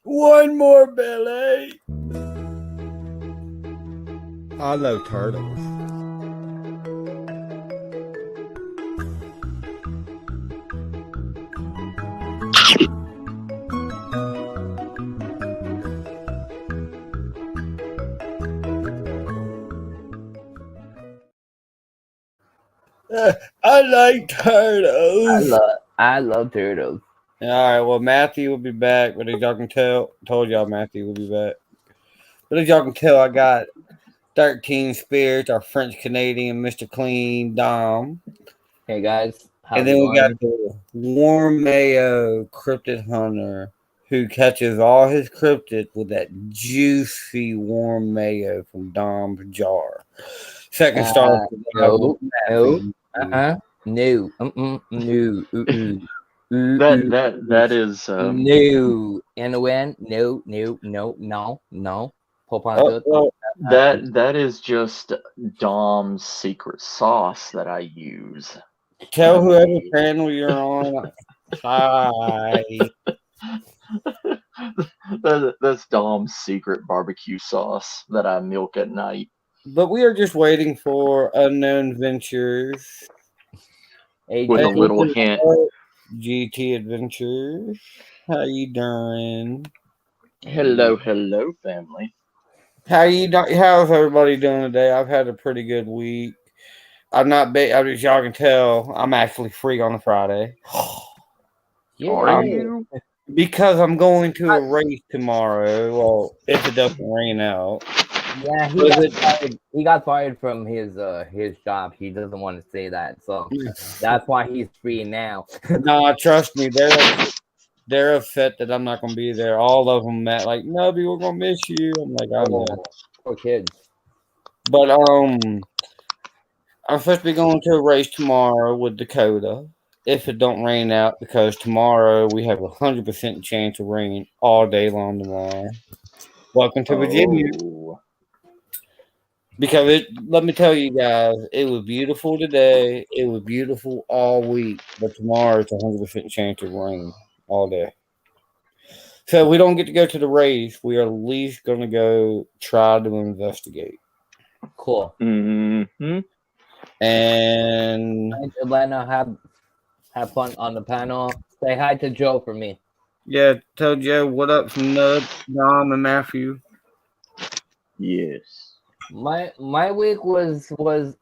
One more, Billy. I love turtles. I like turtles. I love turtles. All right, well, Matthew will be back, but as y'all can tell, told y'all Matthew will be back. But as y'all can tell, I got 13 Spirits, our French Canadian Mr. Clean Dom. Hey guys, and then we got the Warm Mayo Cryptid Hunter, who catches all his cryptids with that juicy warm mayo from Dom's jar. Second star. No. That is no. N-O-N? No. That is just Dom's secret sauce that I use. Tell whoever channel you're on. Hi. That's Dom's secret barbecue sauce that I milk at night. But we are just waiting for Unknown Ventures. With a little hint. GT Adventures. How you doing? Hello, family. How's everybody doing today? I've had a pretty good week. As y'all can tell, I'm actually free on a Friday. Are you? Because I'm going to a race tomorrow. Well, if it doesn't rain out. Yeah, he got fired from his job. He doesn't want to say that, so that's why he's free now. Nah, trust me, they're upset that I'm not gonna be there. All of them, Matt, like, Nubby, we're gonna miss you. I'm like, I know. Poor kids. But I'm supposed to be going to a race tomorrow with Dakota. If it don't rain out, because tomorrow we have 100% chance of rain all day long tomorrow. Welcome to Virginia. Because let me tell you guys, it was beautiful today. It was beautiful all week, but tomorrow it's 100% chance of rain all day. So if we don't get to go to the race, we are at least going to go try to investigate. Cool. Mm-hmm. And Atlanta, have fun on the panel. Say hi to Joe for me. Yeah, tell Joe what up from Nub, Dom, and Matthew. Yes. My week was so.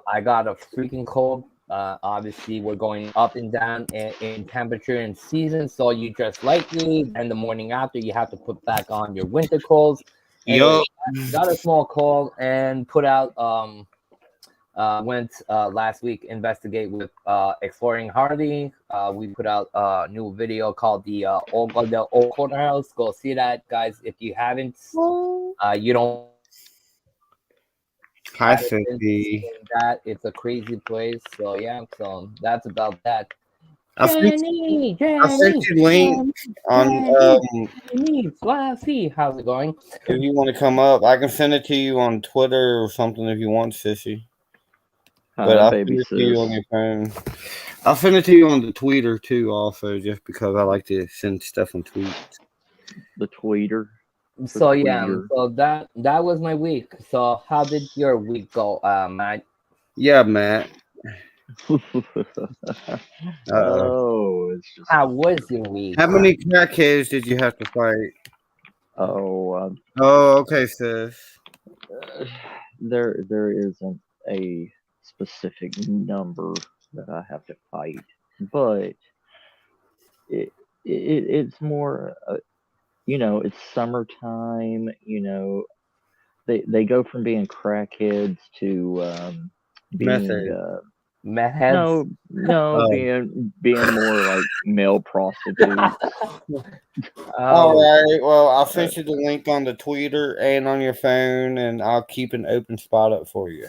I got a freaking cold. Obviously, we're going up and down in temperature and season. So you dress lightly, and the morning after, you have to put back on your winter clothes. Yup. Got a small cold and put out. Went last week investigate with Exploring Hardy. We put out a new video called the Old Courthouse. Go see that, guys. If you haven't, you don't. Hi, Sophie. That it's a crazy place. So yeah, so that's about that. I sent you link on Fluffy. How's it going? If you want to come up, I can send it to you on Twitter or something if you want, Sissy. But I'll send it to you on your phone. I'll send it to you on the Twitter too, also, just because I like to send stuff on tweets. The tweeter. So yeah, weird. so that was my week. So how did your week go, Matt? Yeah, Matt. Oh, it's just How was your week? How many crackheads did you have to fight? oh, Oh, okay, sis. there isn't a specific number that I have to fight, but it's more, it's summertime. They go from being crackheads to being Method. Meth heads? no Oh. being more like male prostitutes. All Oh, right. Well, I'll send you the link on the Twitter and on your phone, and I'll keep an open spot up for you.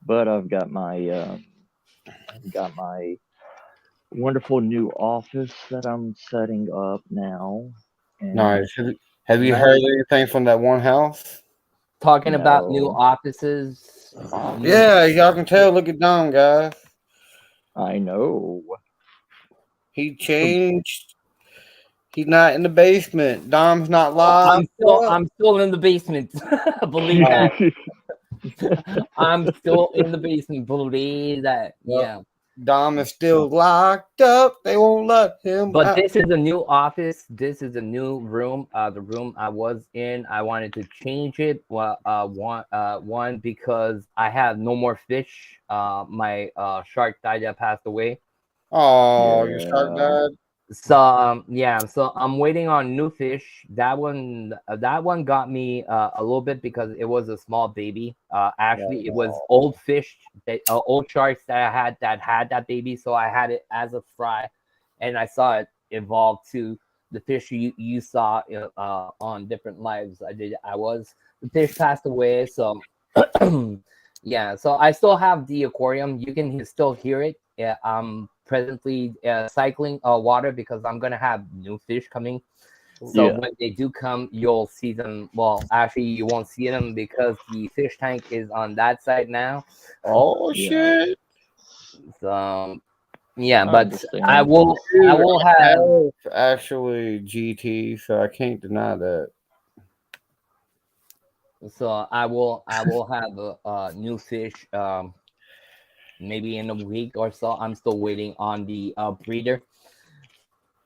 But I've got my wonderful new office that I'm setting up now. And Nice. Have you nice. heard anything from that one house? Talking about new no, offices. New... Yeah, y'all can tell. Look at Dom, guys. I know. He changed. He's not in the basement. Dom's not live. I'm still in the basement. Believe that. I'm still in the basement. Believe that. Well, Yeah. Dom is still locked up. They won't let him But out. this is a new office. This is a new room. The room I was in, I wanted to change it. One because I have no more fish. My shark died that passed away. Oh, your shark Yeah. died. So yeah, so I'm waiting on new fish. That one got me a little bit because it was a small baby. Actually, it was old fish, old sharks that I had that baby. So I had it as a fry, and I saw it evolve to the fish you saw on different lives. The fish passed away, so yeah. So I still have the aquarium. You can still hear it. Yeah, I'm presently cycling water because I'm gonna have new fish coming. So Yeah. when they do come, you'll see them. Well, actually, you won't see them because the fish tank is on that side now. Oh Yeah. shit! So yeah, I but understand. I will have. Actually GT, so I can't deny that. So I will have a new fish. Maybe in a week or so. I'm still waiting on the breeder.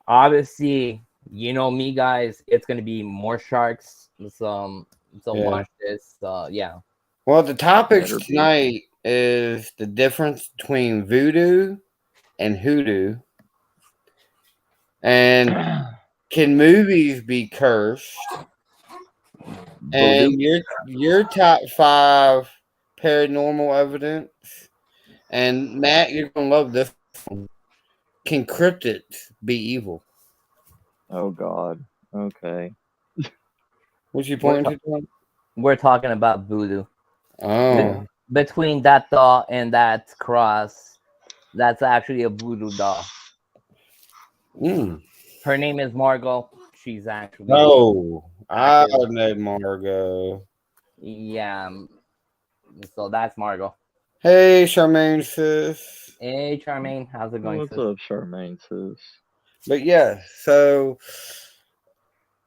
Obviously, you know me, guys. It's gonna be more sharks. So Yeah. watch this. Yeah. Well, the topics Better be. tonight is the difference between voodoo and hoodoo, and can movies be cursed? Voodoo. And your top 5 paranormal evidence. And Matt, you're gonna love this one. Can cryptids be evil? Oh God. Okay. What you We're, pointing to? we're talking about voodoo. Oh, Between that doll and that cross, that's actually a voodoo doll. Her name is Margot. She's actually Oh, I active. know Margot. Yeah. So that's Margot. Hey, Charmaine sis. Hey, Charmaine, how's it going, What's sis? up, Charmaine sis? But yeah, so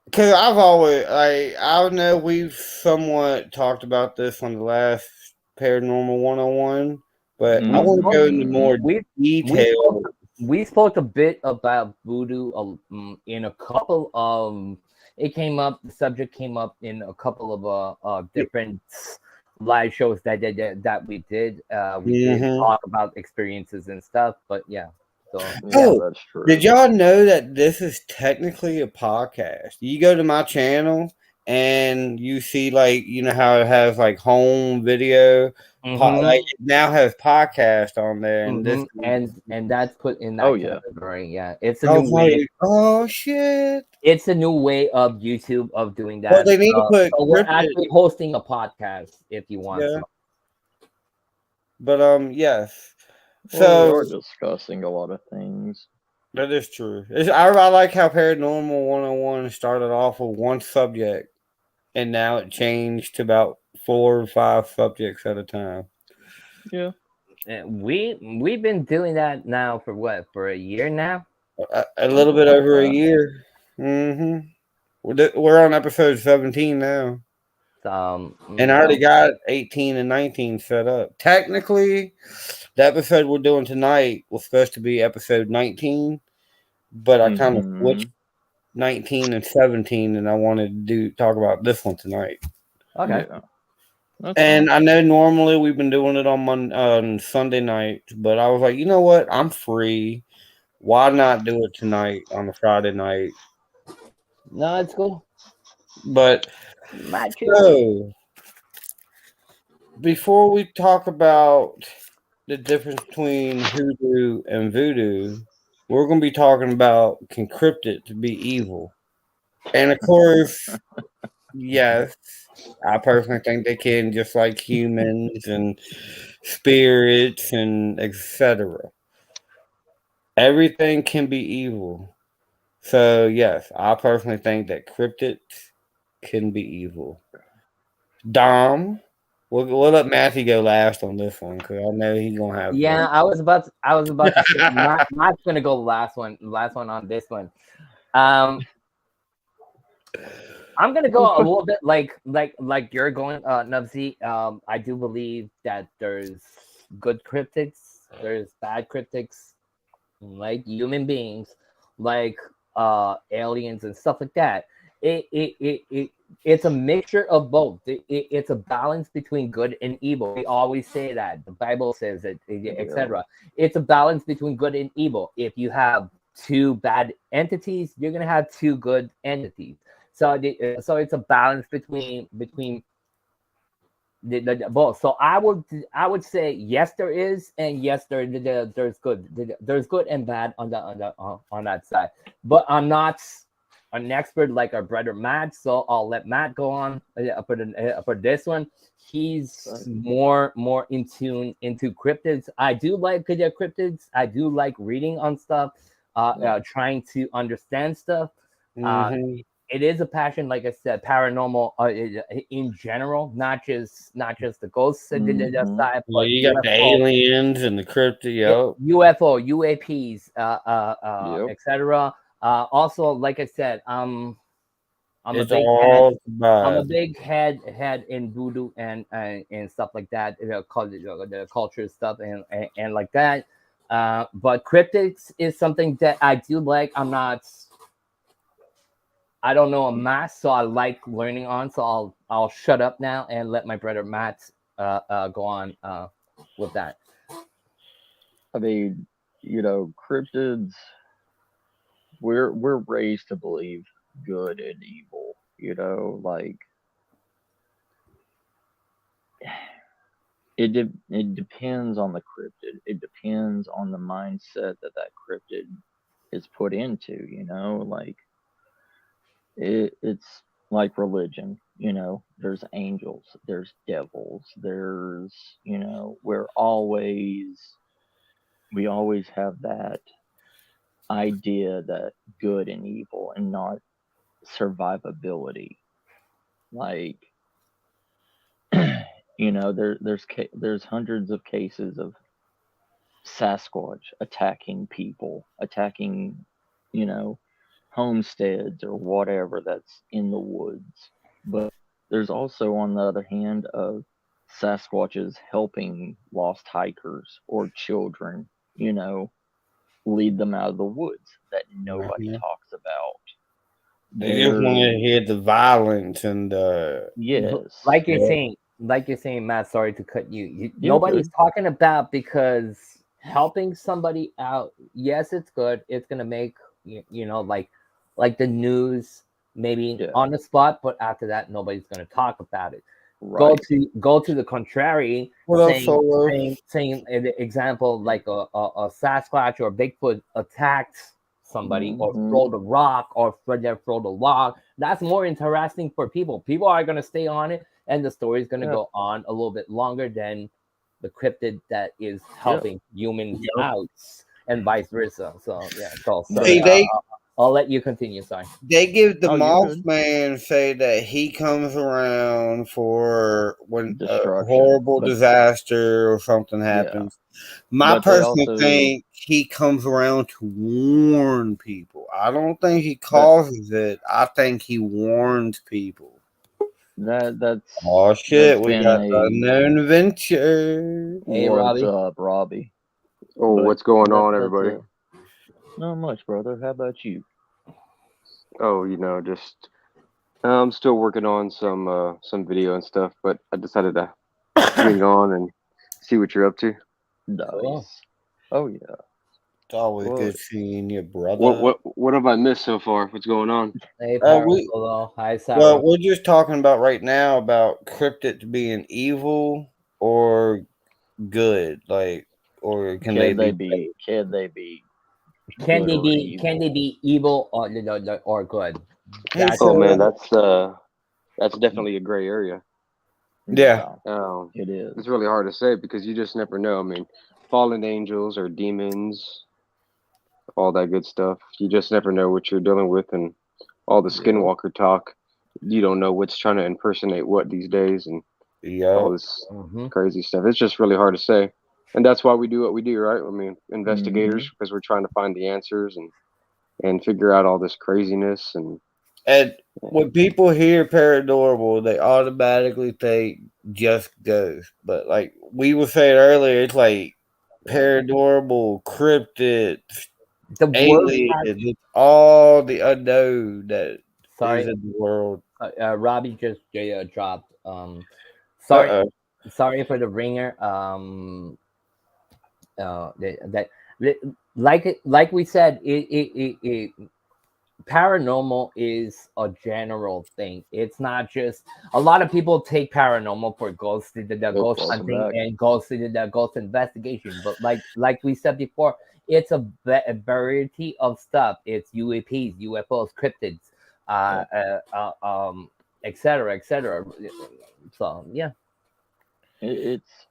because I know we've somewhat talked about this on the last Paranormal 101, but I want to go into more detail. We spoke a bit about voodoo in a couple of. It came up. The subject came up in a couple of different live shows that we did. We did talk about experiences and stuff, but yeah. So Yeah, that's true. Did y'all know that this is technically a podcast? You go to my channel and you see, like, you know how it has like home video, like it now has podcast on there, and this and that's put in that category. Yeah, it's a I new was way. like, oh shit! It's a new way of YouTube of doing that. Well, they need to put. So we're actually hosting a podcast if you want. Yeah. To. But yes. Well, we are discussing a lot of things. That is true. I like how Paranormal 101 started off with one subject, and now it changed to about 4 or 5 subjects at a time. Yeah. We've been doing that now for what? For a year now? A little bit over a year. We're on episode 17 now. And I already got 18 and 19 set up. Technically, the episode we're doing tonight was supposed to be episode 19, but I kind of switched 19 and 17, and I wanted to talk about this one tonight. Okay. Yeah. And I know normally we've been doing it on Sunday night, but I was like, you know what? I'm free. Why not do it tonight on a Friday night? No, it's cool. But so before we talk about the difference between hoodoo and voodoo, we're going to be talking about can cryptids be evil? And of course, yes, I personally think they can, just like humans and spirits and etc. Everything can be evil. So yes, I personally think that cryptids can be evil. Dom, we'll let Matthew go last on this one because I know he's gonna have. Yeah, I was about to say Matt's gonna go last one on this one. I'm gonna go a little bit like you're going, Nubsy. I do believe that there's good cryptids, there's bad cryptids, like human beings, like aliens and stuff like that. It's a mixture of both. It's a balance between good and evil. We always say that. The Bible says it, etc. It's a balance between good and evil. If you have two bad entities, you're gonna have two good entities. So it's a balance between the both. So I would say yes, there is, and yes, there's good. There's good and bad on that side. But I'm not an expert like our brother Matt, so I'll let Matt go on for this one. He's more in tune into cryptids. I do like cryptids. I do like reading on stuff, trying to understand stuff. It is a passion, like I said, paranormal in general, not just the ghosts side. Well, you got the aliens and the cryptid, UFO, UAPs, etc. Also, like I said, I'm a big head in voodoo and stuff like that, the culture stuff and like that. But cryptids is something that I do like. I don't know a mass, so I like learning on. So I'll shut up now and let my brother Matt go on with that. I mean, cryptids. We're raised to believe good and evil. Like it depends on the cryptid. It depends on the mindset that cryptid is put into. Like it's like religion. There's angels, there's devils, there's we always have that idea that good and evil and not survivability. Like there's hundreds of cases of Sasquatch attacking people, attacking homesteads or whatever that's in the woods. But there's also, on the other hand, of Sasquatches helping lost hikers or children, lead them out of the woods that nobody talks about. They just want to hear the violence and yes, like you're saying, Matt. Sorry to cut you. Nobody's talking about, because helping somebody out, yes, it's good. It's gonna make like the news maybe on the spot, but after that, nobody's gonna talk about it. Right. Go to the contrary, saying an example like a Sasquatch or Bigfoot attacked somebody or throw the rock or throw the log. That's more interesting for people. People are gonna stay on it, and the story is gonna go on a little bit longer than the cryptid that is helping humans out, and vice versa. So yeah, I'll let you continue. Sorry. They give the Oh, you're good. Mothman say that he comes around for when a Destruction, horrible but disaster or something yeah, happens. My but they personal also think he comes around to warn people. I don't think he that causes it. I think he warns people. Oh that's shit, we been got a unknown adventure. Hey, what's Robbie. up, Robbie? Oh, But what's going that on, that's everybody? not much, brother. How about you? Oh, just I'm still working on some video and stuff, but I decided to swing on and see what you're up to. Cool. Nice. Oh yeah. It's always Well, good seeing you, brother. What have I missed so far? What's going on? Hey, We Solo. Hi, Sarah. well, we're just talking about right now about cryptids being evil or good, like, or can they be? Can they be Can good they or be? Can they evil? be evil or good? Hey, That's Oh man, so that's definitely a gray area. yeah, It is. It's really hard to say because you just never know. I mean, fallen angels or demons, all that good stuff. You just never know what you're dealing with, and all the Yep. skinwalker talk. You don't know what's trying to impersonate what these days, and all yeah. this crazy stuff. It's just really hard to say. And that's why we do what we do, right? I mean, investigators, because we're trying to find the answers and figure out all this craziness. And when people hear paranormal, they automatically think just ghosts. But like we were saying earlier, it's like paranormal, cryptids, the word. aliens, it's all the unknown that is Sorry, in the world. Robbie just dropped. Sorry, Uh-oh. sorry for the ringer. Like we said, it paranormal is a general thing. It's not just a lot of people take paranormal for ghost the ghost welcome hunting back. and ghost the ghost investigation. But like we said before, it's a variety of stuff. It's UAPs, UFOs, cryptids, etc., etc. So yeah, It's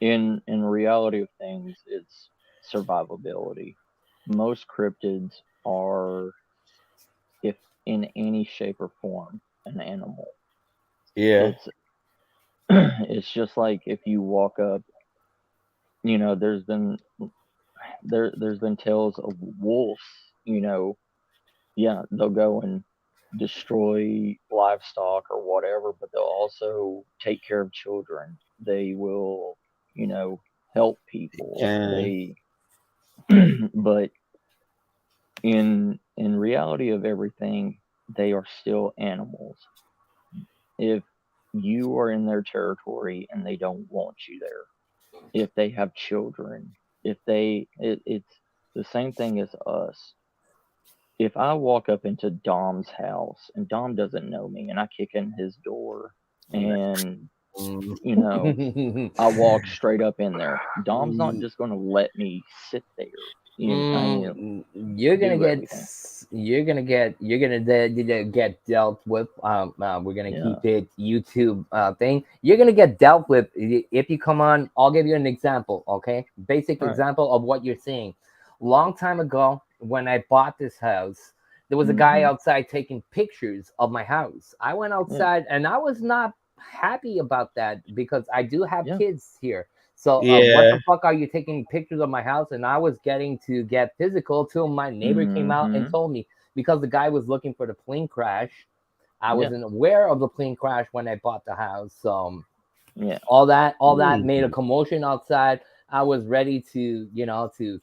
in reality of things, it's survivability. Most cryptids are, if in any shape or form, an animal. Yeah. It's it's just like if you walk up, there's been tales of wolves, they'll go and destroy livestock or whatever, but they'll also take care of children. They will, help people. They but in reality of everything, they are still animals. If you are in their territory and they don't want you there, if they have children, it's the same thing as us. If I walk up into Dom's house and Dom doesn't know me and I kick in his door and I walk straight up in there, Dom's not just going to let me sit there. You're gonna get dealt with. We're gonna keep it YouTube thing. You're gonna get dealt with if you come on. I'll give you an example. Okay, basic example of what you're seeing. Long time ago, when I bought this house, there was a guy outside taking pictures of my house. I went outside and I was not happy about that because I do have kids here. So what the fuck are you taking pictures of my house? And I was getting to get physical till my neighbor came out and told me, because the guy was looking for the plane crash. I wasn't aware of the plane crash when I bought the house. So all that made a commotion outside. I was ready to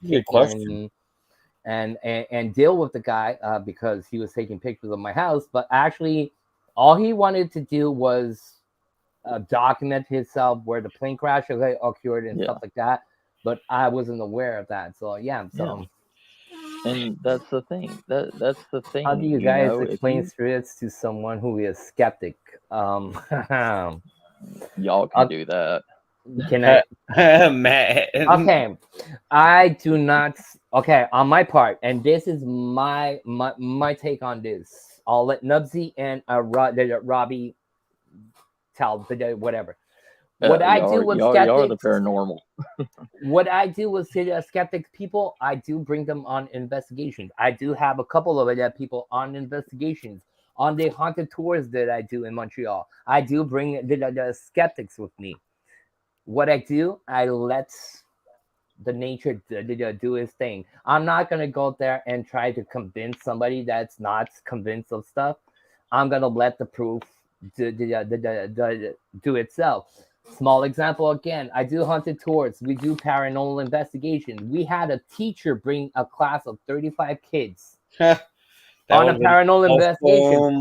kick in and deal with the guy because he was taking pictures of my house. But actually, all he wanted to do was document himself where the plane crash occurred and stuff like that. But I wasn't aware of that. So and that's the thing. That's the thing. How do you guys explain spirits to someone who is skeptic? Y'all can do that. Can I? Man. Okay, I do not. Okay, on my part, and this is my take on this. I'll let Nubsy and Robbie tell whatever. What I do with y'all are the skeptics, paranormal. what I do with skeptic people, I do bring them on investigations. I do have a couple of that people on investigations on the haunted tours that I do in Montreal. I do bring the skeptics with me. What I do, I let the nature do his thing. I'm not gonna go there and try to convince somebody that's not convinced of stuff. I'm gonna let the proof do itself. Small example again. I do haunted tours. We do paranormal investigation. We had a teacher bring a class of 35 kids That on a would be paranormal investigation. awesome.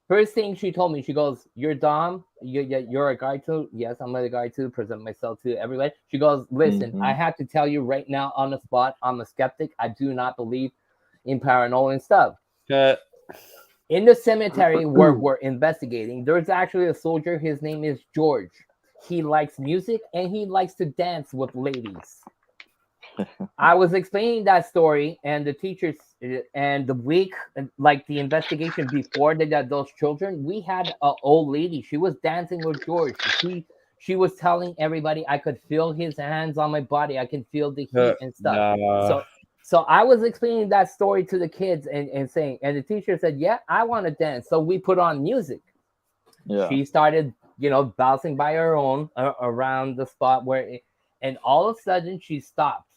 First thing she told me, she goes, "You're Dom. You're a guy too." Yes, I'm a guy too. Present myself to everybody. She goes, "Listen, Mhm. I have to tell you right now on the spot. I'm a skeptic. I do not believe in paranormal and stuff." In the cemetery where we're investigating, there's actually a soldier. His name is George. He likes music and he likes to dance with ladies. I was explaining that story, and the teachers, and the week, like the investigation before those children, we had an old lady. She was dancing with George. She was telling everybody, I could feel his hands on my body. I can feel the heat and stuff. Nah. So I was explaining that story to the kids and saying, and the teacher said, "Yeah, I want to dance." So we put on music. Yeah. She started, bouncing by her own around the spot and all of a sudden she stopped.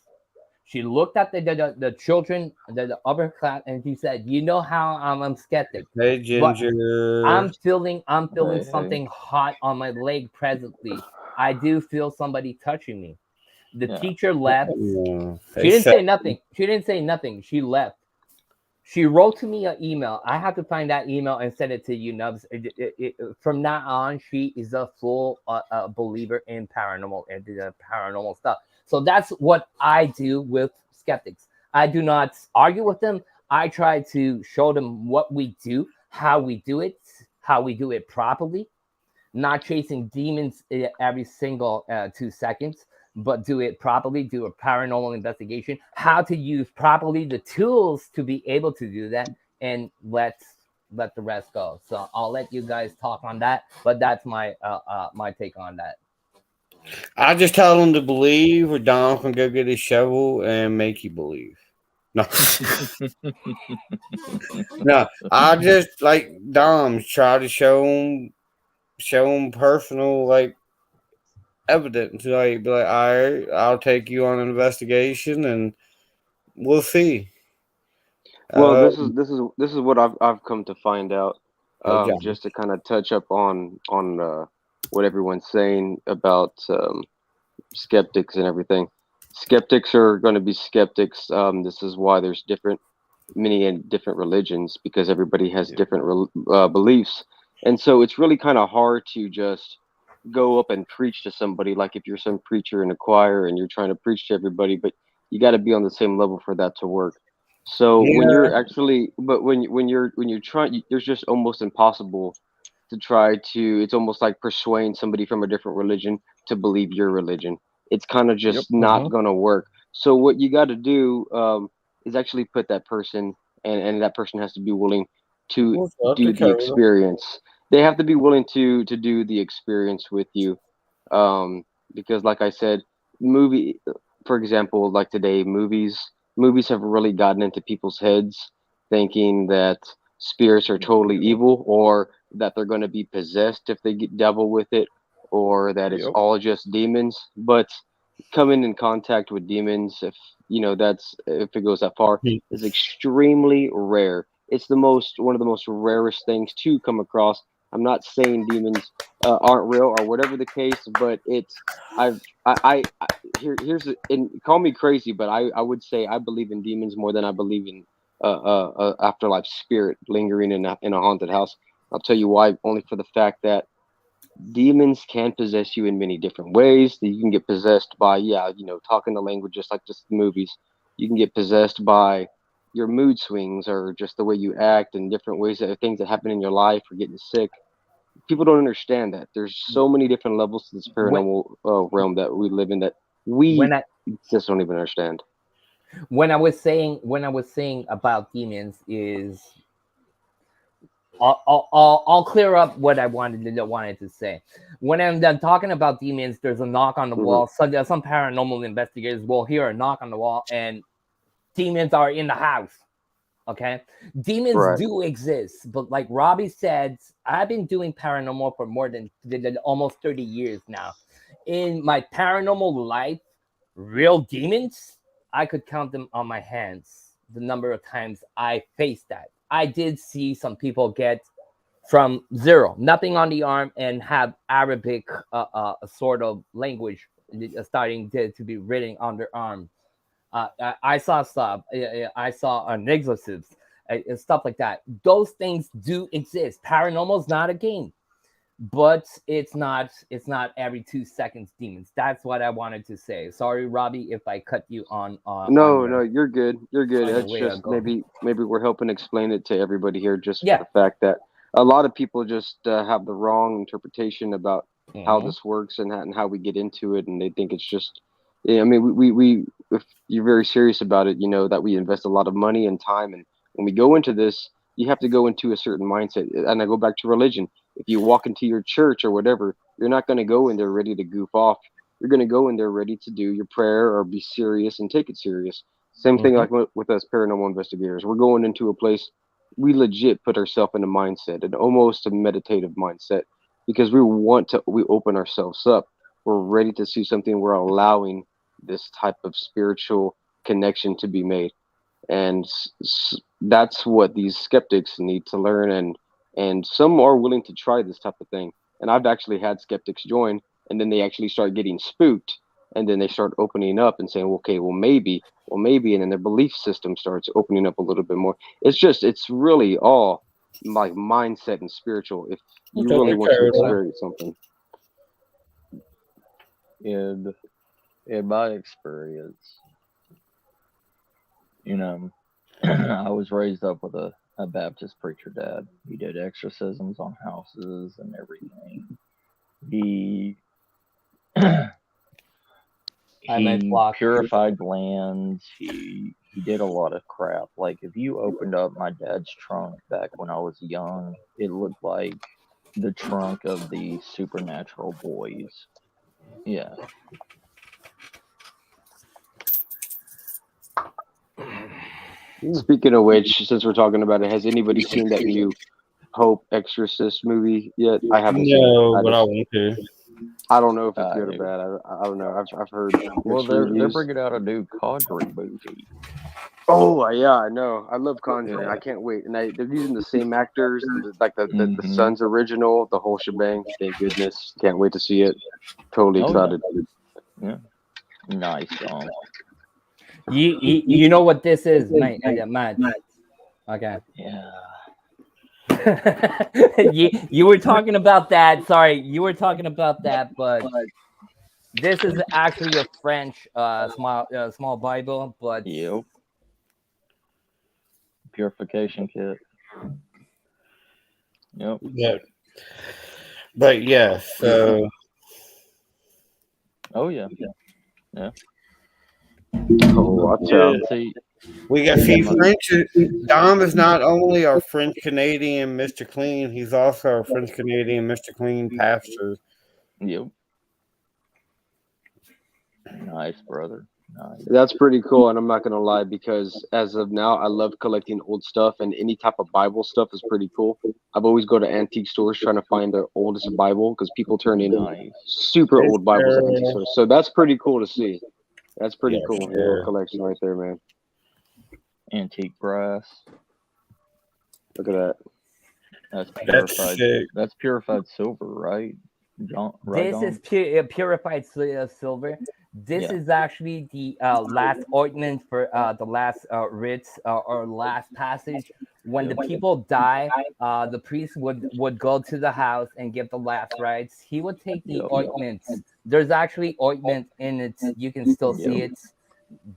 She looked at the children, the upper class, and she said, "You know how I'm skeptic, Hey, but Ginger. I'm feeling Hey. something hot on my leg presently. I do feel somebody touching me." The Yeah. teacher left. They She didn't said, say nothing. She didn't say nothing. She left. She wrote to me an email. I have to find that email and send it to you, Nubs. From now on, she is a full believer in paranormal and the paranormal stuff. So that's what I do with skeptics. I do not argue with them. I try to show them what we do, how we do it properly, not chasing demons every single 2 seconds, but do it properly, do a paranormal investigation, how to use properly the tools to be able to do that, and let the rest go. So I'll let you guys talk on that, but that's my my take on that. I just tell them to believe, or Dom can go get his shovel and make you believe. No, no. I just like Dom try to show him personal evidence. Like, be like, all right, I'll take you on an investigation, and we'll see. Well, Uh, this is what I've come to find out. hey, John. Just to kind of touch up on what everyone's saying about skeptics and everything. Skeptics are going to be skeptics. This is why there's many and different religions, because everybody has different beliefs, and so it's really kind of hard to just go up and preach to somebody. Like if you're some preacher in a choir and you're trying to preach to everybody, but you got to be on the same level for that to work. So when Yeah, you're actually, but when you're trying, there's just almost impossible to try to. It's almost like persuading somebody from a different religion to believe your religion. It's kind of Yep. just not Mm-hmm. gonna work. So what you got to do is actually put that person, and that person has to be willing to what's up, do the Dakota? experience. They have to be willing to do the experience with you, because like I said, movie, for example, like today, movies have really gotten into people's heads, thinking that spirits are totally evil, or that they're going to be possessed if they get devil with it, or that it's Yep. all just demons. But coming in contact with demons, if that's, if it goes that far, is extremely rare. It's one of the most rarest things to come across. I'm not saying demons aren't real or whatever the case, but it's I've I here's and call me crazy, but I would say I believe in demons more than I believe in afterlife spirit lingering in a haunted house. I'll tell you why. Only for the fact that demons can possess you in many different ways. You can get possessed by, talking the language, just like just the movies. You can get possessed by your mood swings, or just the way you act, and different ways, that things that happen in your life, or getting sick. People don't understand that there's so many different levels to this When paranormal realm that we live in, that we when I just don't even understand. when I was saying about demons is I'll clear up what I wanted to say. When I'm done talking about demons, there's a knock on the wall. So there's some paranormal investigators will hear a knock on the wall, and demons are in the house. Okay, demons do exist, but like Robbie said, I've been doing paranormal for more than almost 30 years now. In my paranormal life, real demons, I could count them on my hands. The number of times I faced that. I did see some people get from zero, nothing on the arm, and have Arabic sort of language starting to be written on their arm. I saw stuff. I saw an exorcist and stuff like that. Those things do exist. Paranormal is not a game, but it's not every 2 seconds demons. That's what I wanted to say. Sorry, Robbie, if I cut you on. No, you're good. You're good. It's just maybe we're helping explain it to everybody here, just for the fact that a lot of people just have the wrong interpretation about how this works and how we get into it, and they think it's just. I mean, we if you're very serious about it, you know that we invest a lot of money and time, and when we go into this, you have to go into a certain mindset. And I go back to religion. If you walk into your church or whatever, you're not going to go in there ready to goof off. You're going to go in there ready to do your prayer or be serious and take it serious. Same thing like with us paranormal investigators. We're going into a place we legit put ourselves in a mindset, and almost a meditative mindset, because we open ourselves up. We're ready to see something. We're allowing this type of spiritual connection to be made, and that's what these skeptics need to learn, and some are willing to try this type of thing. And I've actually had skeptics join, and then they actually start getting spooked, and then they start opening up and saying, okay, well maybe, and then their belief system starts opening up a little bit more. It's really all like mindset and spiritual. If you really want to experience something. In my experience, you know, I was raised up with a Baptist preacher dad. He did exorcisms on houses and everything. He purified lands. He did a lot of crap. Like, if you opened up my dad's trunk back when I was young, it looked like the trunk of the Supernatural boys. Yeah. Speaking of which, since we're talking about it, has anybody seen that new Hope Exorcist movie yet? I haven't seen it. But I want to. I don't know if it's good or bad. I don't know. I've heard. Well, they're bringing out a new Conjuring movie. Oh yeah, I know. I love Conjuring. I can't wait. And they're using the same actors, like the Son's original, the whole shebang. Thank goodness. Can't wait to see it. Totally excited. Yeah. Nice song. You know what this is, mate? Matt. Okay. Yeah. you were talking about that. Sorry, you were talking about that, but this is actually a French small Bible, but purification kit. Yep. Yeah. But yeah, so. Oh yeah. Oh, I'll tell you. We got French. Dom is not only our French Canadian Mr. Clean, he's also our French Canadian Mr. Clean pastor. Yep. Nice, brother. Nice. That's pretty cool, and I'm not gonna lie, because as of now, I love collecting old stuff, and any type of Bible stuff is pretty cool. I've always go to antique stores trying to find the oldest Bible, because people turn in super old Bibles at antique stores. So that's pretty cool to see. That's pretty cool. Little collection right there, man. Antique brass. Look at that. That's purified. That's purified silver, right? This is purified silver. This is actually the last ointment for the last rites or last passage. When the people die, the priest would go to the house and give the last rites. He would take the ointment. There's actually ointment in it. You can still see it.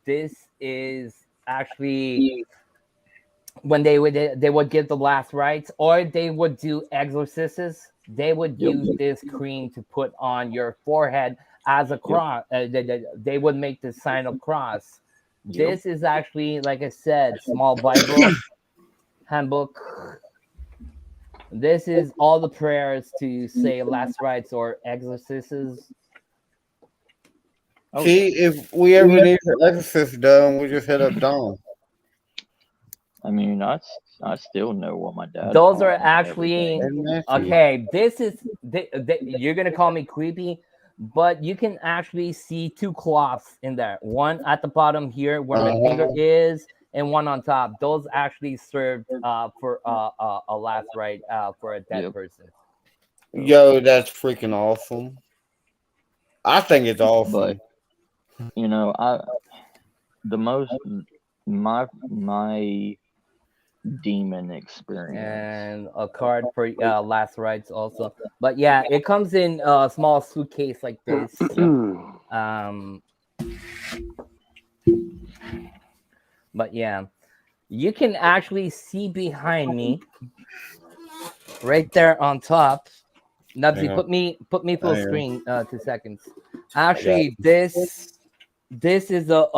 This is actually when they would give the last rites, or they would do exorcisms. They would use this cream to put on your forehead as a cross. They would make the sign of cross. This is actually, like I said, small Bible handbook. This is all the prayers to say last rites or exorcisms. Oh, See, if we ever need the exorcist done, we just hit up Don. I mean, I still know what my dad. Those are taught me and actually everything. And Matthew. okay. This is you're gonna call me creepy, but you can actually see two cloths in there. One at the bottom here where my finger is, and one on top. Those actually served for a last rite for a dead Yep. person. Yo, that's freaking awesome. I think it's awesome. But you know, the most my demon experience. And a card for last rites also. But yeah, it comes in a small suitcase like this. But yeah, you can actually see behind me, right there on top. Nubsy, Yeah. put me full Yeah. screen 2 seconds. Actually, this is a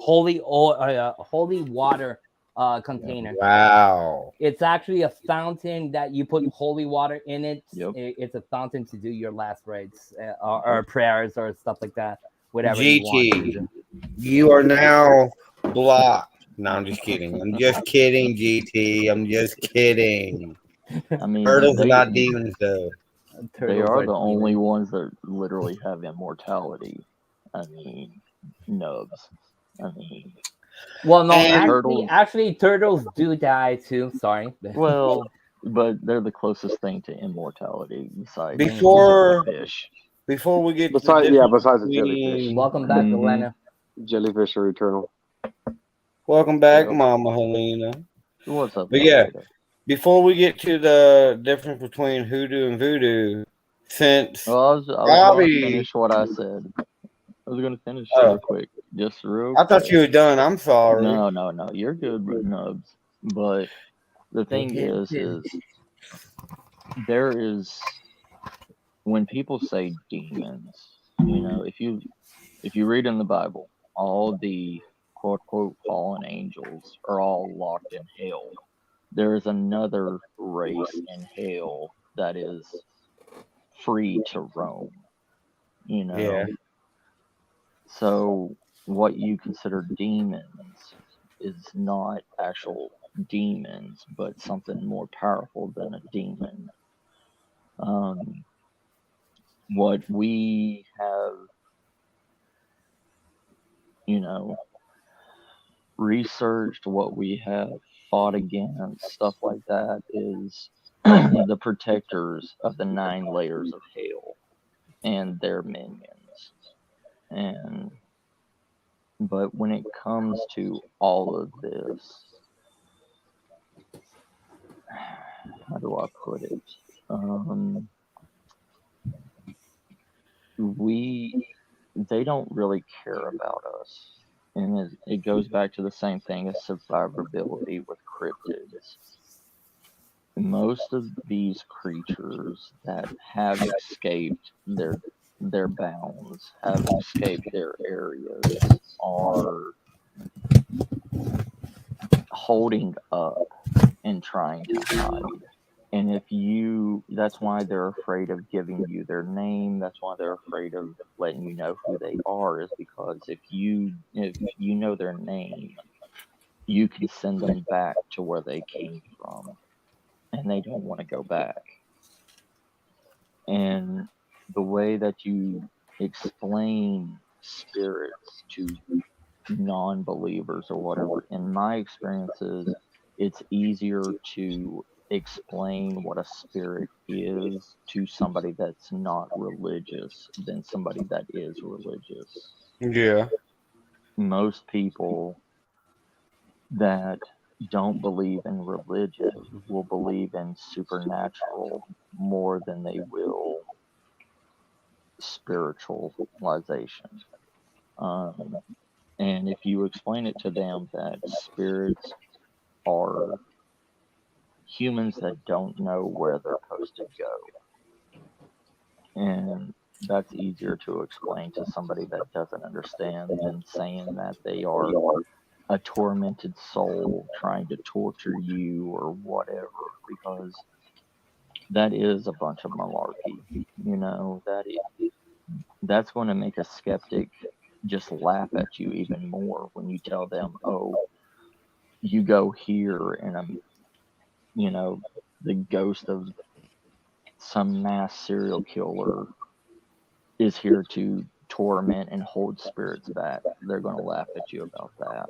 holy holy water container. Wow. It's actually a fountain that you put holy water in it. Yep. It's a fountain to do your last rites or prayers or stuff like that. Whatever you want to GT, do. you are now blocked. No, I'm just kidding. I'm just kidding, GT. I'm just kidding. I mean, Turtles are not demons, though. they Turtles are the demons. only ones that literally have immortality. I mean, nubs. I mean, Well, no, And actually, turtles do die too. Sorry. well, but they're the closest thing to immortality besides Before- fish. before we get Besides, to the yeah, difference besides the between- jellyfish. Welcome back, Mhm. Elena. Jellyfish are eternal. Welcome back, Yep. Mama Helena. What's up? But yeah, Alligator? before we get to the difference between hoodoo and voodoo, since Well, I was going Bobby- to finish what I said. I was going to finish Oh. real quick, just real. I thought quick. you were done. I'm sorry. No, you're good, nubs. But the thing is there is when people say demons, you know, if you read in the Bible, all the quote unquote fallen angels are all locked in hell. There is another race in hell that is free to roam. You know. Yeah. So what you consider demons is not actual demons, but something more powerful than a demon. What we have, you know, researched, what we have fought against, stuff like that, is the protectors of the 9 layers of hell and their minions. But when it comes to all of this, how do I put it? They don't really care about us. And it goes back to the same thing as survivability with cryptids. Most of these creatures that have escaped their bounds, have escaped their areas, are holding up and trying to hide. And that's why they're afraid of giving you their name. That's why they're afraid of letting you know who they are, is because if you know their name, you can send them back to where they came from. And they don't want to go back. And the way that you explain spirits to non-believers or whatever, in my experiences, it's easier to explain what a spirit is to somebody that's not religious than somebody that is religious. Yeah. Most people that don't believe in religion will believe in supernatural more than they will spiritualization. And if you explain it to them that spirits are humans that don't know where they're supposed to go, and that's easier to explain to somebody that doesn't understand than saying that they are a tormented soul trying to torture you or whatever, because that is a bunch of malarkey. That's going to make a skeptic just laugh at you even more when you tell them, oh, you go here and the ghost of some mass serial killer is here to torment and hold spirits back. They're going to laugh at you about that.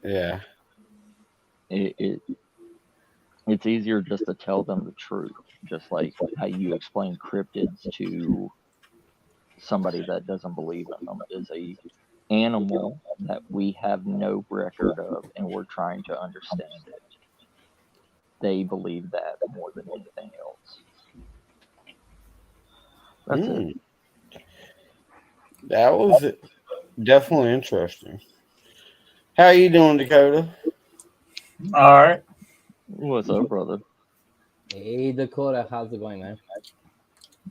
Yeah. It's easier just to tell them the truth, just like how you explain cryptids to somebody that doesn't believe in them. Is a animal that we have no record of and we're trying to understand it. They believe that more than anything else. That's it. That was definitely interesting. How you doing, Dakota? All right. What's up, brother? Hey, Dakota, how's it going, man?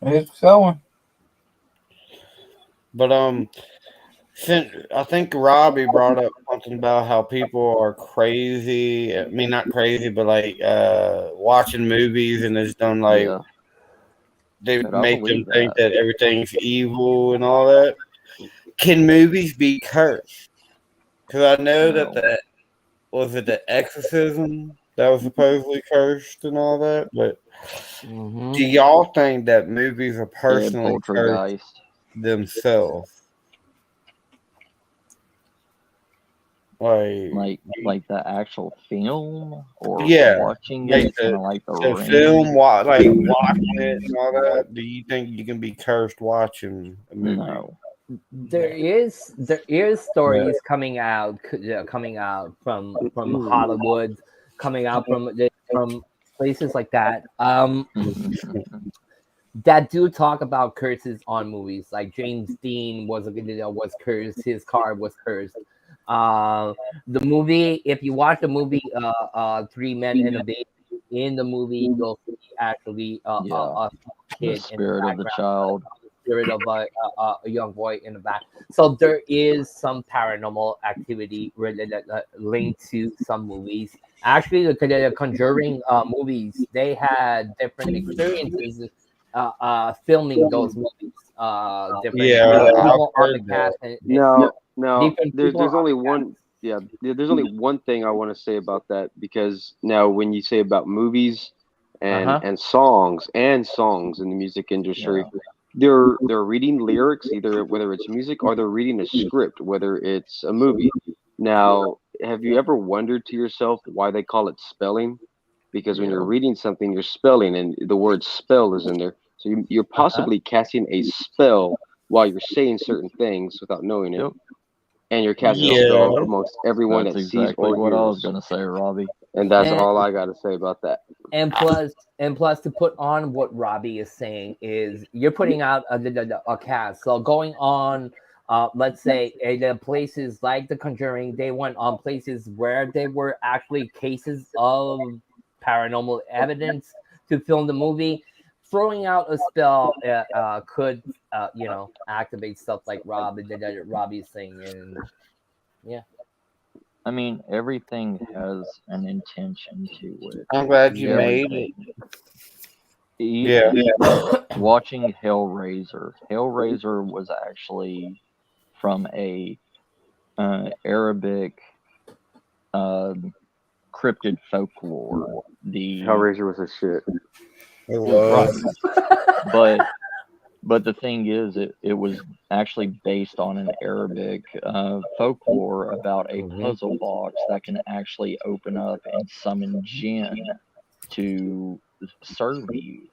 It's going. But since I think Robbie brought up something about how people are crazy. I mean, not crazy, but like watching movies and it's done like Yeah. they But I make them believe think that. that everything's evil and all that. Can movies be cursed? Because I know that No. was it the exorcism that was supposedly cursed and all that. But do y'all think that movies are personally cursed Poltergeist. themselves? Like the actual film, or Yeah, watching like it, kind of like the the Ring. film, like watching it and all that. Do you think you can be cursed watching a movie? No. There is stories coming out from Hollywood, coming out from places like that. That do talk about curses on movies. Like James Dean was cursed. His car was cursed. The movie, if you watch the movie, Three Men and a Baby, in the movie you'll see actually a The kid in the spirit of the child. spirit of a young boy in the back. So there is some paranormal activity linked to some movies. Actually, the Conjuring movies, they had different experiences filming those movies. Different people on the cast. No, Different there's people only on the one. Yeah, there's only one thing I want to say about that, because now when you say about movies and songs in the music industry, they're reading lyrics, either whether it's music or they're reading a script, whether it's a movie. Now, have you ever wondered to yourself why they call it spelling? Because when you're reading something, you're spelling, and the word spell is in there. So you're possibly casting a spell while you're saying certain things without knowing it. Yep. And you're casting a Yeah. spell amongst everyone That's that sees exactly or what I was hears. gonna say, Robbie. And that's all I got to say about that. And plus, to put on what Robbie is saying is you're putting out a cast. So going on, let's say the places like The Conjuring, they went on places where there were actually cases of paranormal evidence to film the movie. Throwing out a spell could, activate stuff like Robbie's saying, and yeah. I mean, everything has an intention to it. I'm glad you made it. Yeah. Watching Hellraiser. Hellraiser was actually from a Arabic cryptid folklore. The Hellraiser was a shit. It was. But the thing is, it was actually based on an Arabic folklore about a puzzle box that can actually open up and summon jinn to serve you.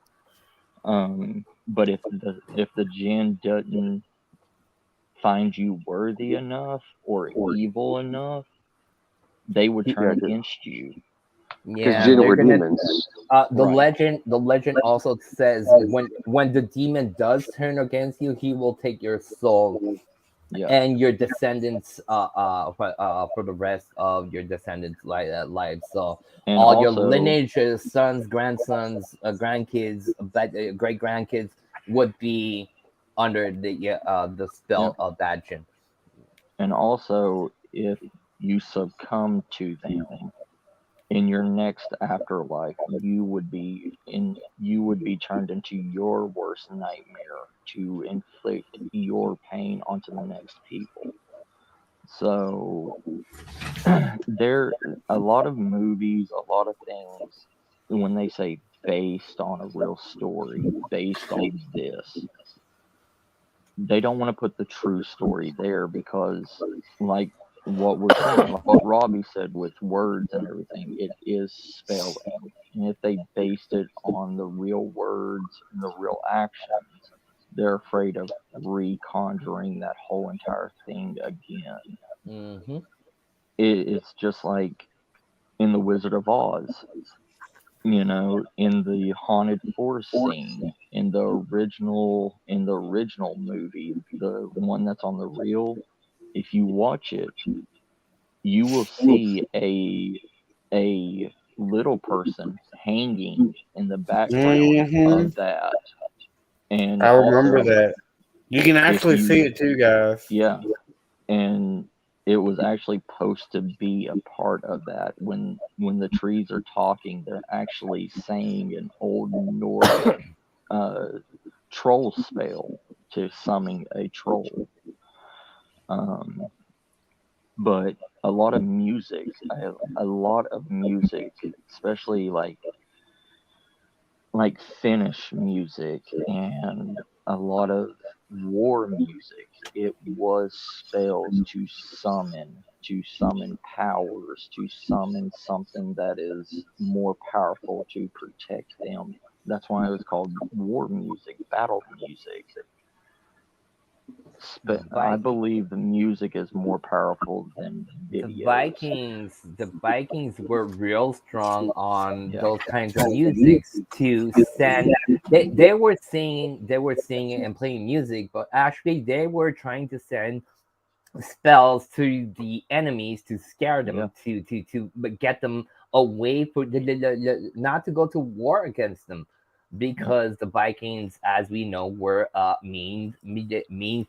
But if the jinn doesn't find you worthy enough or evil enough, they would turn against you. Because jinn were demons. The legend also says when the demon does turn against you, he will take your soul and your descendants for the rest of your descendants' lives. So And all your also- lineages, sons, grandsons, grandkids, great grandkids would be under the spell of that jinn. And also, if you succumb to them, in your next afterlife, you would be turned into your worst nightmare to inflict your pain onto the next people. So there, a lot of movies, a lot of things, when they say based on a real story, based on this, they don't want to put the true story there because, like what we're saying, like what Robbie said with words and everything, it is spelling. And if they based it on the real words and the real actions, they're afraid of reconjuring that whole entire thing again. Mm-hmm. It's just like in The Wizard of Oz, you know, in the haunted forest scene in the original movie, the one that's on the reel. If you watch it, you will see a little person hanging in the background of that. And I remember also, that. You can actually see it too, guys. yeah, and it was actually supposed to be a part of that. When the trees are talking, they're actually saying an old Nordic troll spell to summon a troll. But a lot of music, especially like Finnish music and a lot of war music. It was spells to summon powers, to summon something that is more powerful to protect them. That's why it was called war music, battle music. I believe the music is more powerful than videos. The Vikings were real strong on those kinds of musics to send. They were singing and playing music, but actually they were trying to send spells to the enemies to scare them, to get them away for not to go to war against them, because the Vikings, as we know, were they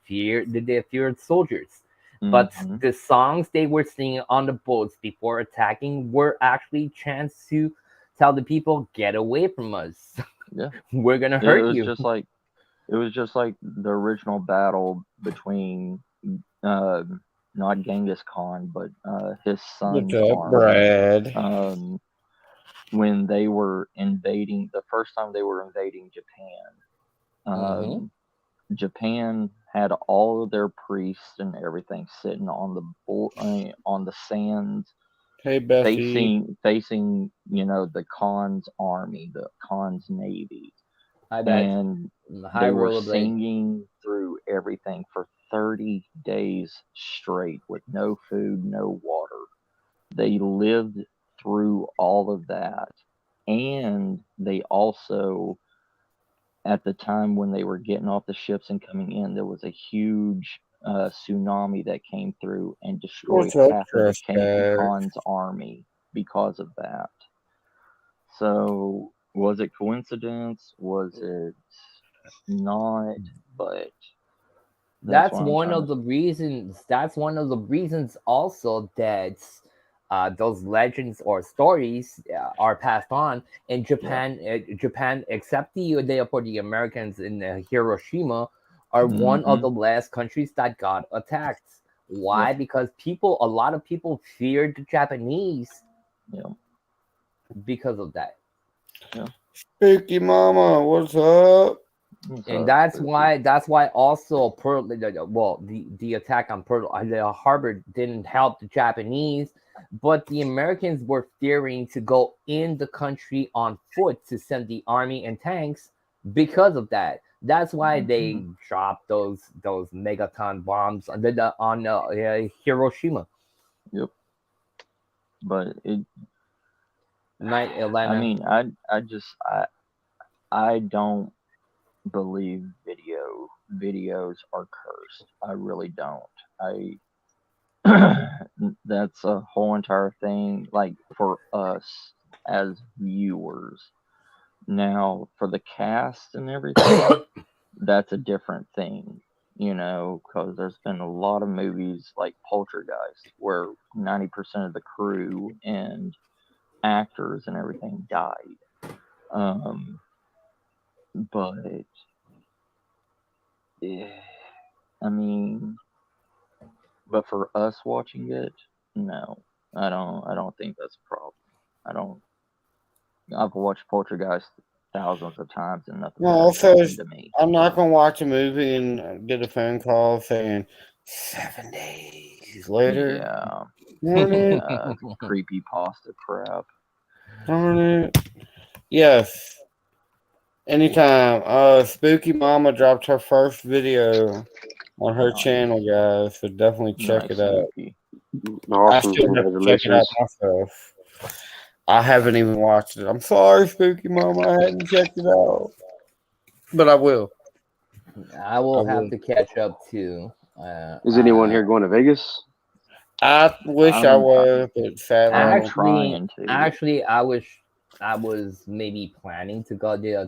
feared soldiers. But the songs they were singing on the boats before attacking were actually chants to tell the people, get away from us. Yeah, we're gonna hurt you. It was just like the original battle between not Genghis Khan, but his son's Brad? When they were invading, the first time they were invading Japan, Japan had all of their priests and everything sitting on the sands, hey, Bessie. facing the Khan's army, the Khan's navy. And they were singing through everything for 30 days straight with no food, no water. They lived through all of that. And they also, at the time when they were getting off the ships and coming in, there was a huge tsunami that came through and destroyed half of the Genghis Khan's army because of that. So, was it coincidence? Was it not? But that's one of the reasons. That's one of the reasons also that those legends or stories are passed on in Japan. Japan, except for the Americans in Hiroshima, are one of the last countries that got attacked. Why? Because a lot of people feared the Japanese. Because of that. Spooky Mama, what's up? And that's why also the attack on Pearl Harbor didn't help the Japanese, but the Americans were fearing to go in the country on foot to send the army and tanks because of that. That's why they dropped those megaton bombs on Hiroshima. Yep. But it 9/11. I mean, I don't believe videos are cursed. I really don't. That's a whole entire thing, like, for us as viewers. Now, for the cast and everything, that's a different thing, because there's been a lot of movies like Poltergeist where 90% of the crew and actors and everything died. But yeah, I mean, but for us watching it, no, I don't think that's a problem. I've watched Poltergeist thousands of times and nothing No, bad also, happened to me. I'm not gonna watch a movie and get a phone call saying 7 days later. Yeah, Darn it! creepy pasta crap. Darn it! Yes. Anytime. Spooky Mama dropped her first video on her Nice. channel, guys. So definitely check Nice, it out. Spooky. I Awesome. still have to check it out Congratulations. myself. I haven't even watched it. I'm sorry, Spooky Mama. I hadn't checked it out, but I will. I will I have will. to catch up too. Is anyone here going to Vegas? I wish I was, but sadly, I don't. trying to. Actually, I was maybe planning to go there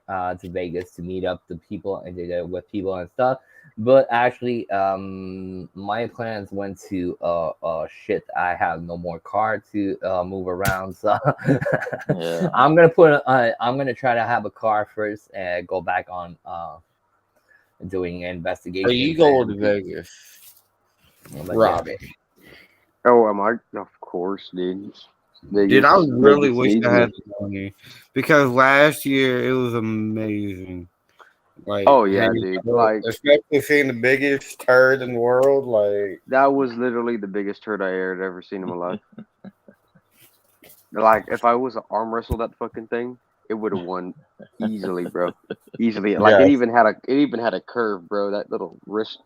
to Vegas to meet up the people and with people and stuff. But actually, my plans went to shit. I have no more car to move around, so Yeah. I'm gonna try to have a car first and go back on doing investigations. Are you going to Vegas, Robbie? Oh, am I? Of course, dude. Vegas, Dude, I really Vegas wish needs I had me. the money because last year it was amazing. Like, Oh yeah, man, dude. Like especially seeing the biggest turd in the world. Like, that was literally the biggest turd I had ever seen in my life. Like, if I was to arm wrestle that fucking thing, it would have won easily, bro. Easily. Like Yeah. it even had a curve, bro. That little wrist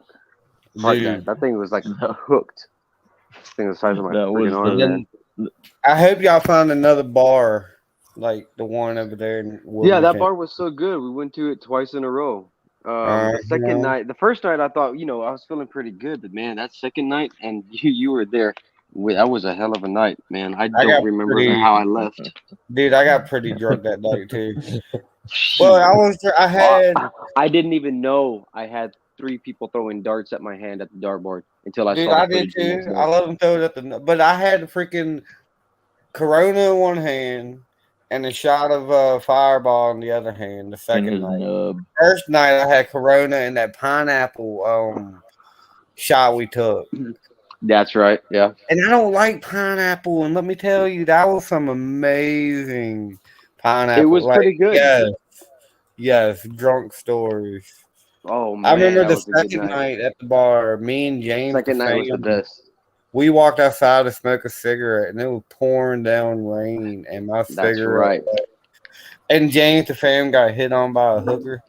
part, dude, that thing was like hooked. This thing was the size of my That was freaking arm, man. I hope y'all find another bar like the one over there. Yeah, that bar was so good. We went to it twice in a row. The second Yeah. night, the first night, I thought, I was feeling pretty good, but man, that second night, and you were there. That was a hell of a night, man. I got don't remember pretty- how I left. Dude, I got pretty drunk that night too. Well, I didn't even know I had 3 people throwing darts at my hand at the dartboard until I Dude, saw I the did footage the next too. day. I let them throw it at but I had a freaking Corona in one hand and a shot of Fireball in the other hand. The second night, first night I had Corona and that pineapple shot we took. That's right, yeah. And I don't like pineapple, and let me tell you, that was some amazing pineapple. It was pretty good. Yes, drunk stories. Oh man, I remember that the was a good second night. night at the bar. Me and James, Second night was the best. We walked outside to smoke a cigarette, and it was pouring down rain, and my cigarette. Right. And James, the fam, got hit on by a hooker.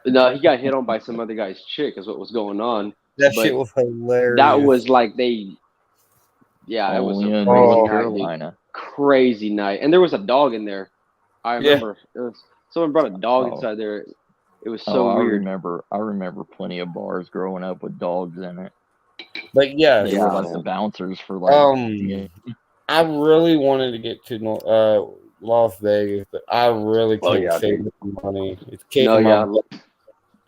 No, he got hit on by some other guy's chick, is what was going on. That shit was hilarious. That was like it was a North Carolina. Crazy night. And there was a dog in there. I remember someone brought a dog inside there. It was so weird. I remember plenty of bars growing up with dogs in it. But yeah, they were like the bouncers for like. I really wanted to get to Las Vegas, but I really can't save the money. It's kicking my blood.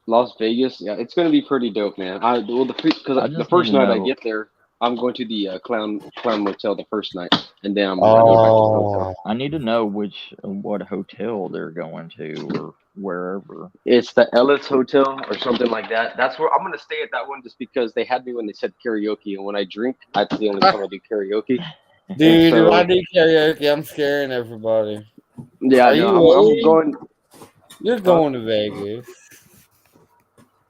Las Vegas, it's gonna be pretty dope, man. The first night I get there, I'm going to the Clown Motel the first night, and then I'm going to go back to the hotel. I need to know what hotel they're going to or wherever. It's the Ellis Hotel or something like that. That's where I'm going to stay at that one just because they had me when they said karaoke, and when I drink, that's the only time I do karaoke. Dude, if I do karaoke, I'm scaring everybody. Yeah, I'm going. You're going to Vegas.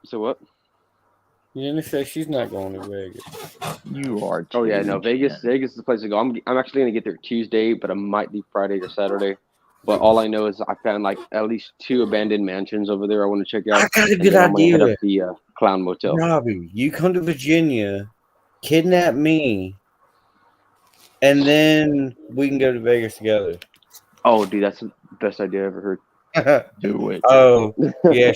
So what? You didn't say she's not going to Vegas. You are. Oh yeah, no, Vegas is the place to go. I'm actually gonna get there Tuesday, but it might be Friday or Saturday. But all I know is I found like at least 2 abandoned mansions over there I want to check out. I got a good idea. I'm gonna hit up the Clown Motel. Robbie, you come to Virginia, kidnap me, and then we can go to Vegas together. Oh, dude, that's the best idea I ever heard. Do it. Oh, yeah,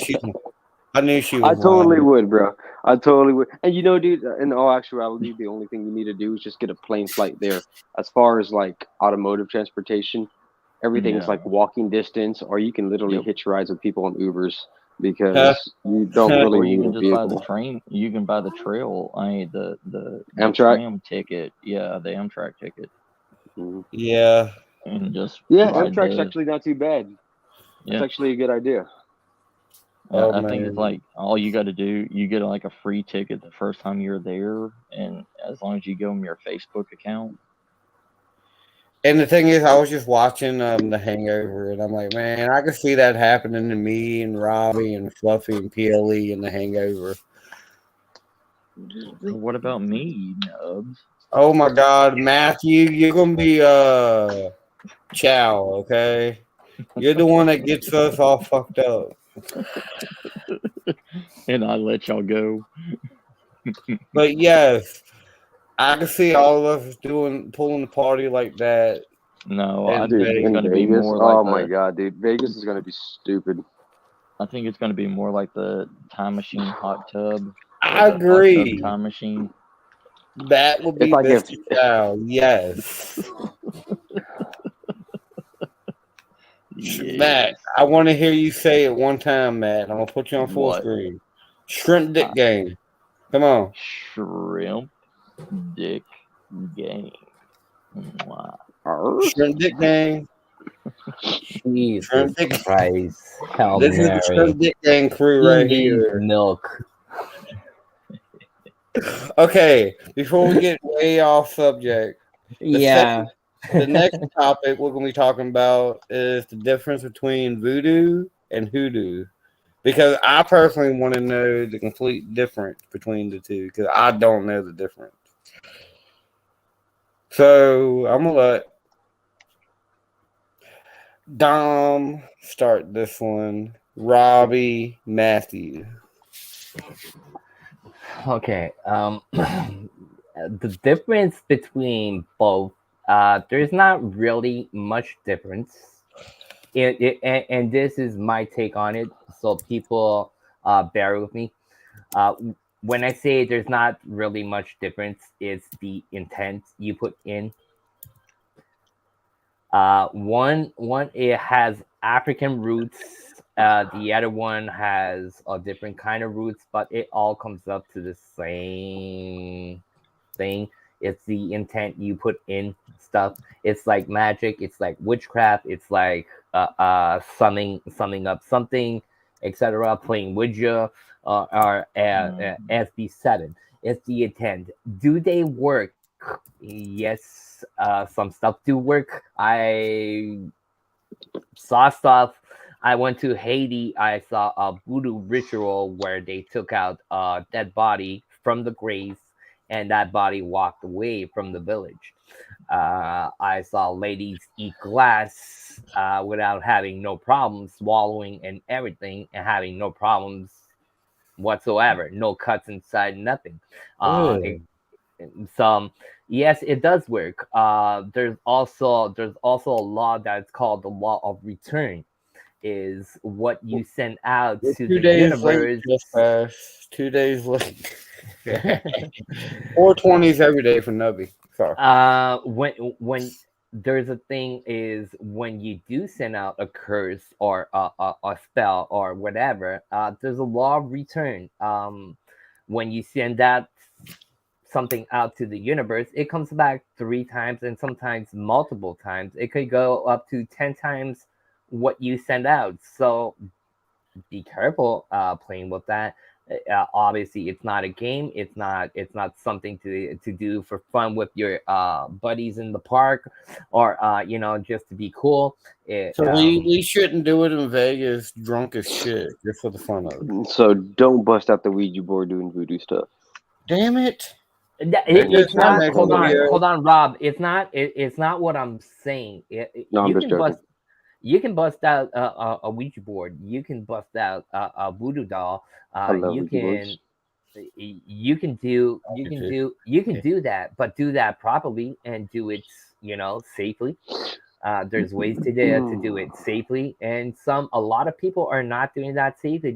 I knew she was. I totally would, bro. I totally would. And dude, in all actuality, the only thing you need to do is just get a plane flight there. As far as like automotive transportation, everything is like walking distance, or you can literally hitch rides with people on Ubers because you don't really need a vehicle. Buy the train. You can buy the trail. The Amtrak tram ticket. Yeah, the Amtrak ticket. Yeah. and just Yeah, ride Amtrak's the. actually not too bad. That's Yeah, actually a good idea. Oh, I think it's man. like all you got to do. You get like a free ticket the first time you're there, and as long as you give them your Facebook account. And the thing is, I was just watching The Hangover, and I'm like, man, I could see that happening to me and Robbie and Fluffy and PLE in The Hangover. What about me, Nubs? Oh my God, Matthew, you're gonna be Chow, okay? You're the one that gets us all fucked up. And I let y'all go. But yes, I can see all of us pulling the party like that. No, And I Dude, think it's in going to be Vegas? more like Oh my the. god, dude. Vegas is gonna be stupid. I think it's going to be more like the time machine hot tub. I Or the hot tub agree. time machine. That would be It's like if Mr. Chow. Yes. Matt, Yes. I want to hear you say it one time, Matt. I'm gonna put you on full What? screen. Shrimp dick game. Come on. Shrimp dick game. Wow. Shrimp dick game. Jesus Shrimp dick. Christ. Hail This is the Mary. shrimp dick gang crew He right needs here. milk. Okay, before we get way off subject, Yeah. the next topic we're gonna be talking about is the difference between voodoo and hoodoo. Because I personally want to know the complete difference between the two, because I don't know the difference. So I'm gonna let Dom start this one. Robbie, Matthew. Okay. The difference between both, there's not really much difference. And this is my take on it, so people bear with me. When I say there's not really much difference, it's the intent you put in. One it has African roots. The other one has a different kind of roots, but it all comes up to the same thing. It's the intent you put in stuff. It's like magic. It's like witchcraft. It's like summing up something, etc. Playing Ouija or SB7. It's the intent. Do they work? Yes, some stuff do work. I saw stuff. I went to Haiti. I saw a voodoo ritual where they took out a dead body from the graves, and that body walked away from the village. I saw ladies eat glass without having no problems, swallowing and everything, and having no problems whatsoever. No cuts inside, nothing. Some Yes, it does work. There's also a law that's called the law of return. Is what you send out We're to 2 the days late, universe. just fast. 2 days late. 420s every day for Nubby. Sorry. When there's a thing is when you do send out a curse or a spell or whatever, there's a law of return. When you send that something out to the universe, it comes back 3 times and sometimes multiple times. It could go up to 10 times what you send out. So be careful playing with that. Obviously, it's not a game. It's not something to do for fun with your buddies in the park, or just to be cool. So we shouldn't do it in Vegas drunk as shit, just for the fun of it. So don't bust out the Ouija board doing voodoo stuff. Damn it. It's not not. next Hold on, video. hold on, Rob. It's not. It's not what I'm saying. No, I'm You just can joking. bust. You can bust out a Ouija board. You can bust out a voodoo doll. I love You Ouija boards. can. You can do that, but do that properly and do it safely. There's ways to do it safely, and a lot of people are not doing that safely.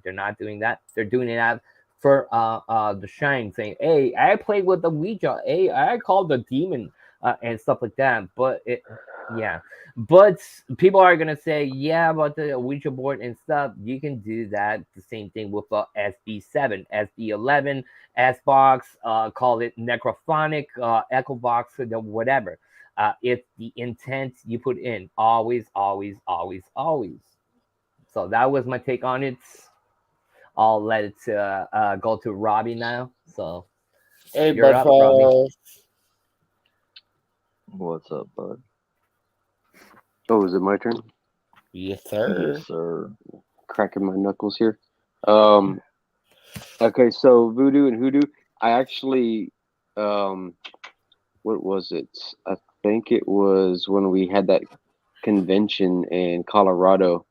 They're not doing that. They're doing it for the shine, saying, "Hey, I played with the Ouija. Hey, I called the demon and stuff like that." But people are gonna say, "Yeah, but the Ouija board and stuff, you can do that." The same thing with SB7, SB11, S box. Call it necrophonic, Echo box, whatever. It's the intent you put in. Always, always, always, always. So that was my take on it. I'll let it go to Robbie now. So Hey, you're up, Robbie. bud. What's up, bud? Oh, is it my turn? Yes, sir. Yes, sir. Cracking my knuckles here. Okay, so voodoo and hoodoo. I actually, what was it? I think it was when we had that convention in Colorado.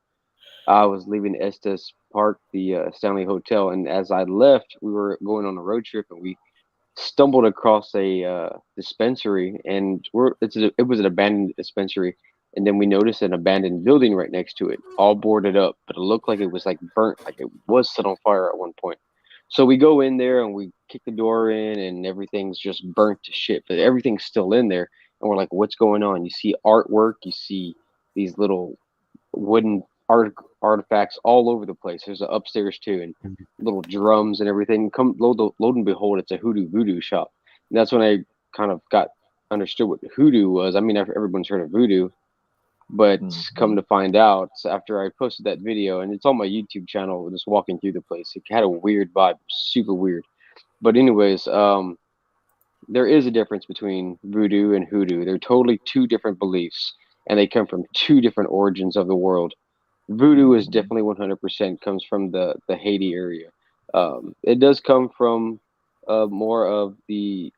I was leaving Estes Park, the Stanley Hotel, and as I left, we were going on a road trip, and we stumbled across a dispensary, and it was an abandoned dispensary, and then we noticed an abandoned building right next to it, all boarded up, but it looked like it was like burnt, like it was set on fire at one point. So we go in there and we kick the door in, and everything's just burnt to shit, but everything's still in there, and we're like, "What's going on?" You see artwork, you see these little wooden artifacts all over the place. There's an upstairs too, and little drums and everything. Load and behold, it's a hoodoo voodoo shop. And that's when I kind of got understood what hoodoo was. I mean, everyone's heard of voodoo, but come to find out, after I posted that video, and it's on my YouTube channel, just walking through the place, it had a weird vibe, super weird. But anyways, there is a difference between voodoo and hoodoo. They're totally two different beliefs, and they come from two different origins of the world. Voodoo is definitely 100% comes from the Haiti area. It does come from more of the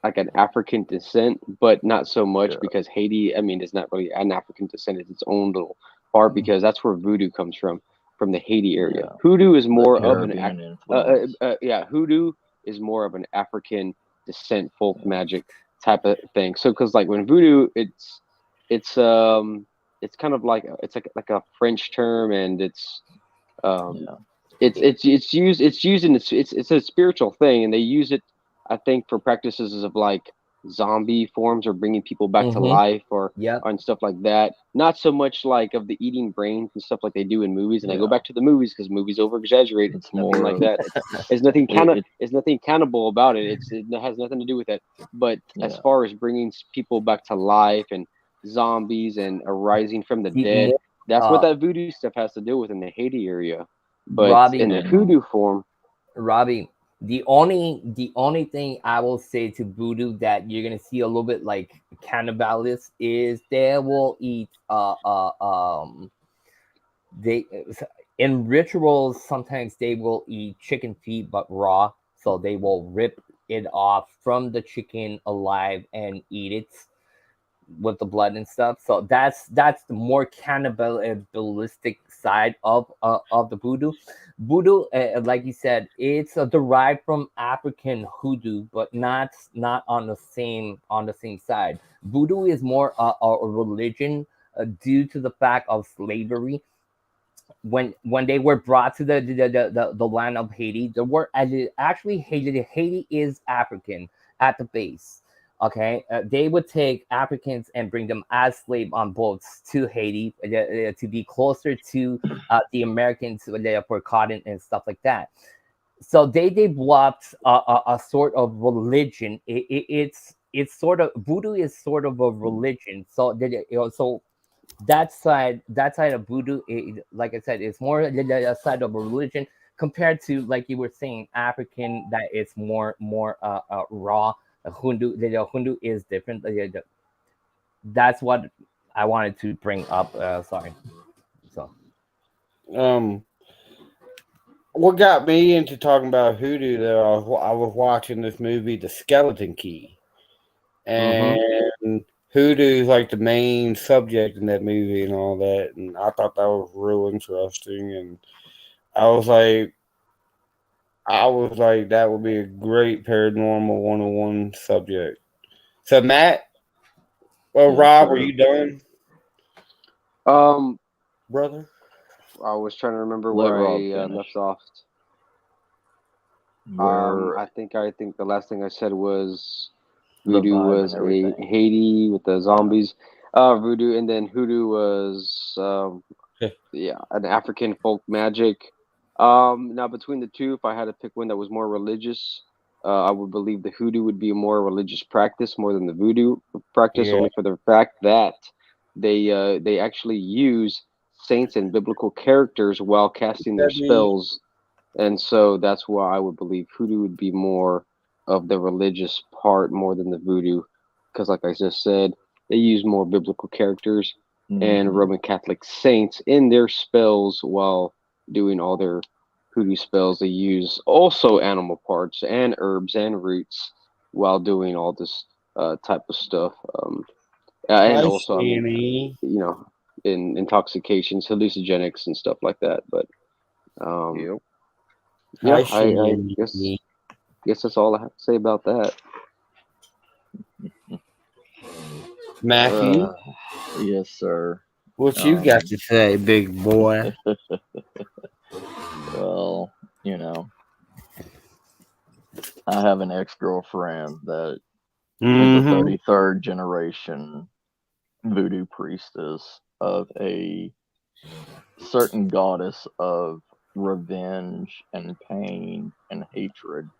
like an African descent, but not so much because Haiti, I mean, is not really an African descent. It's its own little part because that's where voodoo comes from the Haiti area. Yeah. Hoodoo is more of Caribbean influence. hoodoo is more of an African descent folk magic type of thing. So because like when voodoo, it's kind of like it's like a French term, and it's used in it's a spiritual thing, and they use it, I think, for practices of like zombie forms or bringing people back to life or and stuff like that. Not so much like of the eating brains and stuff like they do in movies. And I go back to the movies because movies over exaggerate it's more like that. There's nothing nothing cannibal about it. It has nothing to do with it. But as far as bringing people back to life and zombies and arising from the dead, that's what that voodoo stuff has to do with in the Haiti area. But Robbie, in the hoodoo form, Robbie, the only thing I will say to voodoo that you're gonna see a little bit like cannibalism is they will eat they in rituals sometimes they will eat chicken feet but raw, so they will rip it off from the chicken alive and eat it with the blood and stuff. So that's the more cannibalistic side of the voodoo. Voodoo, like you said, it's derived from African hoodoo, but not on the same side. Voodoo is more a religion due to the fact of slavery. When they were brought to the land of Haiti, there were actually Haiti is African at the base. Okay, they would take Africans and bring them as slaves on boats to Haiti to be closer to the Americans for cotton and stuff like that. So they developed a sort of religion. It's sort of voodoo is sort of a religion. So so that side of voodoo, like I said, it's more the side of a religion compared to, like you were saying, African, that it's more raw. Hoodoo, the hoodoo is different. That's what I wanted to bring up. Sorry. So, what got me into talking about hoodoo, though, I was watching this movie, The Skeleton Key, and hoodoo is like the main subject in that movie and all that, and I thought that was real interesting, and I was like, that would be a great paranormal 101 subject. So, Matt, Rob, are you done? Brother? I was trying to remember where I left off. I think the last thing I said was voodoo was a Haiti with the zombies. Voodoo, and then hoodoo was an African folk magic. Now between the two, if I had to pick one that was more religious, I would believe the hoodoo would be a more religious practice more than the voodoo practice, Yeah. only for the fact that they actually use saints and biblical characters while casting their spells, and so that's why I would believe hoodoo would be more of the religious part more than the voodoo, because like I just said, they use more biblical characters and Roman Catholic saints in their spells while doing all their hoodoo spells. They use also animal parts and herbs and roots while doing all this type of stuff. And also, I mean, you know, in intoxications, hallucinogenics, and stuff like that. But yeah, I guess that's all I have to say about that. Matthew, yes, sir. what you got to say, big boy? Well, you know, I have an ex-girlfriend that is a 33rd generation voodoo priestess of a certain goddess of revenge and pain and hatred.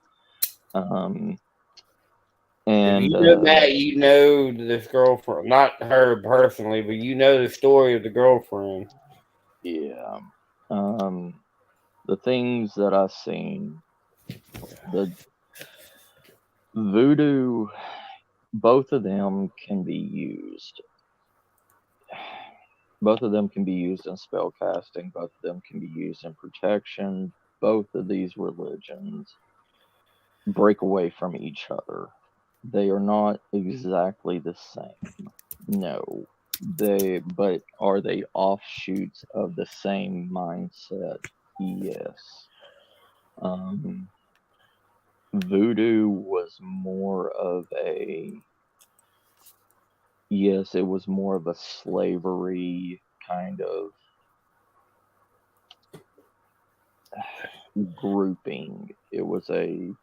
And you know, Matt, you know this girlfriend, not her personally, but you know the story of the girlfriend. Yeah. The things that I've seen, the voodoo, both of them can be used. Both of them can be used in spell casting. Both of them can be used in protection. Both of these religions break away from each other. They are not exactly the same. No. But are they offshoots of the same mindset? Yes. Voodoo was more of a, yes, it was more of a slavery kind of grouping. It was to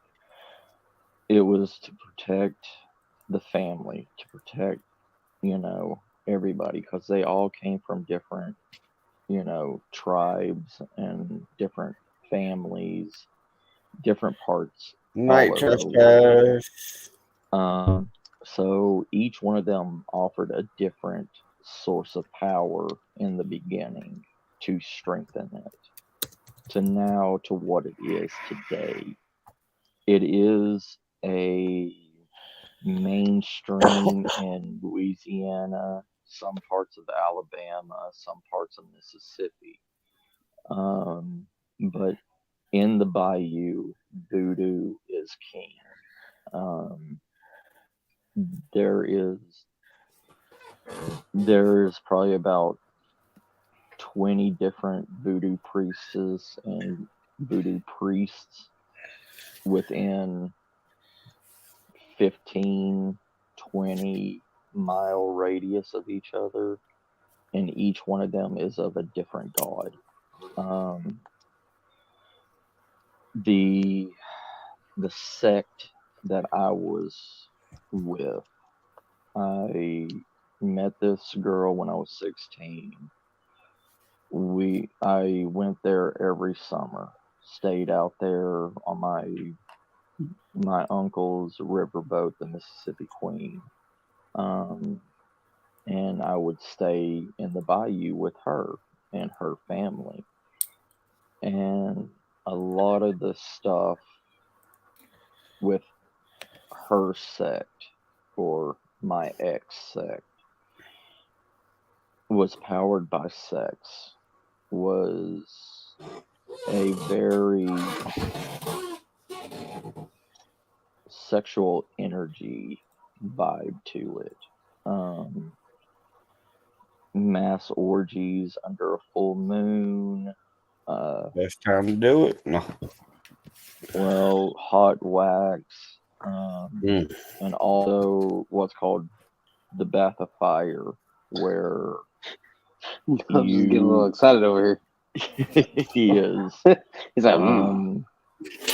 protect the family, to protect, you know, everybody, because they all came from different, you know, tribes and different families, different parts. Night Trespass. So each one of them offered a different source of power in the beginning to strengthen it to what it is today. It is a mainstream in Louisiana, some parts of Alabama, some parts of Mississippi. But in the bayou, voodoo is king. There's probably about 20 different voodoo priestesses and voodoo priests within 15, 20 mile radius of each other, and each one of them is of a different god. The sect that I was with, I met this girl when I was 16. I went there every summer, stayed out there on my uncle's riverboat, the Mississippi Queen. And I would stay in the bayou with her and her family. And a lot of the stuff with her sect, or my ex sect, was powered by sex, was a very sexual energy vibe to it. Mass orgies under a full moon. Best time to do it. No. Well, hot wax, and also what's called the bath of fire, where I'm just getting a little excited over here. He is. He's like,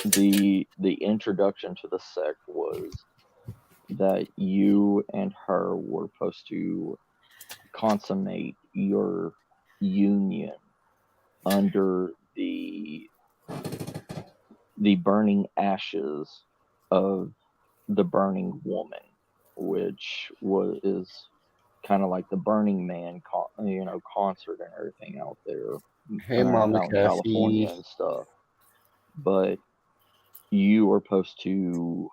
the introduction to the sect was that you and her were supposed to consummate your union under the burning ashes of the Burning Woman, which is kind of like the Burning Man, concert and everything out there, Hey, Mama out in California Cassie. and stuff. But you are supposed to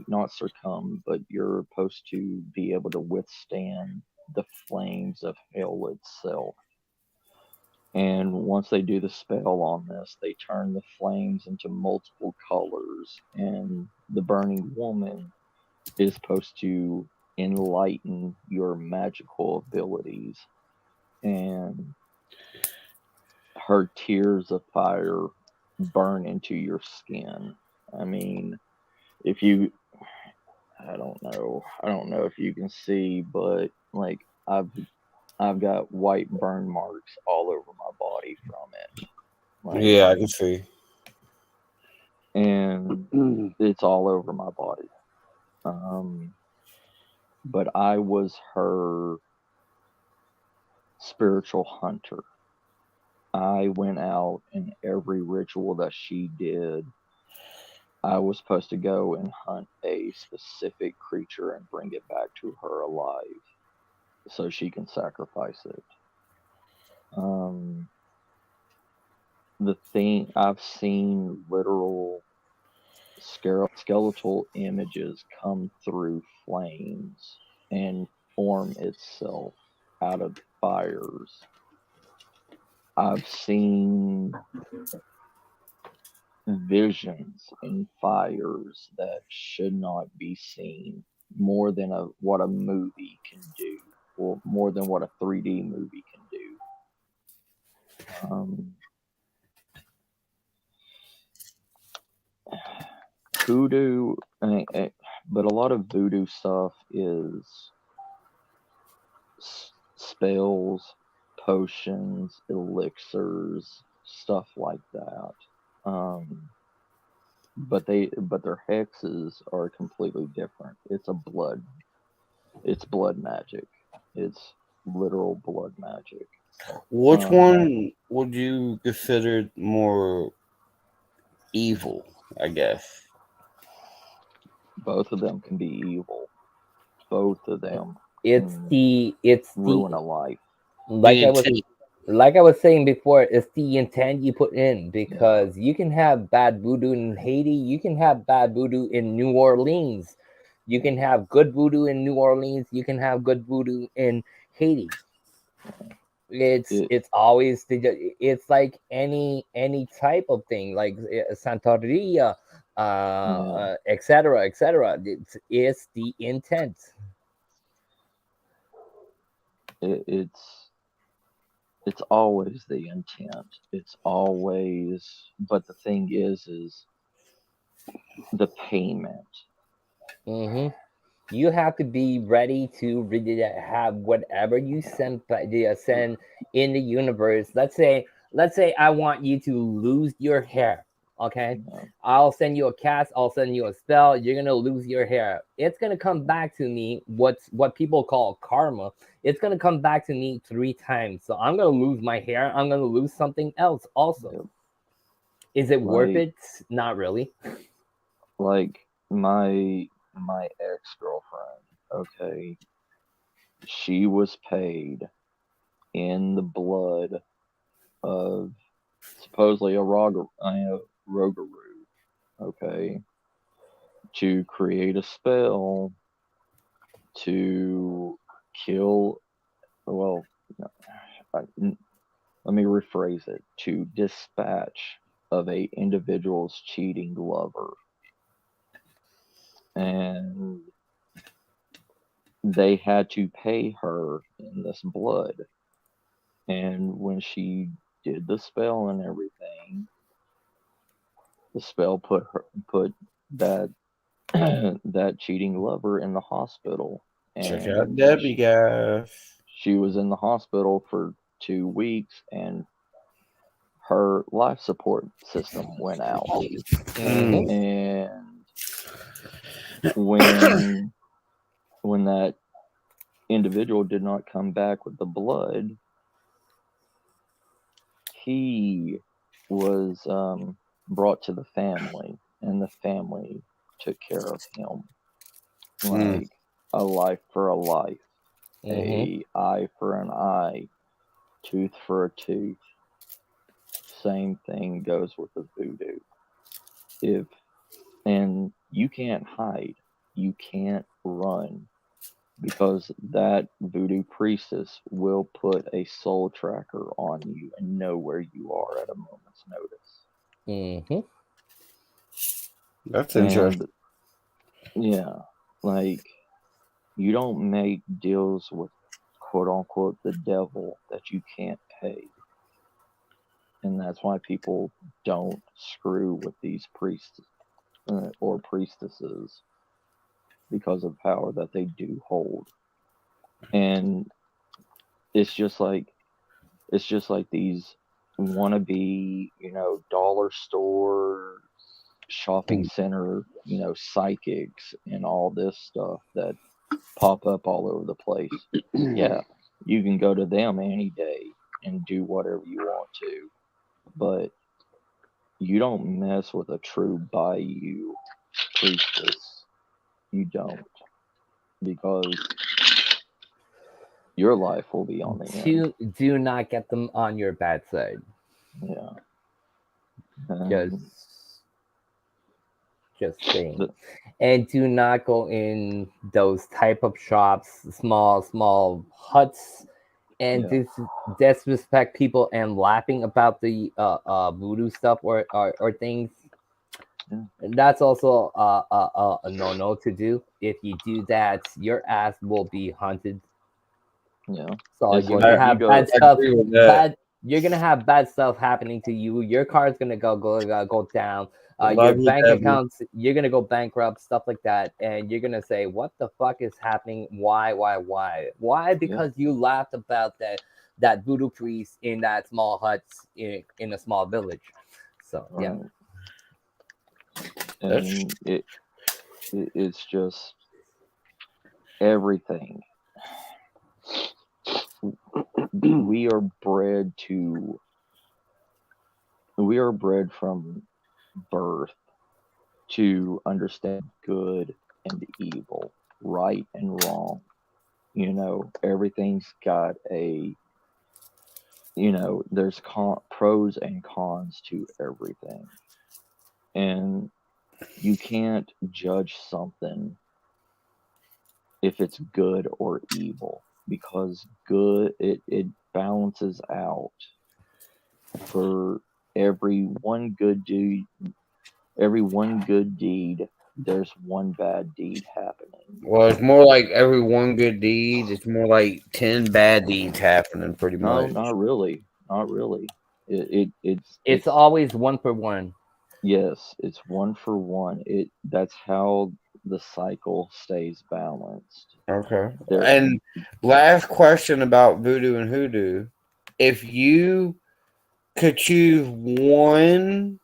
not succumb, but you're supposed to be able to withstand the flames of hell itself. And once they do the spell on this, they turn the flames into multiple colors, and the Burning Woman is supposed to enlighten your magical abilities, and her tears of fire burn into your skin. I mean, I don't know if you can see, but like I've got white burn marks all over my body from it. Like, Yeah, I can see. And it's all over my body. But I was her spiritual hunter. I went out in every ritual that she did. I was supposed to go and hunt a specific creature and bring it back to her alive so she can sacrifice it. The thing, I've seen literal skeletal images come through flames and form itself out of fires. I've seen visions in fires that should not be seen, more than what a movie can do, or more than what a 3D movie can do. Hoodoo, but a lot of voodoo stuff is spells, potions, elixirs, stuff like that. But their hexes are completely different. It's blood magic. It's literal blood magic. Which one would you consider more evil, I guess? Both of them can be evil. Both of them. It's ruin a life. Like I was saying before, it's the intent you put in, because you can have bad voodoo in Haiti, you can have bad voodoo in New Orleans, you can have good voodoo in New Orleans, you can have good voodoo in Haiti. It's always it's like any type of thing, like Santeria, etc., etc. It's the intent. It's always the intent. It's always, but the thing is the payment. You have to be ready to really have whatever you send in the universe. Let's say I want you to lose your hair. Okay, I'll send you a cast, I'll send you a spell, you're gonna lose your hair. It's gonna come back to me, what people call karma. It's gonna come back to me 3 times. So I'm gonna lose my hair, I'm gonna lose something else also. Is it worth it? Not really. Like my ex-girlfriend, okay, she was paid in the blood of supposedly a Rogaroo, okay, to create a spell to kill, let me rephrase it, to dispatch of a individual's cheating lover. And they had to pay her in this blood. And when she did the spell and everything, the spell put that that cheating lover in the hospital. Check out Debbie, guys. She was in the hospital for 2 weeks, and her life support system went out. And when that individual did not come back with the blood, he was brought to the family, and the family took care of him. Mm. Like a life for a life, Mm-hmm. a eye for an eye, tooth for a tooth. Same thing goes with the voodoo. And you can't hide, you can't run, because that voodoo priestess will put a soul tracker on you and know where you are at a moment's notice. Mm-hmm. That's interesting. And yeah, like, you don't make deals with quote unquote the devil that you can't pay. And that's why people don't screw with these priests or priestesses, because of power that they do hold. And it's just like these wannabe, dollar store, shopping center, psychics and all this stuff that pop up all over the place. Yeah, you can go to them any day and do whatever you want to, but you don't mess with a true bayou priestess. You don't, because your life will be on the end. Do not get them on your bad side. Yeah. Just saying. And do not go in those type of shops, small huts, and disrespect people and laughing about the voodoo stuff or things. Yeah. And that's also a no to do. If you do that, your ass will be hunted. Yeah. So It's you're like gonna if you have go- bad I stuff. agree with that. You're gonna have bad stuff happening to you. Your car's gonna go down. Your Lovely bank devil. accounts, you're gonna go bankrupt, stuff like that, and you're gonna say, "What the fuck is happening? Why? Because you laughed about that voodoo priest in that small hut in a small village." So yeah. Right. And it's just everything. We are bred from birth to understand good and evil, right and wrong. Everything's got there's pros and cons to everything. And you can't judge something if it's good or evil, because good, it balances out. For every one good deed, there's one bad deed happening. Well, it's more like every one good deed. It's more like 10 bad deeds happening, pretty No, much. not really. It's always 1 for 1. Yes, it's 1 for 1. That's how the cycle stays balanced. Okay. And last question about voodoo and hoodoo. If you could choose one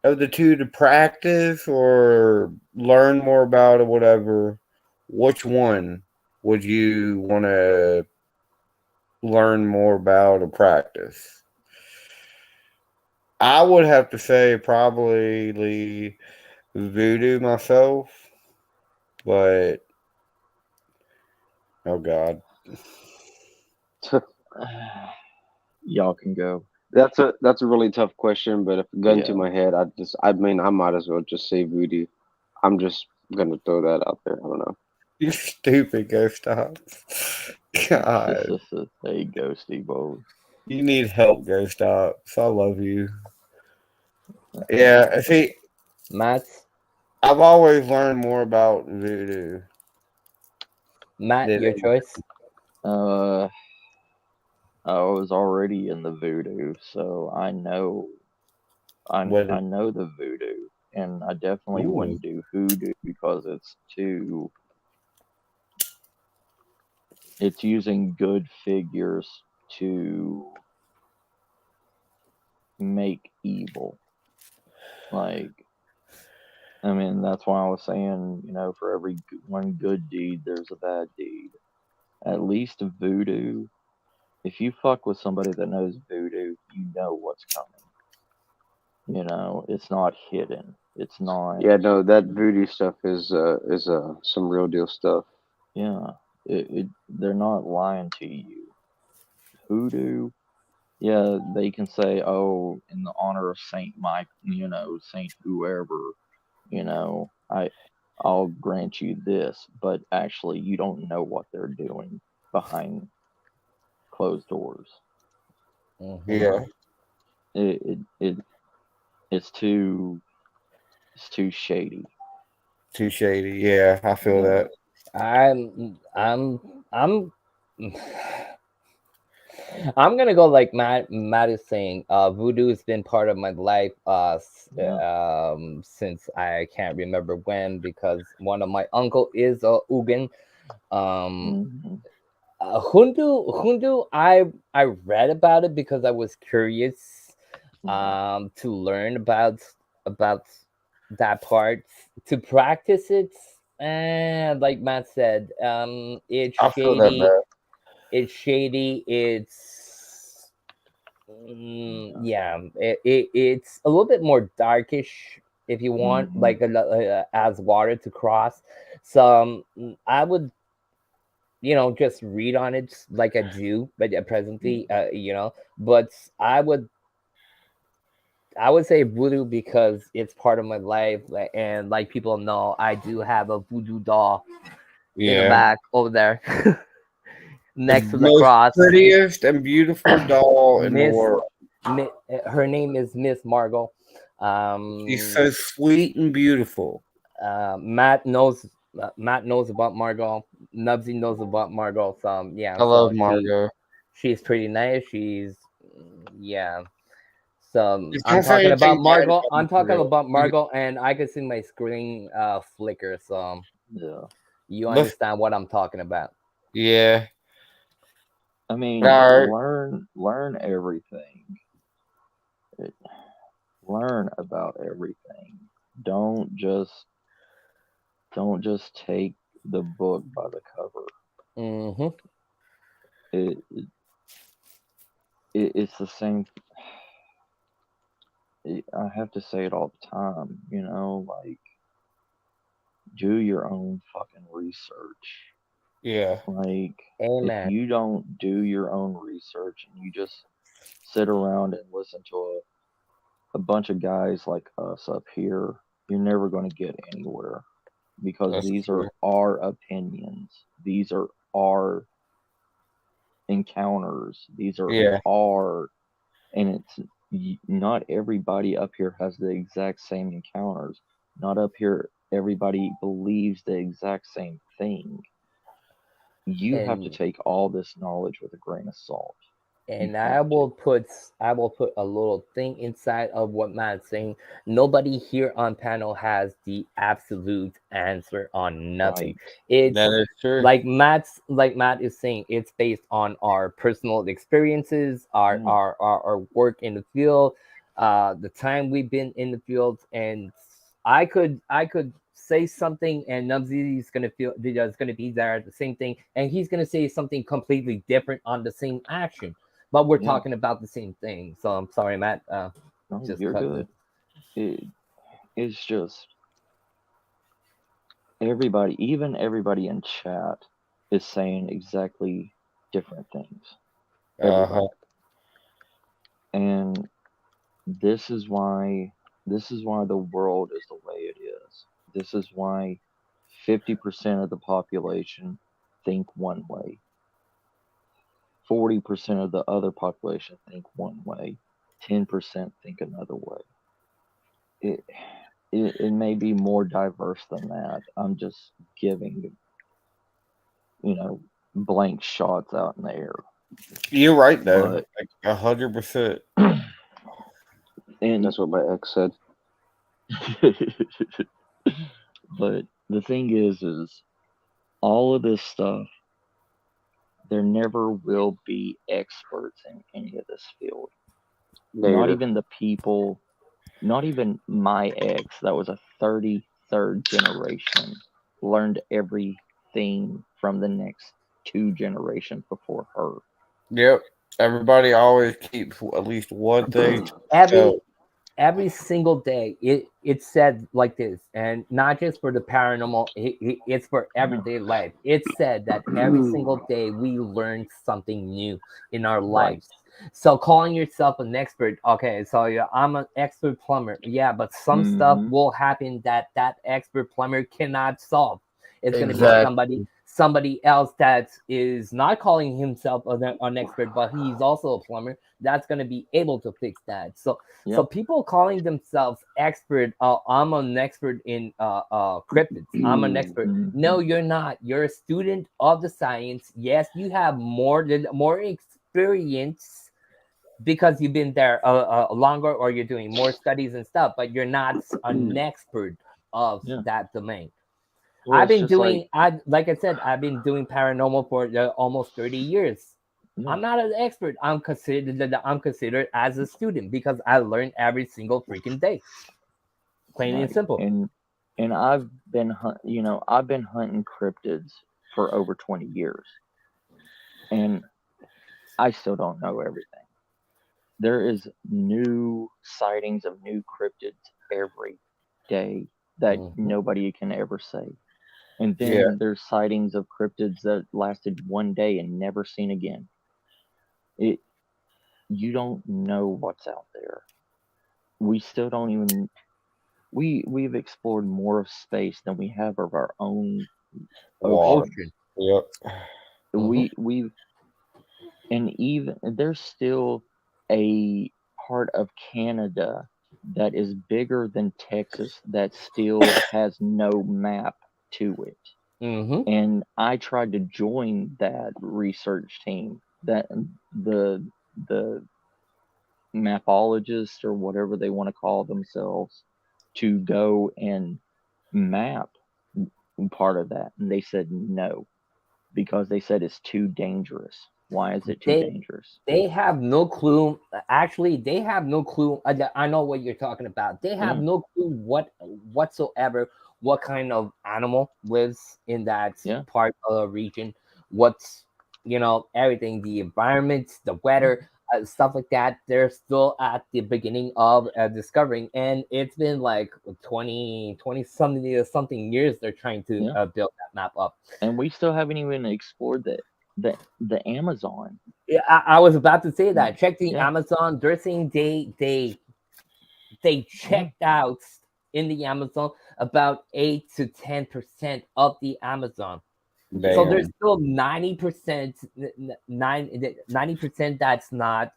of the two to practice or learn more about or whatever, which one would you want to learn more about or practice? I would have to say probably voodoo myself, but oh god. Y'all can go. That's a really tough question, but if a gun to Yeah. my head, I might as well just say voodoo. I'm just gonna throw that out there. I don't know. You stupid ghost dog. God. There you go, Steve-O. You need help, ghost dog. So I love you. Yeah, see, Matt, I've always learned more about voodoo. your choice. I was already in the voodoo, so I know the voodoo, and I definitely wouldn't do hoodoo because it's using good figures to make evil. Like, I mean, that's why I was saying, for every one good deed, there's a bad deed. At least voodoo, if you fuck with somebody that knows voodoo, you know what's coming. You know, it's not hidden. It's not. Yeah, no, that voodoo stuff is some real deal stuff. Yeah, they're not lying to you. Hoodoo, yeah, they can say, oh, in the honor of Saint Mike, you know, Saint whoever, you know, I'll grant you this, but actually, you don't know what they're doing behind closed doors. Yeah. It's too shady. Too shady. Yeah, I feel Yeah. that. I'm gonna go like Matt is saying. Voodoo has been part of my life since I can't remember when, because one of my uncle is a Ugin. Hoodoo, I read about it because I was curious to learn about that part, to practice it. And like Matt said, it's I feel that shady. bad. It's shady. It's yeah. It's a little bit more darkish if you want, like as water to cross. So I would, just read on it like I do, but presently, but I would say voodoo because it's part of my life, and like people know, I do have a voodoo doll in the Yeah. back over there, next The to the most cross. prettiest and beautiful doll in the Miss, world. her name is Miss Margot. She's so sweet and beautiful. Matt knows. Matt knows about Margot. Nubsy knows about Margot. So yeah, I love so Margot. she's pretty nice. Yeah. So Just I'm don't say talking about anything bad Margot. about I'm talking Margot. about Margot, and I can see my screen flicker. So Yeah. you understand what I'm talking about. Yeah. I mean, Right. learn everything. Learn about everything. Don't just take the book by the cover. Mm-hmm. It's the same. I have to say it all the time. You know, like, do your own fucking research. Yeah. Like, if Amen. you don't do your own research and you just sit around and listen to a bunch of guys like us up here, you're never going to get anywhere, because That's these true. are our opinions. These are our encounters. These are Yeah. our, and it's not everybody up here has the exact same encounters. Not up here, everybody believes the exact same thing. You have to And take all this knowledge with a grain of salt. You and have to. I will put a little thing inside of what Matt's saying. Nobody here on panel has the absolute answer on nothing. Right. It's That is true. like Matt is saying, it's based on our personal experiences, our work in the field, the time we've been in the field. And I could say something, and Nubsy is gonna be there at the same thing, and he's gonna say something completely different on the same action, but we're Yeah. talking about the same thing. So I'm sorry, Matt. No, Just you're cut good. It's just even everybody in chat is saying exactly different things. Everybody. And this is why the world is the way it is. This is why 50% of the population think one way. 40% of the other population think one way. 10% think another way. It may be more diverse than that. I'm just giving, blank shots out in the air. You're right though. But Like 100%. and That's what my ex said. but the thing is all of this stuff, there never will be experts in any of this field. Not even the people, not even my ex, that was a 33rd generation, learned everything from the next 2 generations before her. Yep. Everybody always keeps at least one thing to Every themselves. every single day it said like this, and not just for the paranormal, it's for everyday life. It said that every single day we learn something new in our lives. So calling yourself an expert, okay, so yeah, I'm an expert plumber, yeah, but some stuff will happen that expert plumber cannot solve. It's going to be somebody else that is not calling himself an expert, but he's also a plumber, that's going to be able to fix that. So people calling themselves expert, I'm an expert in cryptids, I'm an expert. No, you're not. You're a student of the science. Yes, you have more experience because you've been there longer, or you're doing more studies and stuff, but you're not an expert of that domain. Well, I've been doing, like I said, I've been doing paranormal for almost 30 years. I'm not an expert. I'm considered as a student because I learn every single freaking day. Plain and simple. And I've been hunting cryptids for over 20 years, and I still don't know everything. There is new sightings of new cryptids every day that nobody can ever say. And then there's sightings of cryptids that lasted one day and never seen again. You don't know what's out there. We still don't even. We've explored more of space than we have of our own ocean. Yep. We've and even there's still a part of Canada that is bigger than Texas that still has no map to it. And I tried to join that research team, that the mapologists or whatever they want to call themselves, to go and map part of that, and they said no, because they said it's too dangerous. Why is it too dangerous? They have no clue. Actually, they have no clue. I know what you're talking about. They have no clue whatsoever what kind of animal lives in that part of the region. What's, everything, the environment, the weather, stuff like that. They're still at the beginning of discovering, and it's been like 20 something years they're trying to build that map up. And we still haven't even explored the Amazon. Yeah, I was about to say that. Check the Amazon. They're saying they checked out in the Amazon about 8 to 10% of the Amazon. Damn. So there's still 90% that's not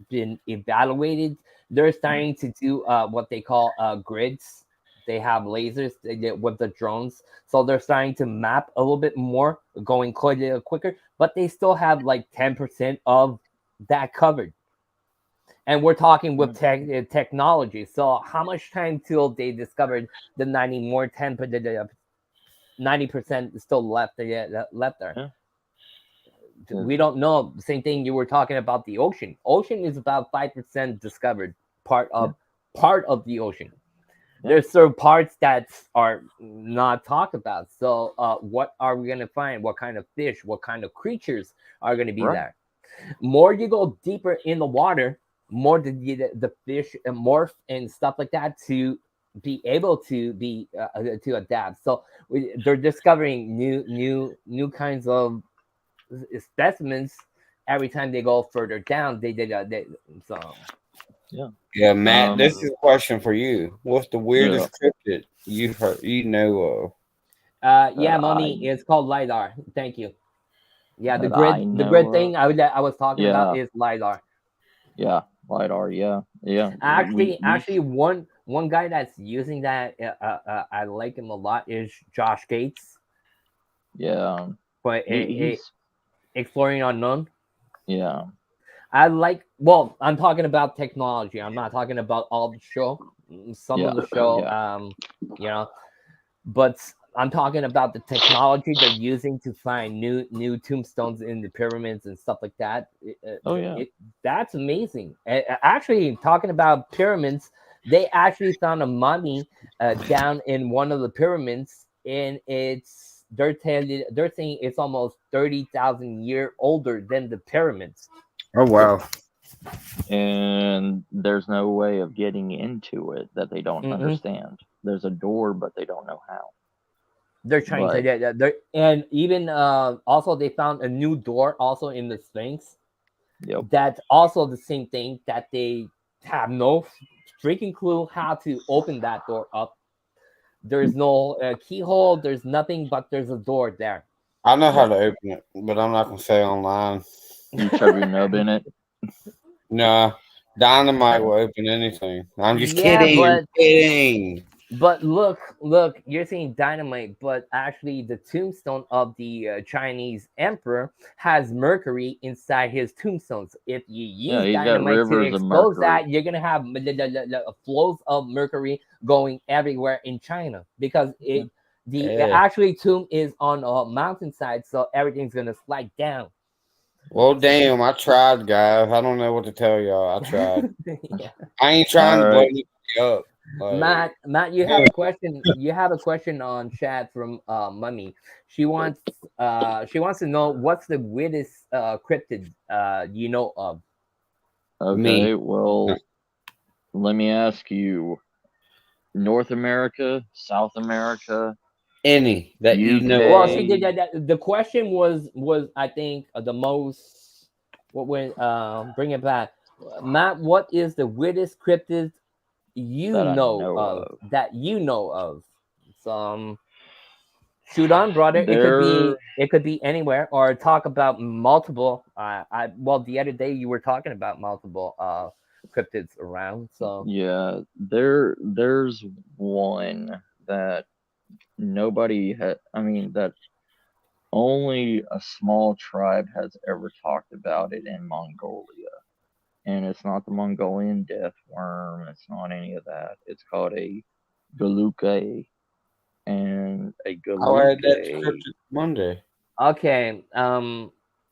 been evaluated. They're starting to do what they call grids. They have lasers with the drones, so they're starting to map a little bit more, going quicker. But they still have like 10% of that covered. And we're talking with technology. So how much time till they discovered the 90% still left there? We don't know. Same thing you were talking about the ocean. Ocean is about 5% discovered part of the ocean. There's certain parts that are not talked about. So what are we going to find? What kind of fish, what kind of creatures are going to be there? More you go deeper in the water, more the fish morph and stuff like that to be able to be to adapt. So they're discovering new kinds of specimens every time they go further down. Yeah, Matt, this is a question for you. What's the weirdest cryptid you've heard, of? Mommy, it's called LiDAR. Thank you. Yeah, the grid thing I was talking about is LiDAR. Yeah, LiDAR. Yeah. Actually, one guy that's using that, I like him a lot, is Josh Gates. Yeah. But Exploring Unknown. Yeah. I'm talking about technology. I'm not talking about all the show. Some of the show, but I'm talking about the technology they're using to find new tombstones in the pyramids and stuff like that. That's amazing. Actually, talking about pyramids, they actually found a mummy down in one of the pyramids, and they're saying it's almost 30,000 years older than the pyramids. Oh wow! And there's no way of getting into it that they don't understand. There's a door, but they don't know how. They're trying to get there, and even also they found a new door also in the Sphinx. Yep. That's also the same thing, that they have no freaking clue how to open that door up. There's no keyhole. There's nothing, but there's a door there. I know how to open it, but I'm not gonna say online. You shove your nub in it. Nah, dynamite will open anything. I'm just Yeah, kidding. I'm kidding. But look, you're saying dynamite, but actually the tombstone of the Chinese emperor has mercury inside his tombstones. If you use dynamite to expose that, you're going to have flows of mercury going everywhere in China, because actually tomb is on a mountainside, so everything's going to slide down. Well, damn, I tried, guys. I don't know what to tell y'all. I tried. I ain't trying to blow anybody up. Matt, you have a question. You have a question on chat from Mummy. She wants to know what's the weirdest cryptid you know of. Okay, well, let me ask you: North America, South America, any that you know. Well, see, the question was I think the most. What when bring it back, Matt? What is the weirdest cryptid you know of? Some shoot on, brother. It could be anywhere, or talk about multiple. Well, the other day you were talking about multiple cryptids around. So yeah, there's one that nobody had. I mean, that only a small tribe has ever talked about it in Mongolia. And it's not the Mongolian death worm. It's not any of that. It's called a galuke. And a galuke. That's Monday. Okay.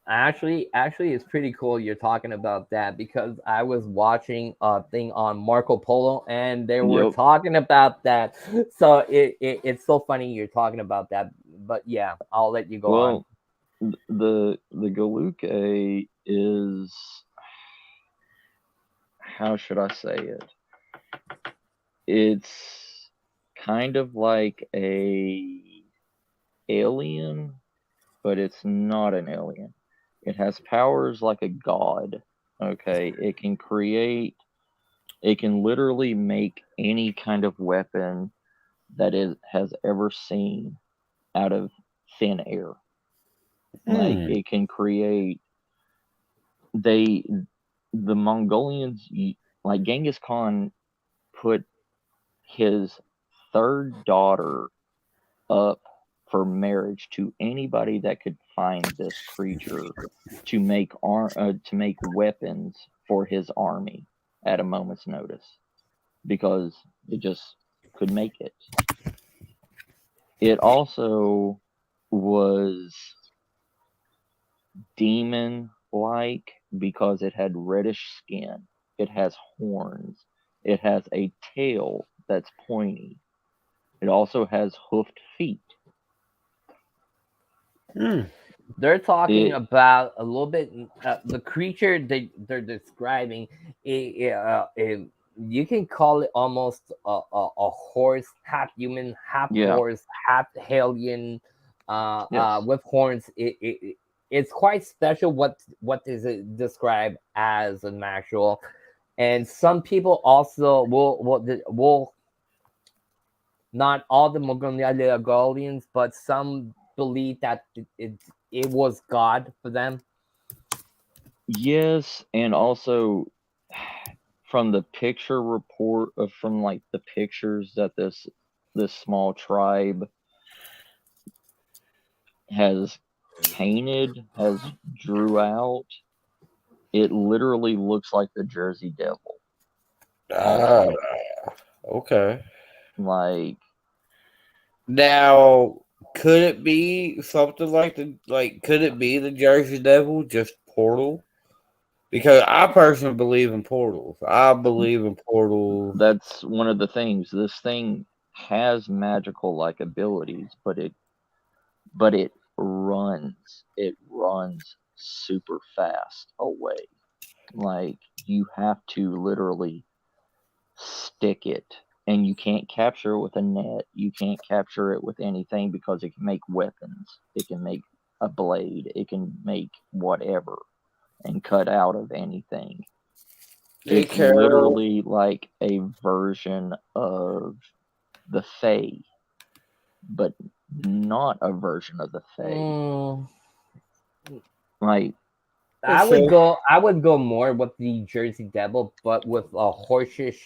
Actually, it's pretty cool you're talking about that, because I was watching a thing on Marco Polo and they were talking about that. So it's so funny you're talking about that. But yeah, I'll let you go on. The galuke is, how should I say it? It's kind of like a alien, but it's not an alien. It has powers like a god. Okay, it can literally make any kind of weapon that it has ever seen out of thin air. Like it can create. The Mongolians, like Genghis Khan, put his third daughter up for marriage to anybody that could find this creature to make weapons for his army at a moment's notice, because it just could make it. It also was demon-like because it had reddish skin. It has horns. It has a tail that's pointy. It also has hoofed feet. They're talking about a little bit the creature they're describing. You can call it almost a horse, half human, half horse, half alien, with horns. It's quite special. What is it described as an actual? And some people also will not all the Mongolians, but some believe that it was God for them. Yes, and also from the picture report from like the pictures that this small tribe has drew out, it literally looks like the Jersey Devil. Okay. Like, now, could it be something could it be the Jersey Devil, just portal? Because I personally believe in portals. I believe in portals. That's one of the things. This thing has magical like abilities, but it runs. It runs super fast away. Like, you have to literally stick it, and you can't capture it with a net. You can't capture it with anything because it can make weapons. It can make a blade. It can make whatever and cut out of anything. Hey, It's Carol. literally like a version of the Fae, but not a version of the Fae. Like, I would go more with the Jersey Devil, but with a horses.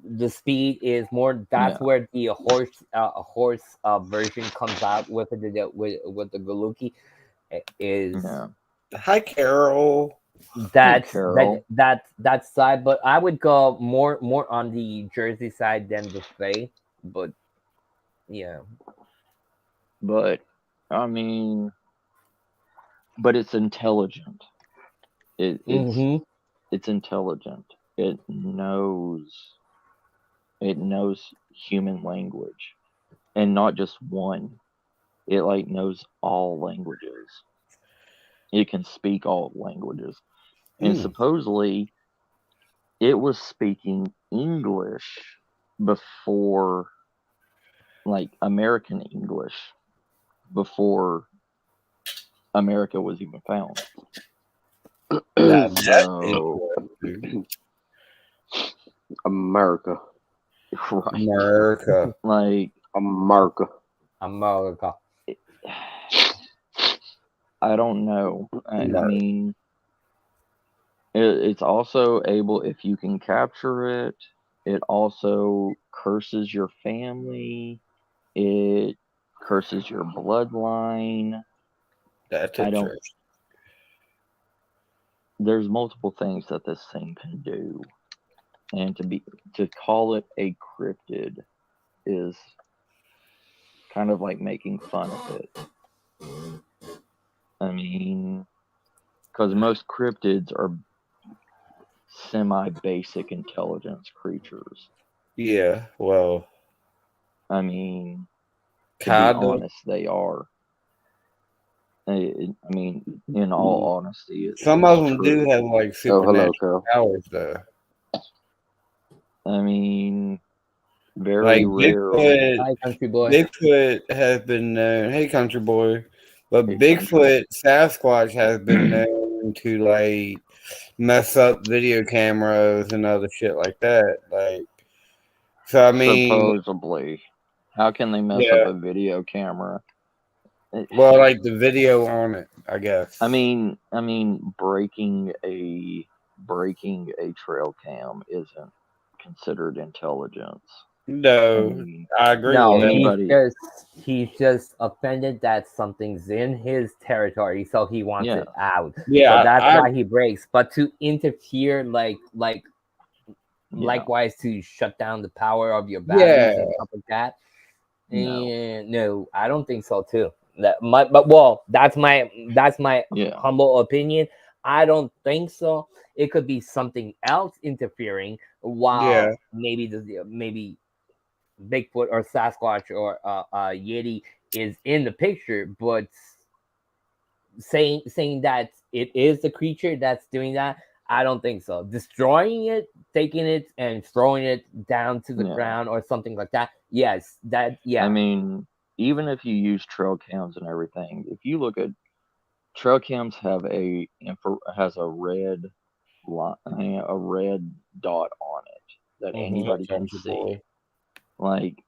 The speed is more. That's where the horse version comes out with the Galuki is. yeah. Hi, Carol. That's Carol. that side, but I would go more on the Jersey side than the Fae. But yeah, But I mean, but it's intelligent. It's intelligent. It knows human language, and not just one. It like knows all languages. It can speak all languages, and supposedly it was speaking English before, like American English, before America was even found. So, America. Right. America. Like, America. I don't know. I mean, it's also able, if you can capture it, it also curses your family. It curses your bloodline. That's There's multiple things that this thing can do. And to call it a cryptid is kind of like making fun of it. I mean, because most cryptids are semi-basic intelligence creatures. Yeah, well, I mean, to kind be of. honest, they are. I mean, in all honesty, some of them do have like supernatural powers, though. I mean, very like rarely. Hi, country boy. Bigfoot has been known. Hey, country boy. But Bigfoot, Sasquatch has been known to like mess up video cameras and other shit like that. Like, so I mean, supposedly, how can they mess up a video camera? Well, like the video on it, I guess. I mean, breaking a trail cam isn't considered intelligence. No, I agree. No, with he's just offended that something's in his territory, so he wants it out. Yeah, so that's why he breaks. But to interfere, likewise, to shut down the power of your batteries and stuff like that. And no, I don't think so too. That's my humble opinion. I don't think so. It could be something else interfering while maybe Bigfoot or Sasquatch or Yeti is in the picture, but saying that it is the creature that's doing that, I don't think so. Destroying it, taking it, and throwing it down to the ground or something like that. Yes, that. I mean, even if you use trail cams and everything, if you look at trail cams, has a red dot on it that anybody can see. Like,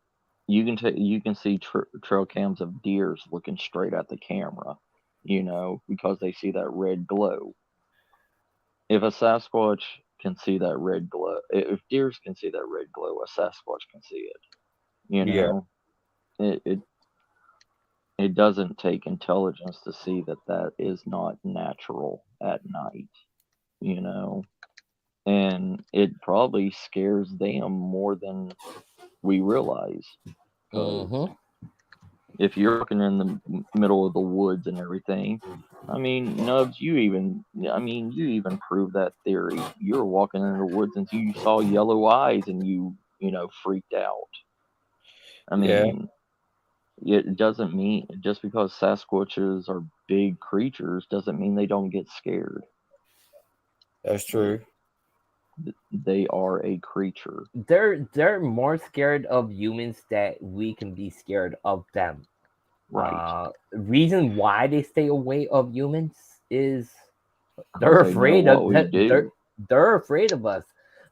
you can see trail cams of deers looking straight at the camera, because they see that red glow. If a Sasquatch can see that red glow, if deers can see that red glow, a Sasquatch can see it. It doesn't take intelligence to see that is not natural at night, and it probably scares them more than we realize. If you're looking in the middle of the woods and everything, I mean, Nubs, you even proved that theory. You were walking in the woods and you saw yellow eyes and you freaked out. I mean, it doesn't mean, just because Sasquatches are big creatures doesn't mean they don't get scared. That's true. They are a creature. They're more scared of humans that we can be scared of them. Right. Reason why they stay away of humans is they're 'Cause they know afraid what of we do. they're afraid of us.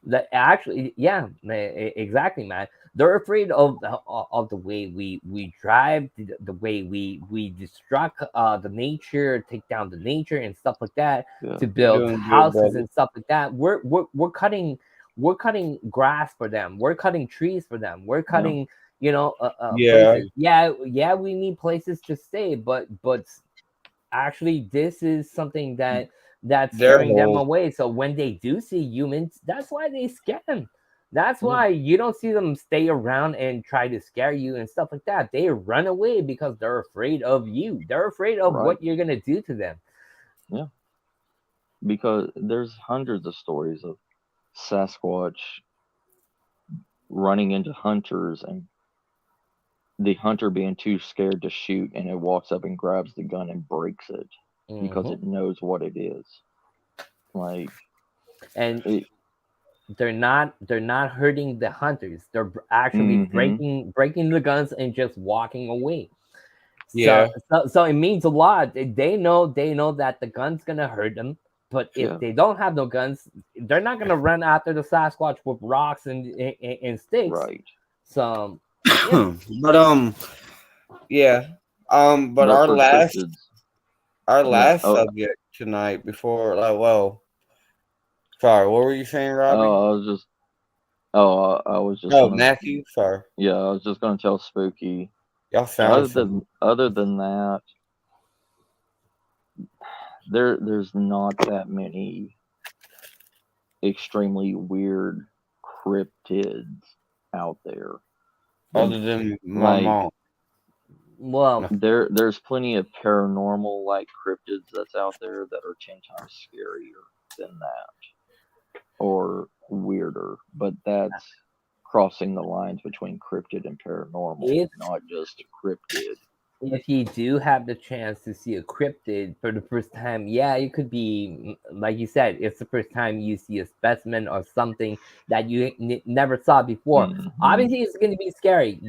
That actually, yeah, exactly, man. They're afraid of the way we drive, the way we destruct the nature, take down the nature and stuff like that Yeah. to You're build doing good, houses brother. and stuff like that. We're cutting grass for them. We're cutting trees for them. We're cutting Yeah. places. Yeah, we need places to stay, but actually this is something that's Their scaring them whole away. So when they do see humans, that's why they scare them. That's Yeah. why you don't see them stay around and try to scare you and stuff like that. They run away because they're afraid of you. They're afraid of Right. what you're gonna do to them. Yeah. Because there's hundreds of stories of Sasquatch running into hunters and the hunter being too scared to shoot, and it walks up and grabs the gun and breaks it because Mhm. it knows what it is. Like, And it, they're not hurting the hunters. They're actually breaking the guns and just walking away. Yeah. So it means a lot. They know that the gun's gonna hurt them. But if Yeah. they don't have no guns, they're not gonna run after the Sasquatch with rocks and sticks. Right. So But yeah. But But our for last cryptids, subject tonight before sorry, what were you saying, Robbie? I was just Oh, gonna, Matthew, sorry. yeah, I was just gonna tell Spooky. Y'all sound Other than that, there's not that many extremely weird cryptids out there. other than my Like, mom. well, there's plenty of paranormal like cryptids that's out there that are 10 times scarier than that or weirder, but that's crossing the lines between cryptid and paranormal, If- not just cryptid. if you do have the chance to see a cryptid for the first time, yeah, it could be like you said. It's the first time you see a specimen or something that you never saw before. Obviously, it's going to be scary.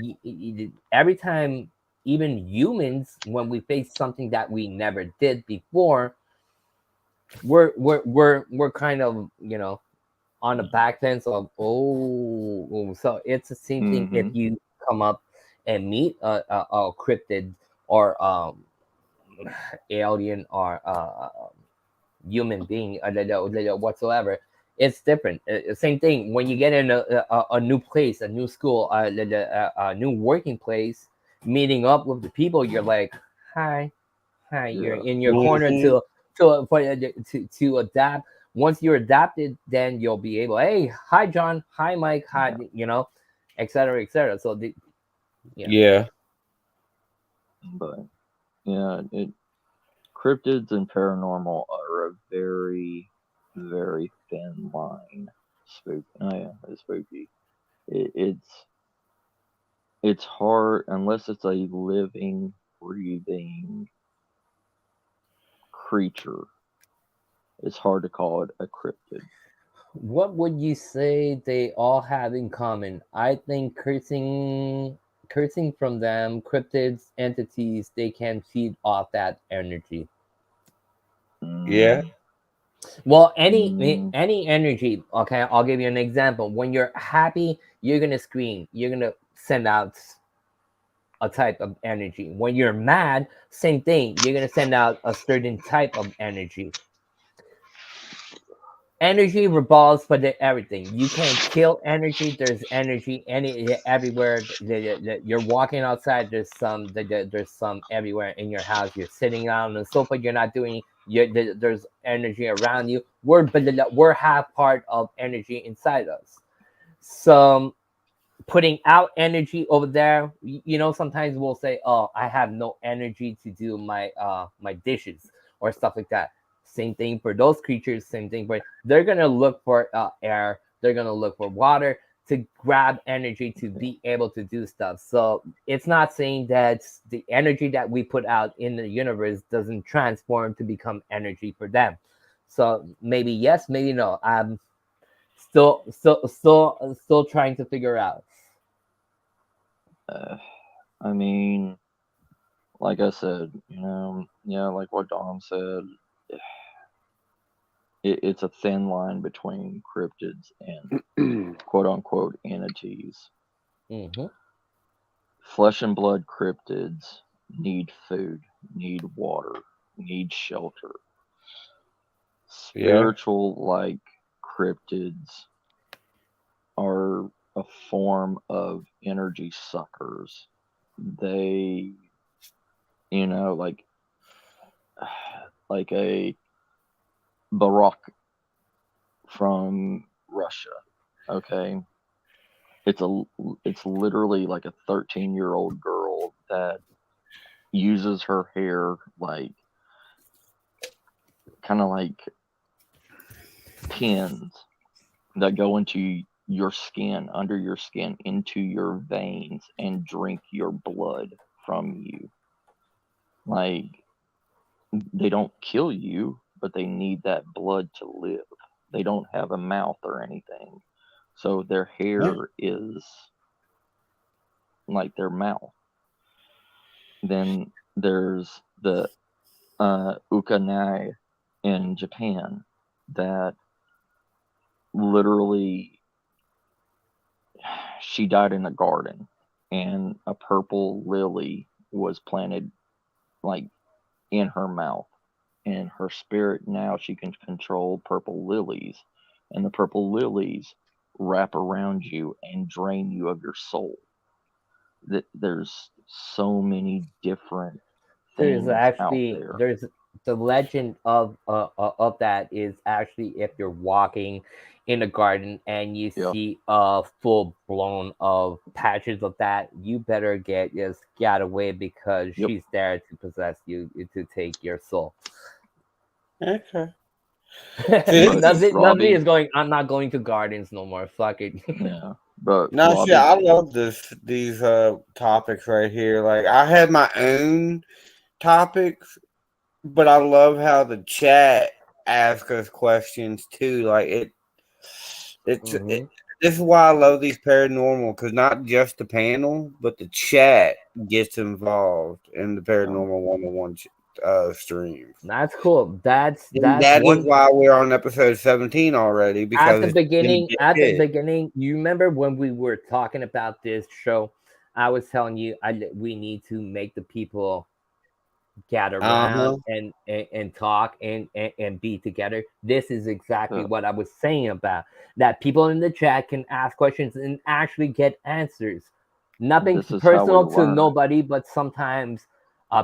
Every time, even humans, when we face something that we never did before, we're kind of on the back fence of so it's the same thing if you come up and meet a cryptid or alien or human being whatsoever. It's different. Same thing when you get in a new place, a new school, a new working place, meeting up with the people. You're like, hi. You're in your corner to adapt. Once you're adapted, then you'll be able. Hey, hi John. Hi Mike. Hi, etc. etc. So Yeah. But yeah, cryptids and paranormal are a very, very thin line. It's spooky. It's hard unless it's a living, breathing creature. It's hard to call it a cryptid. what would you say they all have in common? I think cursing from them, cryptids, entities, they can feed off that energy. Yeah. Well, any energy. Okay, I'll give you an example. When you're happy, you're gonna scream. You're gonna send out a type of energy. When you're mad, same thing. You're gonna send out a certain type of energy. Energy revolves for everything. You can't kill energy. There's energy everywhere. You're walking outside. There's some everywhere in your house. You're sitting down on the sofa. You're not doing. There's energy around you. We're half part of energy inside us. So putting out energy over there, sometimes we'll say, oh, I have no energy to do my my dishes or stuff like that. Same thing for those creatures, same thing for they're gonna look for air, they're gonna look for water to grab energy to be able to do stuff. So it's not saying that the energy that we put out in the universe doesn't transform to become energy for them. So maybe yes, maybe no. I'm still trying to figure out. I mean, like I said, yeah, like what Dom said, it's a thin line between cryptids and quote unquote entities. Mm-hmm. Flesh and blood cryptids need food, need water, need shelter. Spiritual like cryptids are a form of energy suckers. They, like a Barak from Russia. Okay, it's literally like a 13-year-old girl that uses her hair like kind of like pins that go into your skin, under your skin, into your veins, and drink your blood from you. Like, they don't kill you, but they need that blood to live. They don't have a mouth or anything. So their hair is like their mouth. Then there's the ukanai in Japan that literally, she died in a garden and a purple lily was planted like in her mouth, and her spirit, now she can control purple lilies, and the purple lilies wrap around you and drain you of your soul. There's so many different things There's actually out there. there's the legend of that is actually if you're walking in a garden and you see a full blown of patches of that, you better get away because she's there to possess you, to take your soul. Okay. Nothing is going. I'm not going to gardens no more. Fuck it. Yeah, but no, see, I love these topics right here. Like, I had my own topics, but I love how the chat asks us questions too. Like this is why I love these paranormal, because not just the panel, but the chat gets involved in the paranormal 101 streams. That's cool. That is why we're on episode 17 already. Because at the beginning, you remember when we were talking about this show, I was telling you we need to make the people gather around and talk and be together. This is exactly what I was saying about that. People in the chat can ask questions and actually get answers. Nothing personal to nobody, but sometimes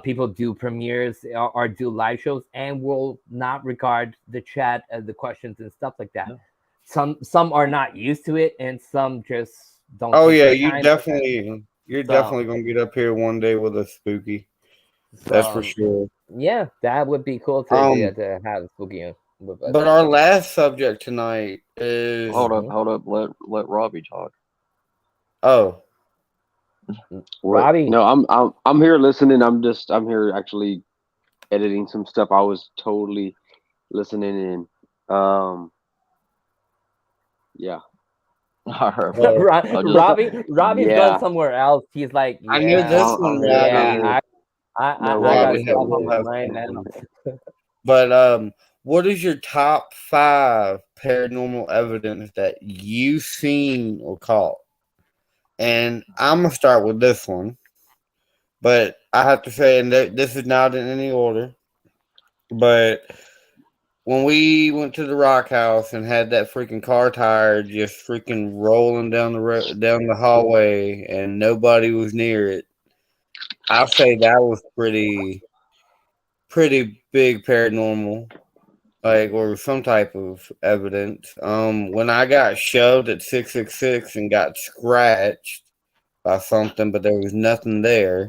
people do premieres or do live shows and will not regard the chat as the questions and stuff like that. Some are not used to it, and some just don't. Oh yeah, you're definitely gonna get up here one day with a spooky. That's for sure. Yeah, that would be cool to have spooky. But our last subject tonight is hold up. Let Robbie talk. Oh, Robbie. No, I'm here listening. I'm here actually editing some stuff. I was totally listening in. Yeah. Robbie's gone somewhere else. He's like, I knew this one. I got stuff on my mind now. But what is your top 5 paranormal evidence that you've seen or caught? And I'm gonna start with this one, but I have to say, and this is not in any order, but when we went to the Rock House and had that freaking car tire just freaking rolling down the hallway and nobody was near it, I'll say that was pretty big paranormal, like, or some type of evidence. When I got shoved at 666 and got scratched by something, but there was nothing there.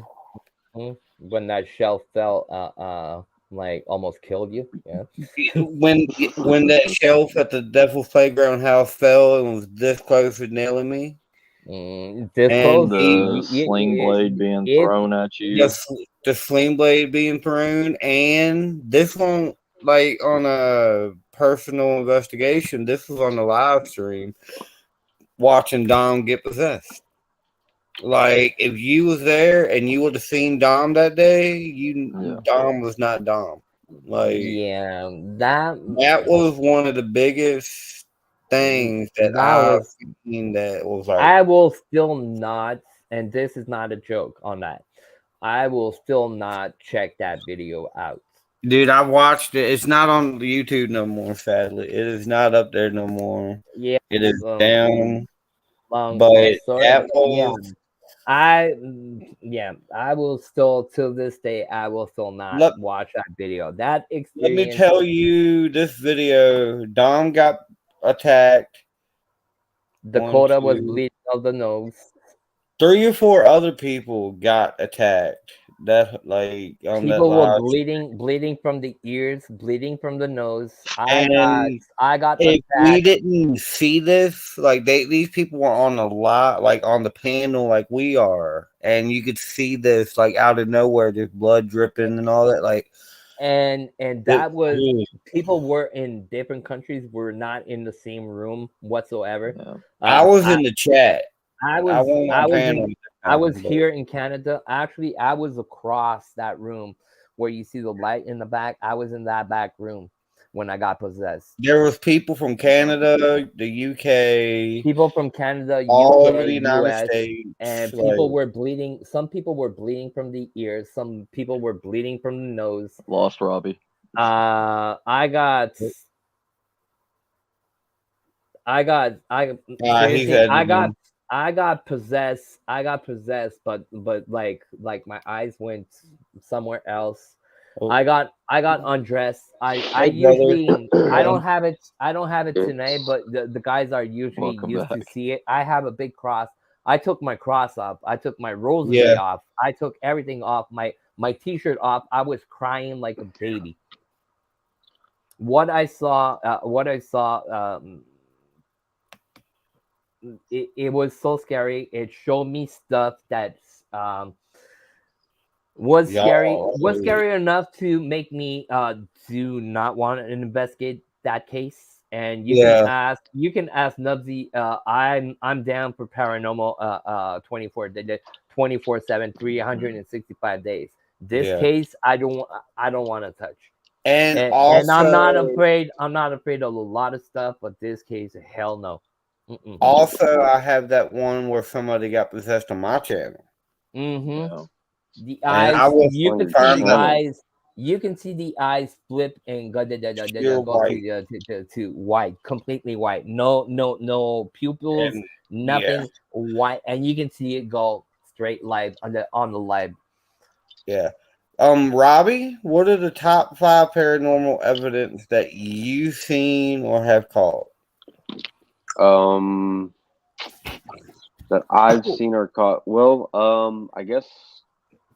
When that shelf fell, like almost killed you. Yeah. When that shelf at the Devil's Playground house fell and was this close to nailing me. The sling blade being thrown at you. The sling blade being thrown, and this one, like on a personal investigation. This was on the live stream, watching Dom get possessed. Like, if you was there and you would have seen Dom that day, Dom was not Dom. Like, yeah, that was one of the biggest things that I've seen that was like. I will still not, and this is not a joke on that, I will still not check that video out. Dude, I watched it. It's not on YouTube no more, sadly. It is not up there no more. Yeah, it is down. Long But story. that was, I will still, to this day, I will still not watch that video. That experience. Let me tell you, this video, Dom got attacked. Dakota was bleeding out the nose. 3 or 4 other people got attacked. That, like, on people that were bleeding from the ears, bleeding from the nose. I got if attacked. we didn't see this, like, these people were on a lot, like on the panel, like we are, and you could see this, like, out of nowhere, there's blood dripping and all that, like. And that was, people were in different countries, were not in the same room whatsoever. Yeah. I was in the chat. I was here in Canada. Actually, I was across that room where you see the light in the back. I was in that back room when I got possessed. There was people from Canada, the UK, people from Canada, all UK, over the United US, States, and people were bleeding. Some people were bleeding from the ears. Some people were bleeding from the nose. Lost Robbie. I got possessed. But like my eyes went somewhere else. I got undressed. I usually I don't have it tonight, but the guys are usually used to see it. I have a big cross. I took my cross off. I took my rosary off. I took everything off. My t-shirt off. I was crying like a baby. What I saw, it was so scary. It showed me stuff that was scary enough to make me do not want to investigate that case. And you can ask Nubsy. I'm down for paranormal 24/7 365 days. This case I don't want to touch. And I'm not afraid of a lot of stuff, but this case, hell no. Also, I have that one where somebody got possessed on my channel. The eyes, you can see the eyes. You can see the eyes flip and go to white, completely white. No pupils, nothing white, and you can see it go straight live on the live. Yeah. Robbie, what are the top 5 paranormal evidence that you've seen or have caught? That I've seen or caught. Well, I guess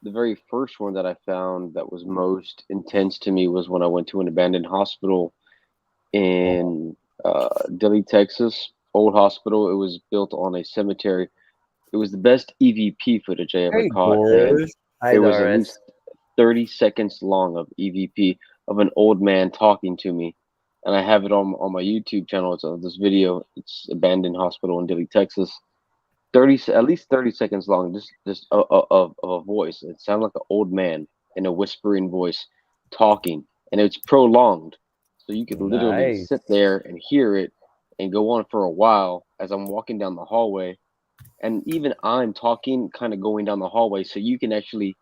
the very first one that I found that was most intense to me was when I went to an abandoned hospital in Dilley, Texas. Old hospital. It was built on a cemetery. It was the best EVP footage I ever caught. And there was at least 30 seconds long of EVP of an old man talking to me. And I have it on my YouTube channel. It's this video. It's abandoned hospital in Dilley, Texas. At least 30 seconds long, just of a voice. It sounded like an old man in a whispering voice talking, and it's prolonged, so you could literally sit there and hear it and go on for a while as I'm walking down the hallway, and even I'm talking, kind of going down the hallway, so you can actually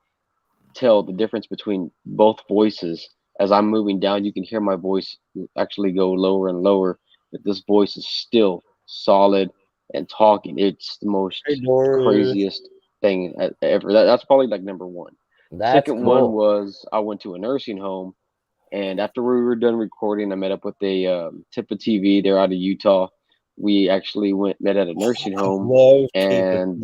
tell the difference between both voices. As I'm moving down, you can hear my voice actually go lower and lower, but this voice is still solid and talking. It's the most craziest thing ever. That's probably like number one. Second one was I went to a nursing home, and after we were done recording, I met up with a Tippa TV. They're out of Utah. We actually met at a nursing home, and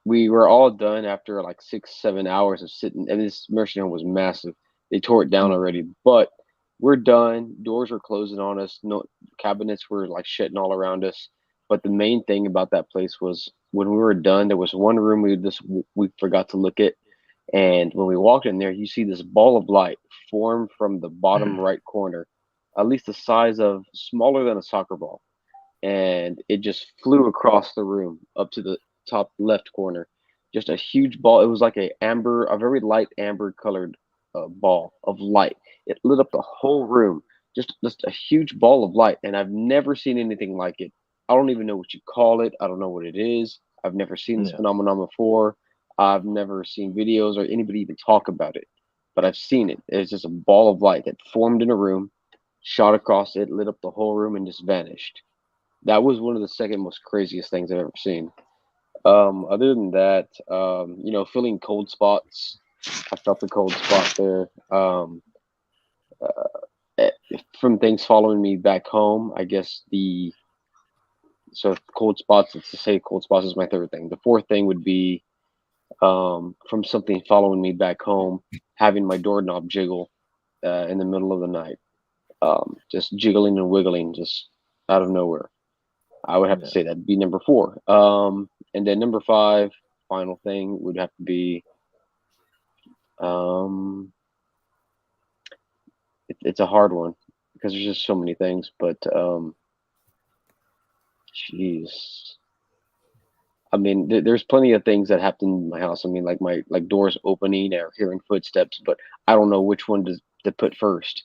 we were all done after like 6-7 hours of sitting. And this nursing home was massive. They tore it down already, but we're done. Doors were closing on us. No cabinets were like shitting all around us. But the main thing about that place was when we were done, there was one room we forgot to look at, And when we walked in there, you see this ball of light form from the bottom right corner, at least the size of smaller than a soccer ball. And it just flew across the room up to the top left corner. Just a huge ball. It was like a very light amber colored ball of light. It lit up the whole room. Just a huge ball of light. And I've never seen anything like it. I don't even know what you call it. I don't know what it is. I've never seen this phenomenon before. I've never seen videos or anybody even talk about it, but I've seen it. It's just a ball of light that formed in a room, shot across it, lit up the whole room, and just vanished. That was one of the second most craziest things I've ever seen. Other than that, you know, feeling cold spots. I felt the cold spot there. From things following me back home, I guess so cold spots. Let's just say cold spots is my third thing. The fourth thing would be from something following me back home, having my doorknob jiggle in the middle of the night, just jiggling and wiggling just out of nowhere. I would have to say that'd be number 4. And then number 5, final thing would have to be it's a hard one because there's just so many things, but jeez. I mean, there's plenty of things that happen in my house. I mean, like doors opening or hearing footsteps, but I don't know which one to put first.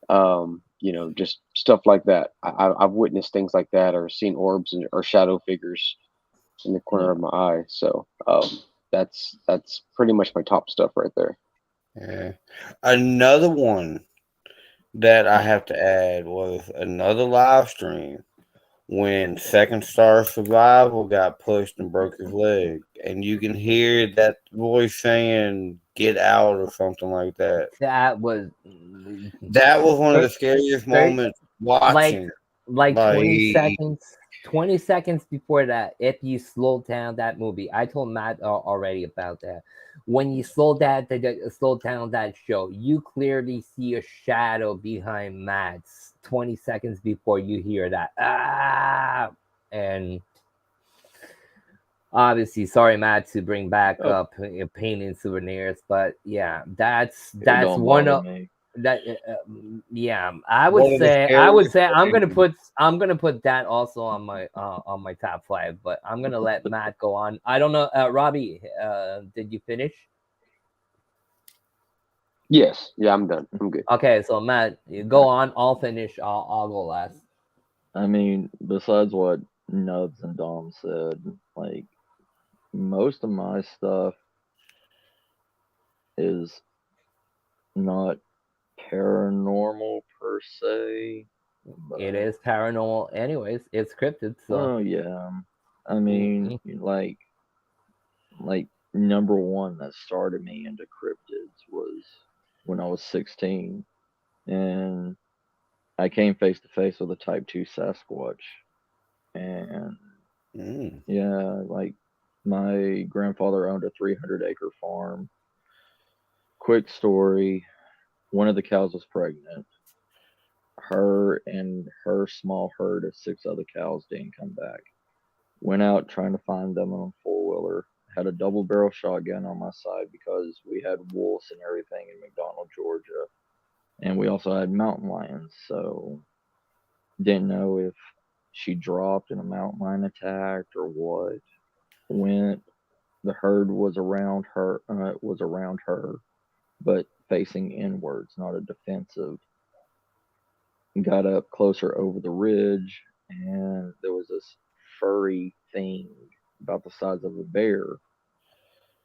You know, just stuff like that. I've witnessed things like that, or seen orbs or shadow figures in the corner of my eye. So that's pretty much my top stuff right there. Yeah. Another one that I have to add was another live stream when Second Star Survival got pushed and broke his leg, and you can hear that voice saying "Get out" or something like that. That was one of the scariest moments watching. Like 20 seconds. 20 seconds before that, if you slow down that movie, I told Matt already about that. When you slow down that show, you clearly see a shadow behind Matt's 20 seconds before you hear that. And obviously, sorry, Matt, to bring back up pain and souvenirs, but yeah, that's one of me. that. I would say I'm gonna put that also on my top 5, but I'm gonna let Matt go on. I don't know, Robbie, did you finish? Yes, yeah, I'm done. I'm good. Okay, so Matt, you go on. I'll finish. I'll go last. I mean, besides what Nubs and Dom said, like most of my stuff is not paranormal per se. It is paranormal, anyways. It's cryptid. So. Oh yeah, I mean, like number 1 that started me into cryptids was when I was 16, and I came face to face with a Type 2 Sasquatch, and yeah, like my grandfather owned a 300-acre farm. Quick story: one of the cows was pregnant. Her and her small herd of 6 other cows didn't come back. Went out trying to find them on a 4-wheeler. Had a double barrel shotgun on my side because we had wolves and everything in McDonald, Georgia. And we also had mountain lions, so didn't know if she dropped and a mountain lion attacked or what. Went, the herd was around her, but facing inwards, not a defensive. Got up closer over the ridge, and there was this furry thing about the size of a bear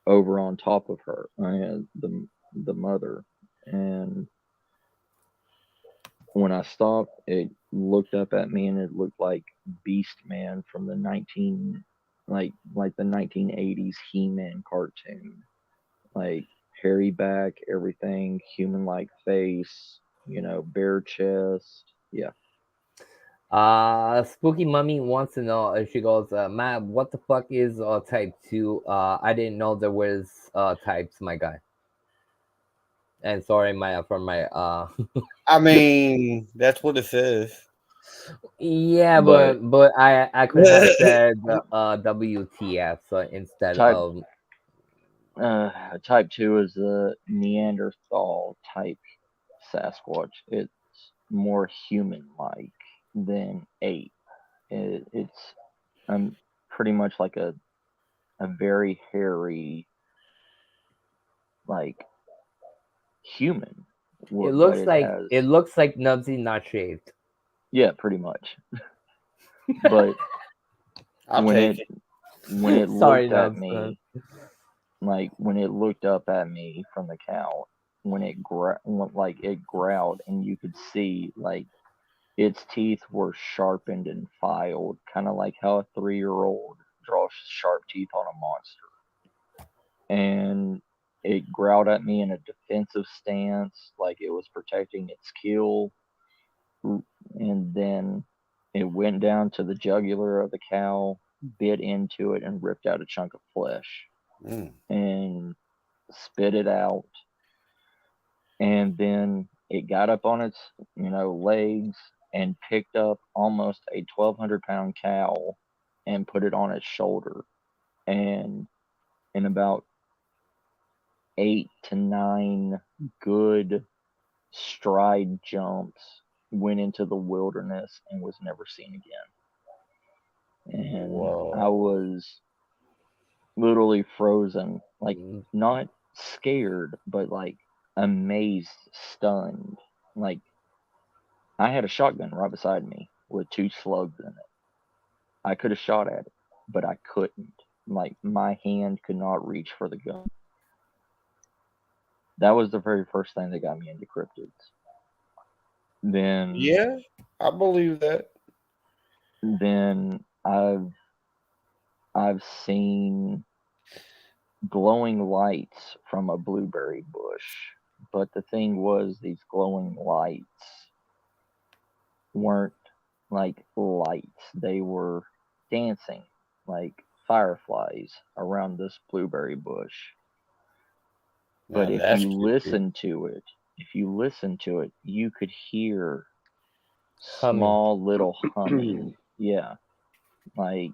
over on top of her, the mother. And when I stopped, it looked up at me, and it looked like Beast Man from the the 1980s He-Man cartoon, like hairy back, everything, human-like face, bare chest. Yeah. Spooky Mummy wants to know. She goes, Matt, what the fuck is Type 2? I didn't know there was types, my guy. And sorry, for my I mean, that's what it says. Yeah, but I could have said WTF instead of Type 2 is the Neanderthal type Sasquatch. It's more human-like than ape. It's pretty much like a very hairy, like human. It looks like Nubsy not shaved. Yeah, pretty much. But when it Sorry, looked at Nubs, me, like when it looked up at me from the cow, when it growled, and you could see like its teeth were sharpened and filed, kind of like how a 3-year-old draws sharp teeth on a monster. And it growled at me in a defensive stance, like it was protecting its kill. And then it went down to the jugular of the cow, bit into it, and ripped out a chunk of flesh and spit it out. And then it got up on its, legs and picked up almost a 1,200-pound cow and put it on its shoulder. And in about 8 to 9 good stride jumps, went into the wilderness and was never seen again. And I was literally frozen, like not scared, but like amazed, stunned. Like I had a shotgun right beside me with 2 slugs in it. I could have shot at it, but I couldn't. Like my hand could not reach for the gun. That was the very first thing that got me into cryptids. Then yeah, I believe that. Then I've seen glowing lights from a blueberry bush, but the thing was these glowing lights weren't like lights. They were dancing like fireflies around this blueberry bush. But if you listen to it, you could hear small little humming. Yeah. Like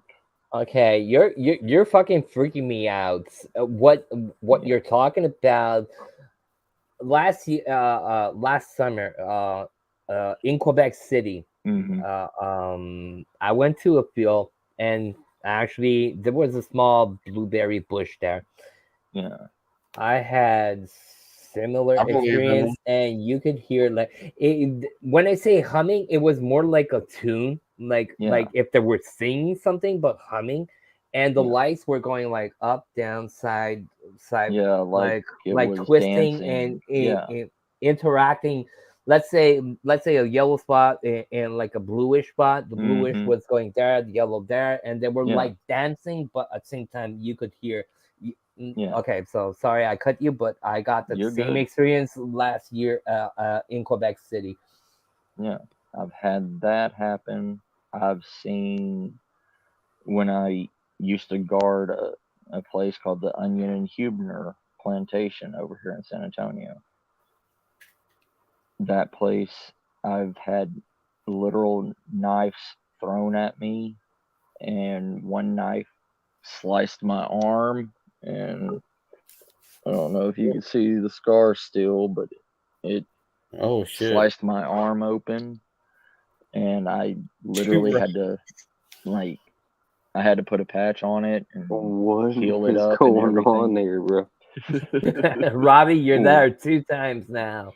okay, you're fucking freaking me out. What you're talking about? Last summer, in Quebec City, I went to a field, and actually there was a small blueberry bush there. Yeah, I had similar experience, and you could hear like when I say humming, it was more like a tune, like if they were singing something, but humming, and the lights were going like up, down, side, yeah, like dancing. twisting and interacting. Let's say a yellow spot and like a bluish spot. The bluish was going there, the yellow there, and they were like dancing, but at the same time you could hear. Yeah. Okay, so sorry I cut you, but I got the same experience last year in Quebec City. Yeah, I've had that happen. I've seen when I used to guard a place called the Onion and Huebner Plantation over here in San Antonio. That place, I've had literal knives thrown at me, and one knife sliced my arm, and I don't know if you can see the scar still, but it sliced my arm open, and I literally had to I had to put a patch on it and heal it up. What's going on there, bro? Robbie, you're there 2 times now.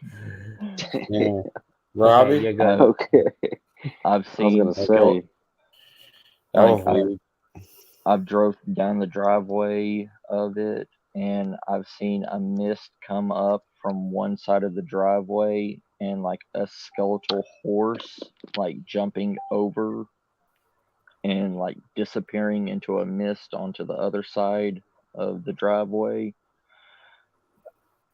Yeah. Robbie, you're good. Okay. I've seen. I've drove down the driveway of it, and I've seen a mist come up from one side of the driveway, and like a skeletal horse like jumping over and like disappearing into a mist onto the other side of the driveway.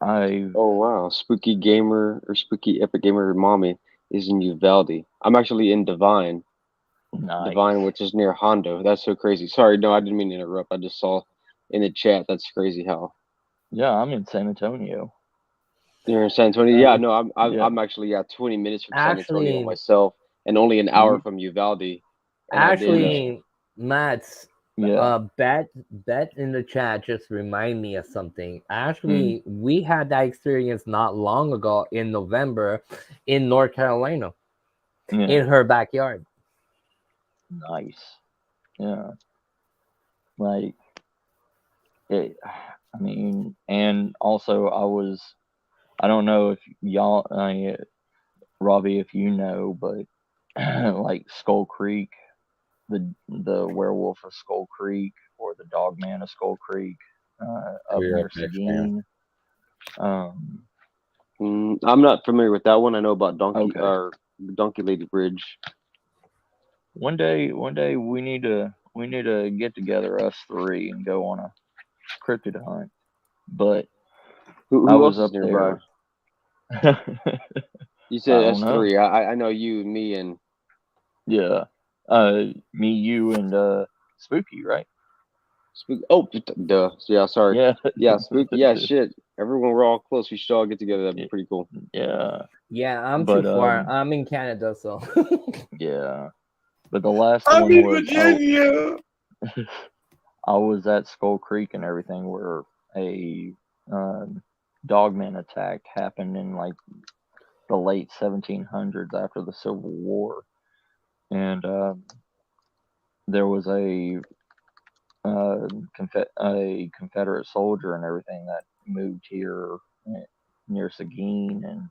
Oh wow, Spooky Gamer or Spooky Epic Gamer Mommy is in Uvalde. I'm actually in Divine. Nice. Divine, which is near Hondo. That's so crazy. Sorry, no, I didn't mean to interrupt. I just saw in the chat. That's crazy how. Yeah, I'm in San Antonio. You're in San Antonio? Yeah, no, I'm actually 20 minutes from San Antonio myself, and only an hour from Uvalde. Actually, Matt, Yeah. Bet in the chat just remind me of something. Actually, we had that experience not long ago in November in North Carolina, Yeah. in her backyard. Nice. Yeah. Like, it, I mean, and also I don't know if y'all, Robbie, if you know, but like Skull Creek, the werewolf of Skull Creek, or the Dogman of Skull Creek, up We're near up next, Seguin. I'm not familiar with that one. I know about Donkey Okay. or Donkey Lady Bridge. One day we need to get together, us three, and go on a cryptid hunt. But Who I else was is up nearby? there. You said I don't know. S3. I know you, me, and Yeah. Me, you, and Spooky, right? Oh, duh. Yeah, sorry. Yeah. Yeah, Spooky. Yeah, shit. Everyone, we're all close. We should all get together. That'd be pretty cool. Yeah. Yeah, I'm But, too far. I'm in Canada, so. Yeah. But the last I'm one in was Virginia. I was at Skull Creek and everything, where a dogman attack happened in like the late 1700s after the Civil War, and there was a Confederate soldier and everything that moved here near Seguin and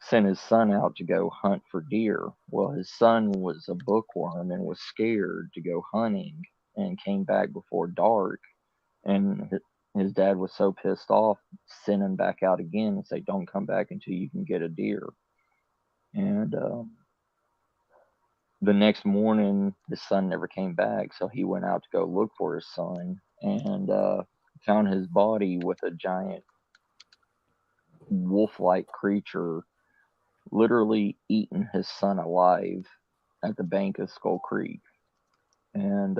sent his son out to go hunt for deer. Well, his son was a bookworm and was scared to go hunting and came back before dark. And his dad was so pissed off, sent him back out again and say, "Don't come back until you can get a deer." And the next morning, his son never came back, so he went out to go look for his son and found his body with a giant wolf-like creature literally eating his son alive at the bank of Skull Creek. And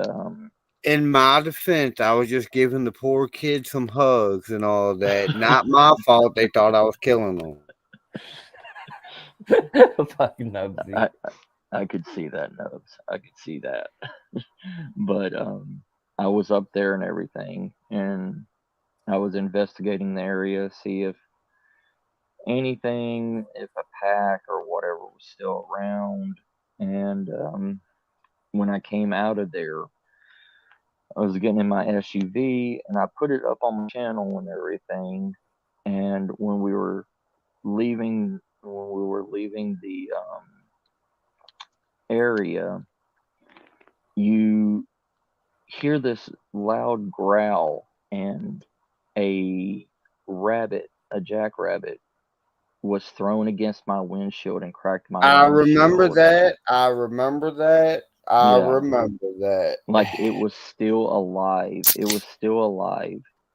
in my defense, I was just giving the poor kid some hugs and all that. Not my fault. They thought I was killing them. Fucking Nubsy. I could see that, Nubs. I could see that. But I was up there and everything, and I was investigating the area, see if anything, if a pack or whatever was still around. And when I came out of there, I was getting in my SUV and I put it up on my channel and everything. And when we were leaving the area, you hear this loud growl, and a jackrabbit, was thrown against my windshield and cracked my I windshield. remember that. I remember that. Like it was still alive.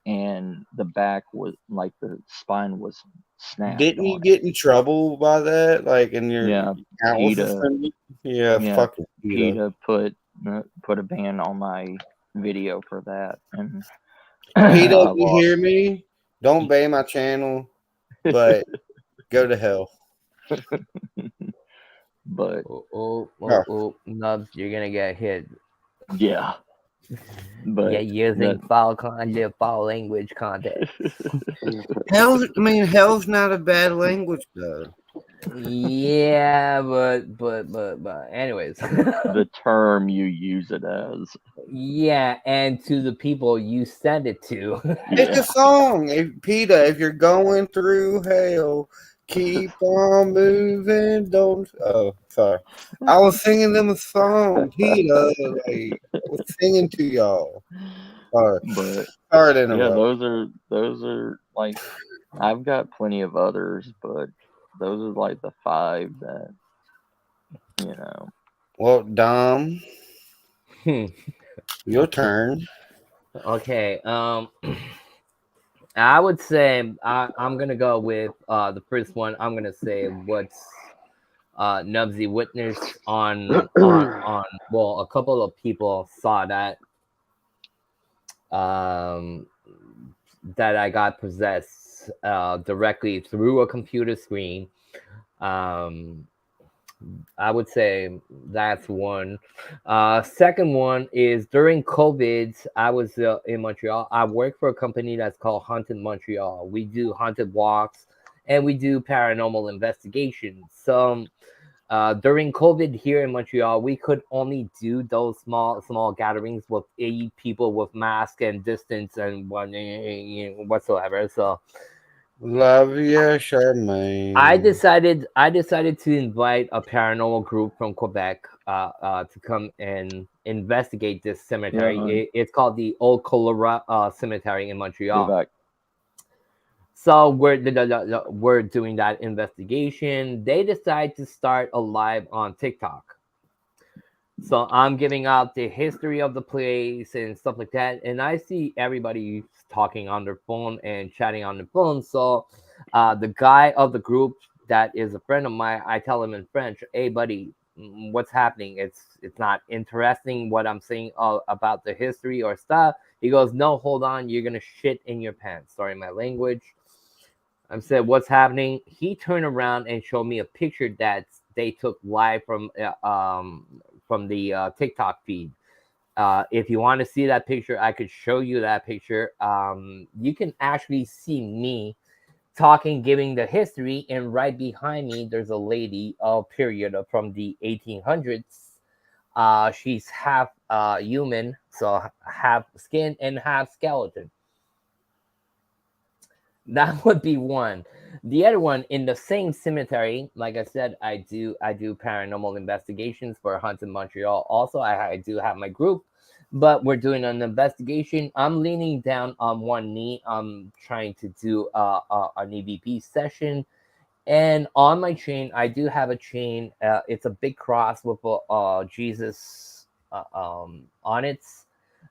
And the back was like the spine was snapped. Didn't you get in trouble by that? Like in your PETA. fucking PETA put a ban on my video for that. And PETA, you hear me? Don't ban my channel, but go to hell. But Nubs, you're gonna get hit. Yeah. But yeah, using foul language content. Hell's not a bad language though. Yeah, but anyways. The term you use it as. Yeah, and to the people you send it to. It's a song. PETA, if you're going through hell, keep on moving. Don't. Oh, sorry. I was singing them a song. PETA, I was singing to y'all. Sorry. But sorry to interrupt. those are like, I've got plenty of others, but those are like the 5 that, you know. Well, Dom, your turn. Okay. I would say I'm gonna go with the first one. I'm gonna say what's Nubsy witnessed on well, a couple of people saw that that I got possessed directly through a computer screen. I would say that's one. Second one is during COVID, I was in Montreal. I work for a company that's called Haunted Montreal. We do haunted walks and we do paranormal investigations. So during COVID here in Montreal, we could only do those small gatherings with 8 people with mask and distance and whatsoever. So Love you, Charmaine. I decided to invite a paranormal group from Quebec to come and investigate this cemetery. Yeah, It's called the Old Colora Cemetery in be Montreal. back. So we're doing that investigation. They decide to start a live on TikTok. So I'm giving out the history of the place and stuff like that, and I see everybody talking on their phone and chatting on their phone. So the guy of the group that is a friend of mine, I tell him in French, "Hey, buddy, what's happening? It's not interesting what I'm saying about the history or stuff." He goes, "No, hold on, you're gonna shit in your pants." Sorry, my language. I said, "What's happening?" He turned around and showed me a picture that they took live from the TikTok feed. If you want to see that picture, I could show you that picture. You can actually see me talking, giving the history, and right behind me, there's a lady, period, from the 1800s. She's half human, so half skin and half skeleton. That would be one. The other one in the same cemetery, like I said, I do paranormal investigations for Haunted Montreal. Also, I do have my group, but we're doing an investigation. I'm leaning down on one knee. I'm trying to do an EVP session, and on my chain, I do have a chain. It's a big cross with a Jesus on it.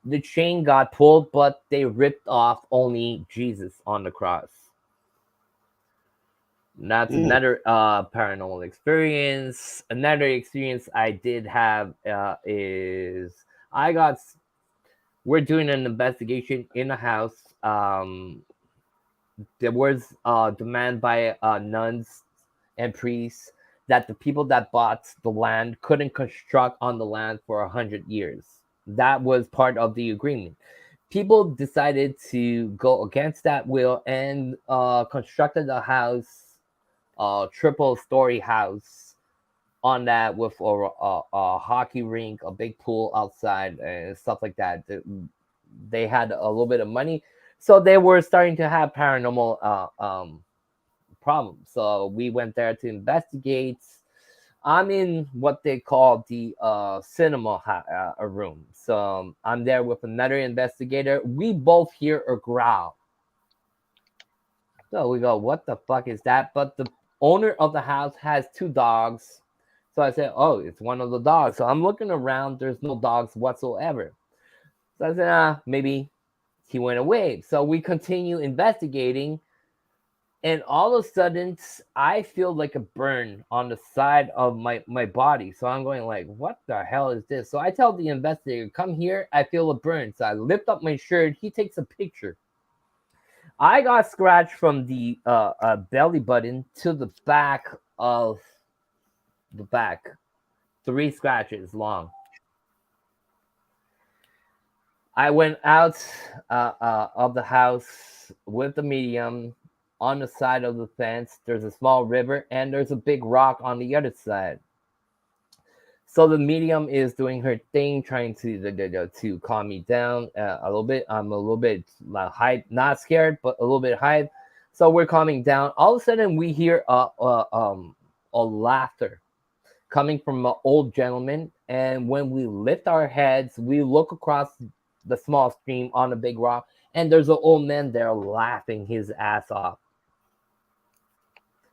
The chain got pulled, but they ripped off only Jesus on the cross. That's another paranormal experience. Another experience I did have is we're doing an investigation in a house. There was demand by nuns and priests that the people that bought the land couldn't construct on the land for 100 years. That was part of the agreement. People decided to go against that will and constructed a house, triple-story house on that with a hockey rink, a big pool outside, and stuff like that. They had a little bit of money, so they were starting to have paranormal problems. So we went there to investigate. I'm in what they call the cinema room. So I'm there with another investigator. We both hear a growl. So we go, "What the fuck is that?" But the owner of the house has 2 dogs. So I said, "Oh, it's one of the dogs." So I'm looking around. There's no dogs whatsoever. So I said, maybe he went away. So we continue investigating. And all of a sudden, I feel like a burn on the side of my body. So I'm going like, "What the hell is this?" So I tell the investigator, "Come here. I feel a burn." So I lift up my shirt. He takes a picture. I got scratched from the belly button to the back of the back. 3 scratches long. I went out of the house with the medium. On the side of the fence, there's a small river, and there's a big rock on the other side. So the medium is doing her thing, trying to calm me down a little bit. I'm a little bit hyped, not scared, but a little bit hyped. So we're calming down. All of a sudden, we hear a laughter coming from an old gentleman. And when we lift our heads, we look across the small stream on a big rock, and there's an old man there laughing his ass off.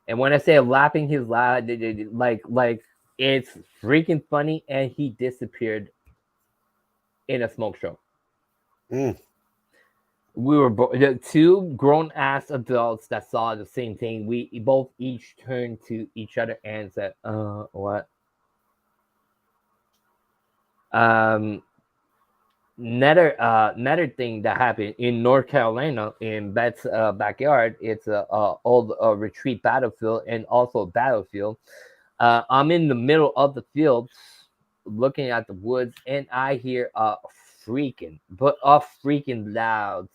And when I say laughing his laugh, like it's freaking funny, and he disappeared in a smoke show. We were the 2 grown-ass adults that saw the same thing. We both each turned to each other and said, what? Another thing that happened in North Carolina in Beth's backyard. It's a old retreat battlefield and also a battlefield. I'm in the middle of the field looking at the woods, and I hear a freaking loud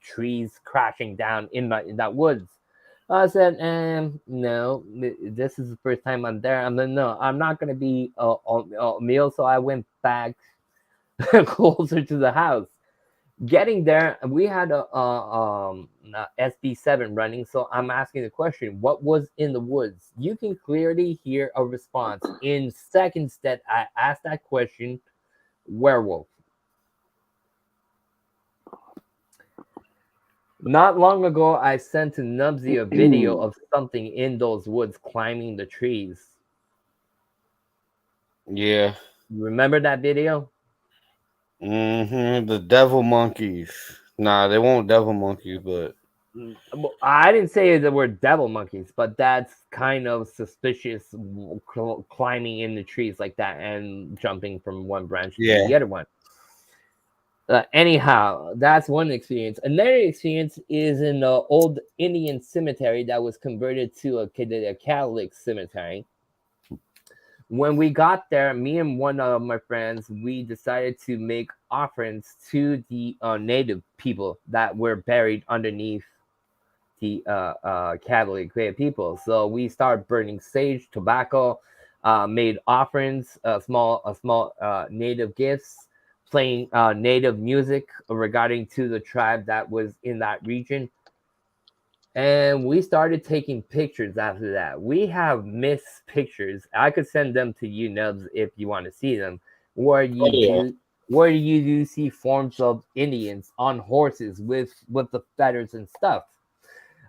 trees crashing down in that woods. I said, no, this is the first time I'm there. I'm like, no, I'm not gonna be a meal. So I went back closer to the house. Getting there, we had a SB7 running, so I'm asking the question, what was in the woods? You can clearly hear a response in seconds that I asked that question. Werewolf. Not long ago, I sent to Nubsy a video of something in those woods climbing the trees. Yeah. You remember that video? The devil monkeys. Nah, they won't devil monkeys, but I didn't say there were devil monkeys, but that's kind of suspicious, climbing in the trees like that and jumping from one branch to the other one. Anyhow, that's one experience. Another experience is in the old Indian cemetery that was converted to a Catholic cemetery. When we got there, me and one of my friends, we decided to make offerings to the native people that were buried underneath the Catholic people. So we started burning sage, tobacco, made offerings, small native gifts, playing native music regarding to the tribe that was in that region. And we started taking pictures after that. We have missed pictures. I could send them to you, Nubs, if you want to see them. Where you do see forms of Indians on horses with the feathers and stuff.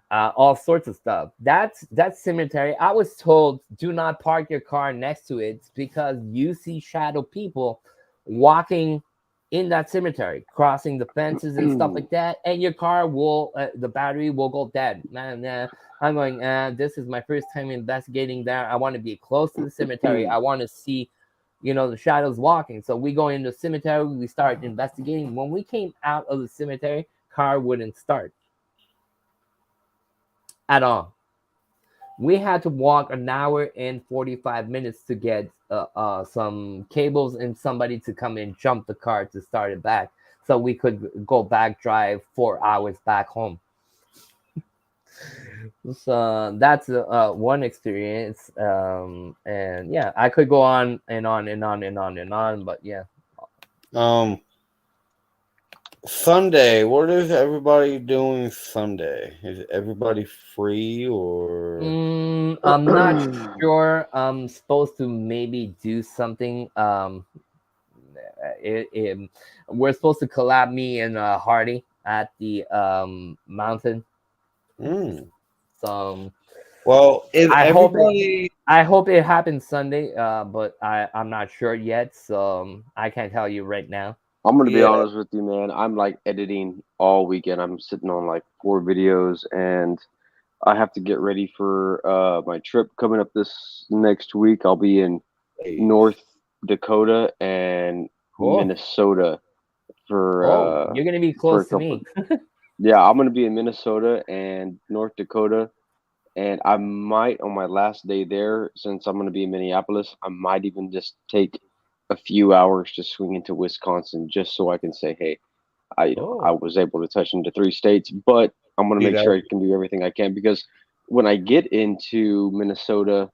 All sorts of stuff. That cemetery, I was told, do not park your car next to it because you see shadow people walking in that cemetery, crossing the fences and stuff like that, and your car will, the battery will go dead. Man, I'm going, this is my first time investigating there. I want to be close to the cemetery. I want to see, the shadows walking. So we go into the cemetery, we start investigating. When we came out of the cemetery, car wouldn't start at all. We had to walk an hour and 45 minutes to get some cables and somebody to come and jump the car to start it back, so we could go back, drive 4 hours back home. So that's one experience. And yeah, I could go on and on and on and on and on, but yeah. Sunday, what is everybody doing Sunday? Is everybody free or? I'm not sure. I'm supposed to maybe do something. We're supposed to collab, me and Hardy, at the mountain. So well, if I everybody, hope it happens Sunday, but I'm not sure yet, so I can't tell you right now. I'm gonna be honest with you, man. I'm like editing all weekend. I'm sitting on like 4 videos, and I have to get ready for my trip coming up this next week. I'll be in North Dakota and Minnesota for. You're gonna be close to me. Yeah, I'm gonna be in Minnesota and North Dakota, and I might, on my last day there, since I'm gonna be in Minneapolis, I might even just take a few hours to swing into Wisconsin just so I can say, hey, I was able to touch into 3 states, but I'm going to make sure I can do everything I can, because when I get into Minnesota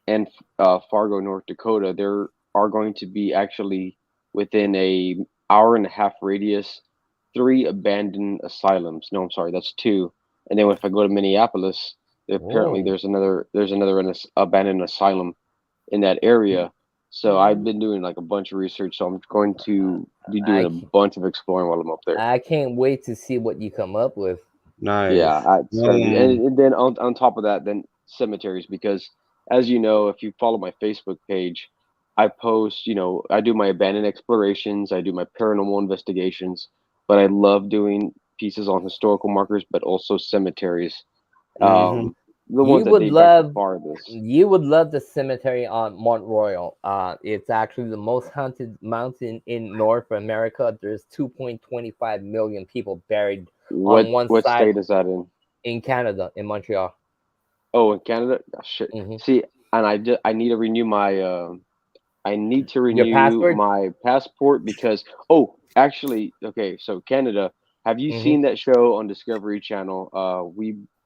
and Fargo, North Dakota, there are going to be actually within a hour-and-a-half radius 3 abandoned asylums. No, I'm sorry, that's 2. And then if I go to Minneapolis, apparently there's another abandoned asylum in that area. So I've been doing like a bunch of research, so I'm going to be doing a bunch of exploring while I'm up there. I can't wait to see what you come up with. Nice. Yeah, it's gonna be, and then on top of that, then cemeteries, because as you know, if you follow my Facebook page, I post, I do my abandoned explorations, I do my paranormal investigations, but I love doing pieces on historical markers, but also cemeteries. The ones that date back the farthest. You would love the cemetery on Mount Royal. It's actually the most haunted mountain in North America. There's 2.25 million people buried on one side. What state is that in? In Canada, in Montreal. Oh, in Canada? Oh, shit. See, and I need to renew my Your passport? my passport because actually, okay, so Canada, have you Mhm. seen that show on Discovery Channel?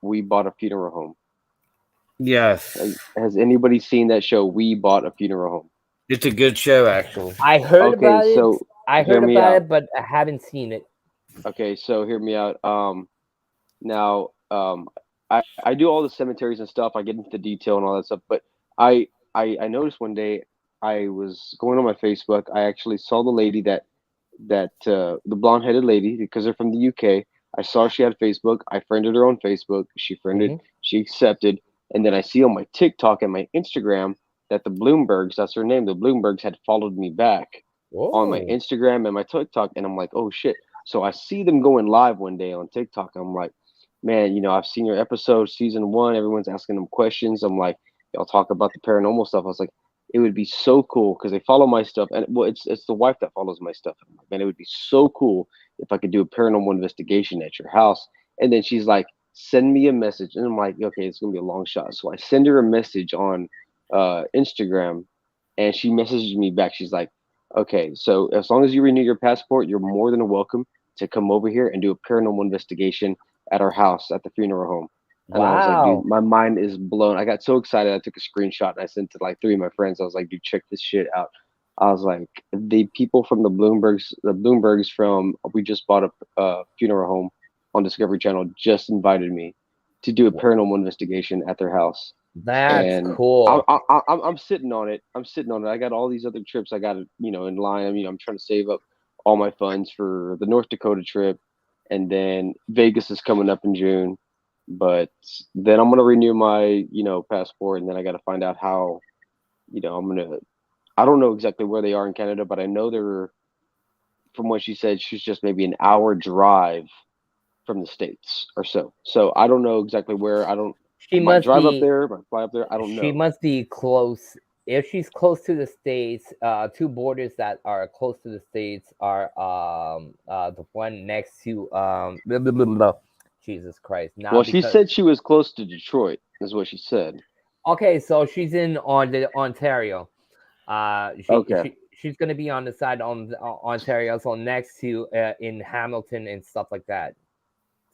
We bought a funeral home. Yes, Has anybody seen that show? We bought a funeral home. it's a good show, actually. I heard Okay, about it. so I hear heard me about out. it, but I haven't seen it. Okay, so hear me out. Now, I do all the cemeteries and stuff. I get into the detail and all that stuff. But I noticed one day I was going on my Facebook. I actually saw the lady the blonde headed lady because they're from the UK. I saw she had Facebook. I friended her on Facebook. She friended. Mhm. She accepted. And then I see on my TikTok and my Instagram that the Bloombergs, that's her name, the Bloombergs had followed me back on my Whoa. Instagram and my TikTok, and I'm like, oh shit. So I see them going live one day on TikTok. I'm like, man, I've seen your episode, season 1. Everyone's asking them questions. I'm like, y'all talk about the paranormal stuff. I was like, it would be so cool because they follow my stuff, and well, it's the wife that follows my stuff. I'm like, man, it would be so cool if I could do a paranormal investigation at your house. And then she's like, send me a message, and I'm like, okay, it's gonna be a long shot. So I send her a message on Instagram, and she messages me back. She's like, okay, so as long as you renew your passport, you're more than welcome to come over here and do a paranormal investigation at our house at the funeral home. And I was like, dude, Wow. my mind is blown. I got so excited. I took a screenshot and I sent it to like 3 of my friends. I was like, dude, check this shit out. I was like, the people from the Bloombergs from we just bought a funeral home on Discovery Channel just invited me to do a paranormal investigation at their house. That's And cool. I'm sitting on it. I'm sitting on it. I got all these other trips I got to, in line. I mean, I'm trying to save up all my funds for the North Dakota trip, and then Vegas is coming up in June. But then I'm gonna renew my, passport, and then I got to find out how, I don't know exactly where they are in Canada, but I know they're, from what she said, she's just maybe an hour drive from the States or so. So I don't know exactly where. I She might must drive up be there, might fly up there. I don't she know. must be close. If she's close to the states, two borders that are close to the states are the one next to blah, blah, blah, blah. Jesus Christ. Not Well, she because said she was close to Detroit, is what she said. okay, so she's in on the Ontario. Okay. She's gonna be on the side on Ontario, so next to in Hamilton and stuff like that.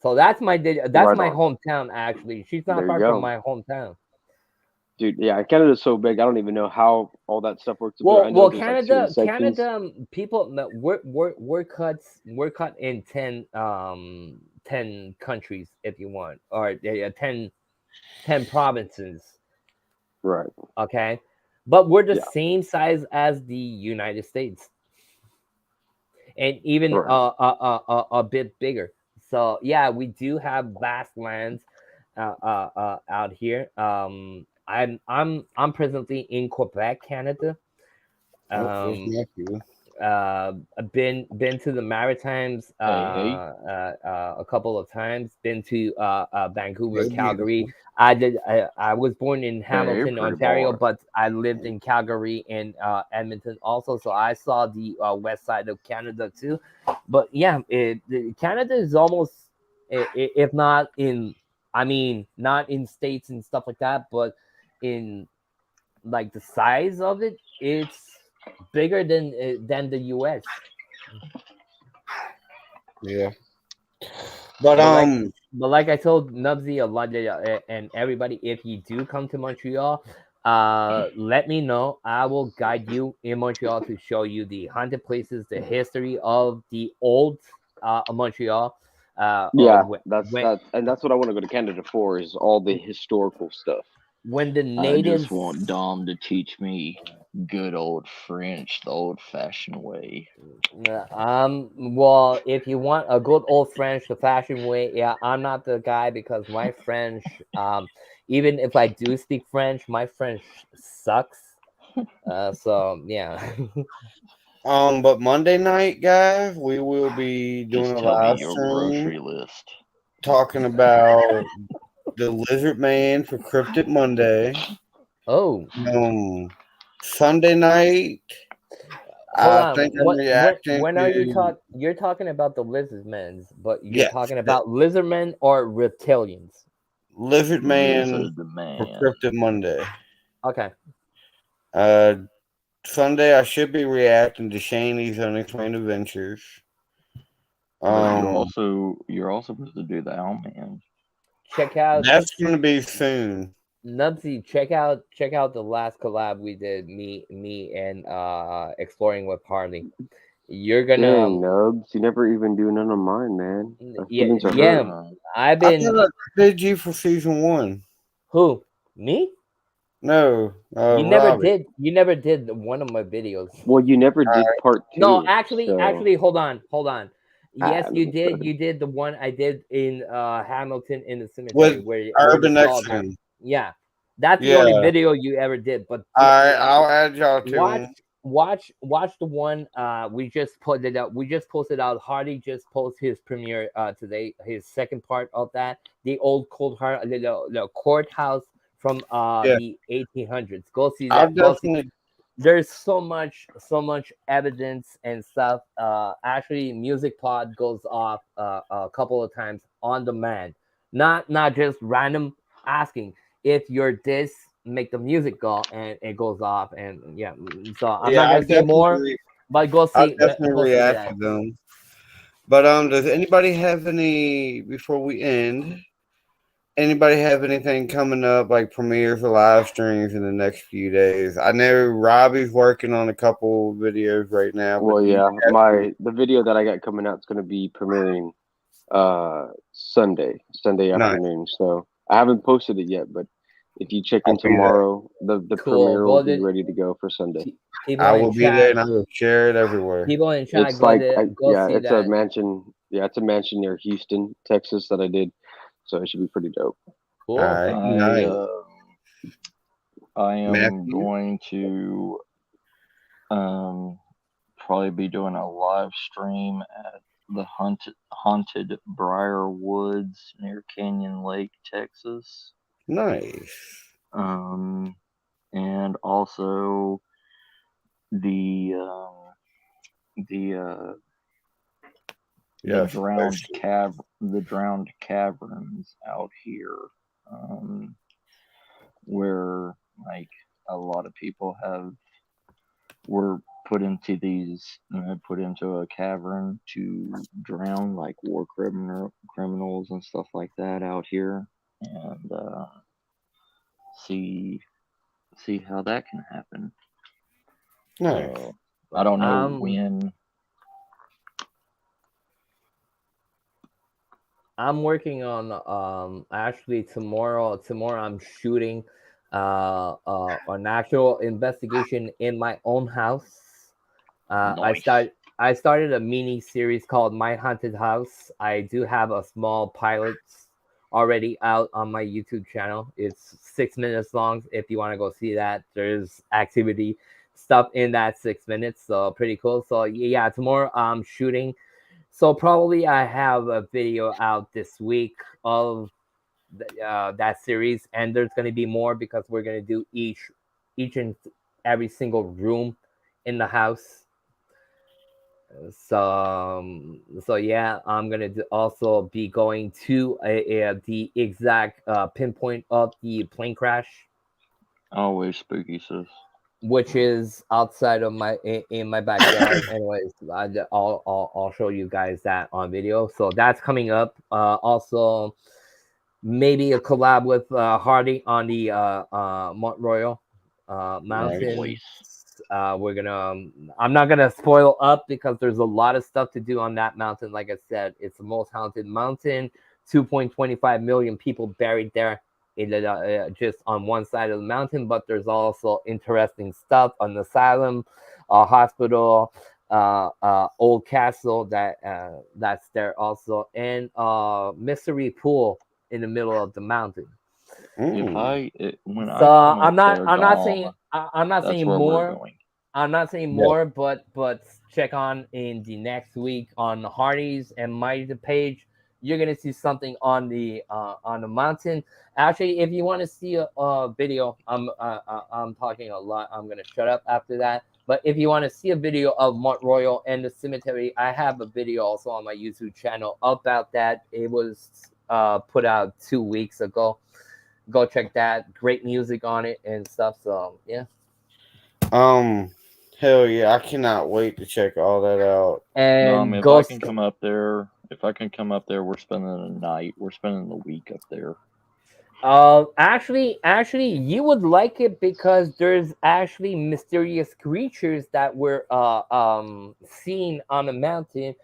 So that's my Right my on. hometown actually. She's not There you far from go. my hometown. Dude, yeah, Canada's so big. I don't even know how all that stuff works. But I know Well, there's like certain sections. Canada people we're cut in 10 countries if you want, or 10 provinces. Right. Okay, but we're the Yeah. same size as the United States, and even Right. a bit bigger. So yeah, we do have vast lands out here. I'm presently in Quebec, Canada. Oh, there's Um, nephew. been to the Maritimes Hey. a couple of times. Been to Vancouver, Hey, Calgary. beautiful. I was born in Hamilton, pretty Ontario, boy. but I lived in Calgary and Edmonton also. So I saw the west side of Canada too. But yeah, Canada is almost, if not in, I mean, not in states and stuff like that, but in like the size of it, it's bigger than the US. Yeah. But But like I told Nubsy a lot and everybody, if you do come to Montreal, let me know. I will guide you in Montreal to show you the haunted places, the history of the old Montreal. Yeah, When that's what I want to go to Canada for, is all the historical stuff. when the I natives just want Dom to teach me good old French, the old-fashioned way. well, if you want a good old French, the fashion way, yeah, I'm not the guy because my French, even if I do speak French, my French sucks. So yeah. but Monday night, guys, we will be doing Just a tell me live your stream grocery list. talking about the Lizard Man for Cryptid Monday. Oh, Sunday night, hold I on. think I'm reacting When are you to You're talking about the lizardmen, but you're yes, talking the about lizardmen or reptilians? Lizard Man Lizard for man. Cryptid Monday. Okay. Sunday I should be reacting to Shaney's Unexplained Adventures. But you're also supposed to do the Owlman. Check out That's gonna be soon. Nubsy. Check out the last collab we did. Me and exploring with Harley. You're gonna Dang, Nubs, you never even do none of mine, man. My feelings are yeah. hurt. I've I been thought I did you for season 1. who me? No, You never Robbie. did. You never did one of my videos. Well, you never did part 2. No, actually, so- hold on. Yes, you did. Good. You did the one I did in Hamilton in the cemetery With where Urban you saw that. X-Men. Yeah, that's the Yeah. only video you ever did. But Alright, I'll add y'all to them. watch the one we just put it up. We just posted out. Hardy just posted his premiere today. His second part of that, the old cold heart, the courthouse from the 1800s. Go see that. There's so much evidence and stuff. Actually, Music Pod goes off a couple of times on demand, not just random asking if you're this, make the music go, and it goes off. And yeah, so I'm not gonna say more, but go see. I'll definitely react to them. But does anybody have any, before we end, anybody have anything coming up, like premieres or live streams in the next few days? I know Robbie's working on a couple videos right now. Well, yeah, the video that I got coming out is going to be premiering Sunday afternoon. So I haven't posted it yet, but if you check in tomorrow, the premiere will be ready to go for Sunday. I will be there and I will share it everywhere. People in chat, it's like it's a mansion. Yeah, it's a mansion near Houston, Texas that I did. So it should be pretty dope. Cool. I am going to probably be doing a live stream at the haunted Briar Woods near Canyon Lake, Texas. Nice. And also the drowned caverns out here, where like a lot of people were put into a cavern to drown, like war criminals and stuff like that out here, and see how that can happen. Nice. So, I don't know when. I'm working on actually tomorrow I'm shooting an actual investigation in my own house. Nice. I started a mini series called My Haunted House. I do have a small pilot already out on my YouTube channel. It's 6 minutes long. If you want to go see that, there's activity stuff in that 6 minutes, so pretty cool. So yeah, tomorrow I'm shooting. So probably I have a video out this week of that series, and there's going to be more because we're going to do each and every single room in the house. So yeah, I'm going to also be going to the exact pinpoint of the plane crash. Always spooky, sis. Which is outside of in my backyard. Anyways, I'll show you guys that on video. So that's coming up. Also, maybe a collab with Hardy on the Mont Royal mountain. Nice. We're gonna. I'm not gonna spoil up because there's a lot of stuff to do on that mountain. Like I said, it's the most haunted mountain. 2.25 million people buried there. Just on one side of the mountain, but there's also interesting stuff, an asylum, a hospital, old castle that's there also, and mystery pool in the middle of the mountain. I'm not saying more. I'm not saying more, but check on in the next week on Hardy's and my page. You're gonna see something on the mountain. Actually, if you want to see a video, I'm talking a lot. I'm gonna shut up after that. But if you want to see a video of Mont Royal and the cemetery, I have a video also on my YouTube channel about that. It was put out 2 weeks ago. Go check that. Great music on it and stuff. So yeah. Hell yeah, I cannot wait to check all that out. And if I Ghost. can come up there, we're spending a night. We're spending the week up there. Actually, you would like it because there's actually mysterious creatures that were seen on the mountain,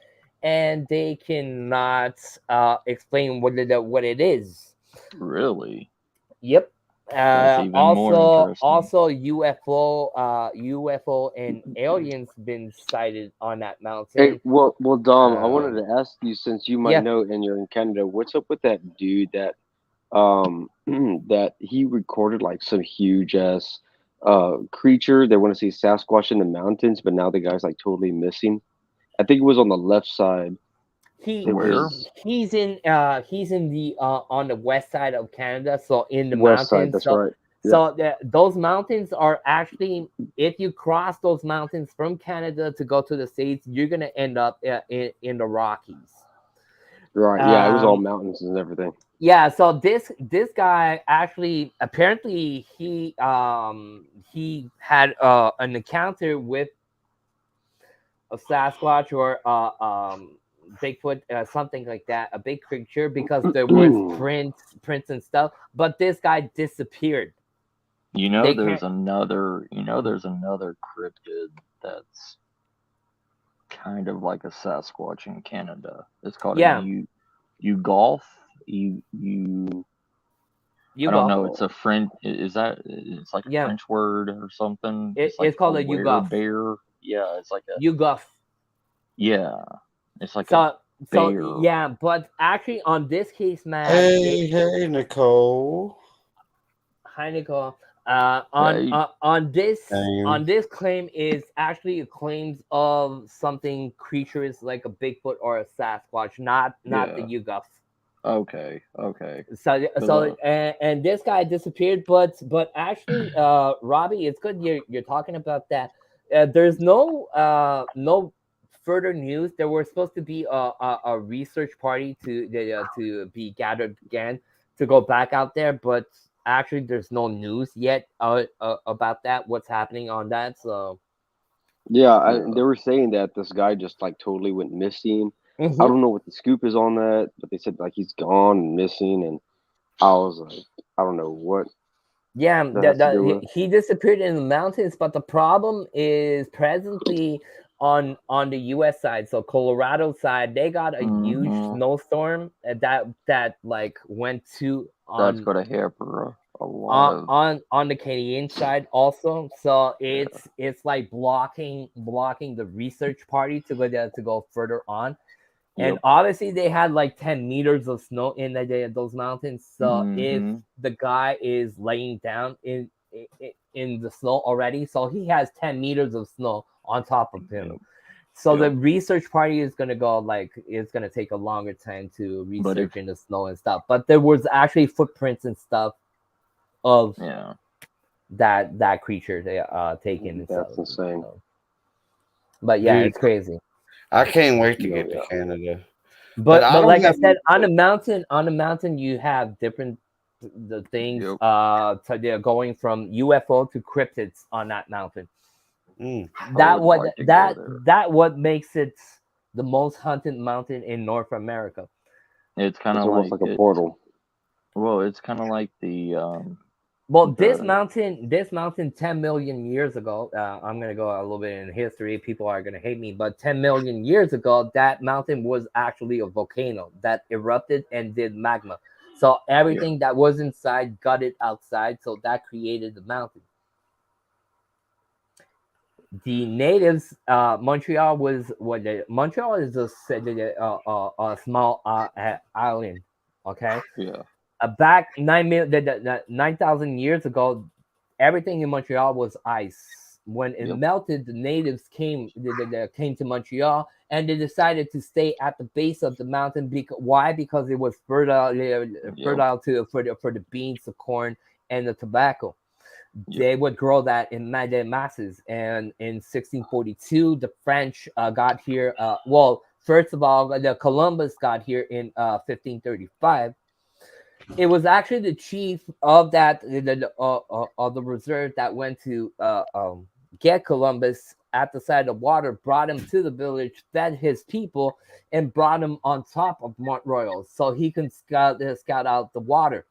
and they cannot explain what it is. Really? Yep. That's even more interesting. Also UFO and aliens been sighted on that mountain. Hey, well, Dom, I wanted to ask you, since you might yeah. know and you're in Canada, what's up with that dude that that he recorded like some huge ass creature? They want to see Sasquatch in the mountains, but now the guy's like totally missing. I think it was on the left side. Where? He's in the on the west side of Canada, so in the West side, mountains. that's So, right. so those mountains are actually, if you cross those mountains from Canada to go to the States, you're gonna end up in the Rockies. Right. Yeah, it was all mountains and everything. Yeah, so this guy actually, apparently he had an encounter with a Sasquatch or Bigfoot, something like that, a big creature, because there was prints and stuff. But this guy disappeared. There's another cryptid that's kind of like a Sasquatch in Canada. It's called you golf. I don't know. It's a French. Is that? It's like a French word or something. It's like called a Yugoth bear. Yeah, it's like a Yugoth. Yeah, it's like a bear. So yeah, but actually on this case, man. Hey, Nicole. Hi, Nicole. On this claim is actually claims of something creatures like a Bigfoot or a Sasquatch, not the Yugoth. Okay. So and this guy disappeared, but actually, Robbie, it's good you're talking about that. There's no further news. There was supposed to be a research party to be gathered again to go back out there, but actually there's no news yet about that. What's happening on that? So yeah, they were saying that this guy just like totally went missing. I don't know what the scoop is on that, but they said like he's gone and missing, and I was like, I don't know what. Yeah, he disappeared in the mountains, but the problem is presently on the U.S. side. So Colorado side, they got a huge snowstorm that like went to that's gonna hamper a lot on the Canadian side also. So it's like blocking the research party to go further on. And obviously they had like 10 meters of snow in those mountains. So if the guy is laying down in the snow already, so he has 10 meters of snow on top of him. So the research party is gonna go like it's gonna take a longer time to research in the snow and stuff. But there was actually footprints and stuff of that creature they taken and stuff. That's insane. So. But yeah, it's crazy. I can't wait to get to Canada. But like I said, on the mountain, you have different the things. So they're going from UFO to cryptids on that mountain. That what makes it the most haunted mountain in North America. It's kind of almost like a portal. Well, it's kind of like the. This mountain 10 million years ago, I'm going to go a little bit in history. People are going to hate me, but 10 million years ago, that mountain was actually a volcano that erupted and did magma. So everything that was inside gutted outside. So that created the mountain. The natives, Montreal is a small island. Okay. Yeah. Back 9,000 years ago, everything in Montreal was ice. When it melted, the natives came to Montreal, and they decided to stay at the base of the mountain. Why? Because it was fertile for the beans, the corn, and the tobacco. They would grow that in masses. And in 1642, the French got here. First of all, the Columbus got here in 1535. It was actually the chief of that of the reserve that went to get Columbus at the side of the water, brought him to the village, fed his people, and brought him on top of Mont Royal so he can scout out the water,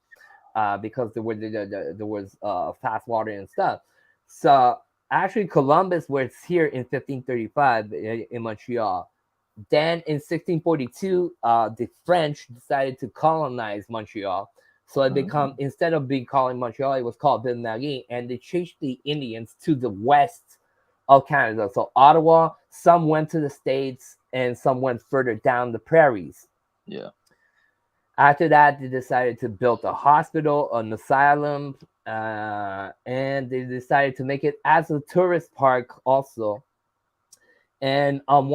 because there was fast water and stuff. So actually, Columbus was here in 1535 in Montreal. Then in 1642, the French decided to colonize Montreal. So it become, instead of being called Montreal, it was called Ville Marie, and they chased the Indians to the west of Canada. So Ottawa, some went to the States, and some went further down the prairies. Yeah. After that, they decided to build a hospital, an asylum, and they decided to make it as a tourist park also. And on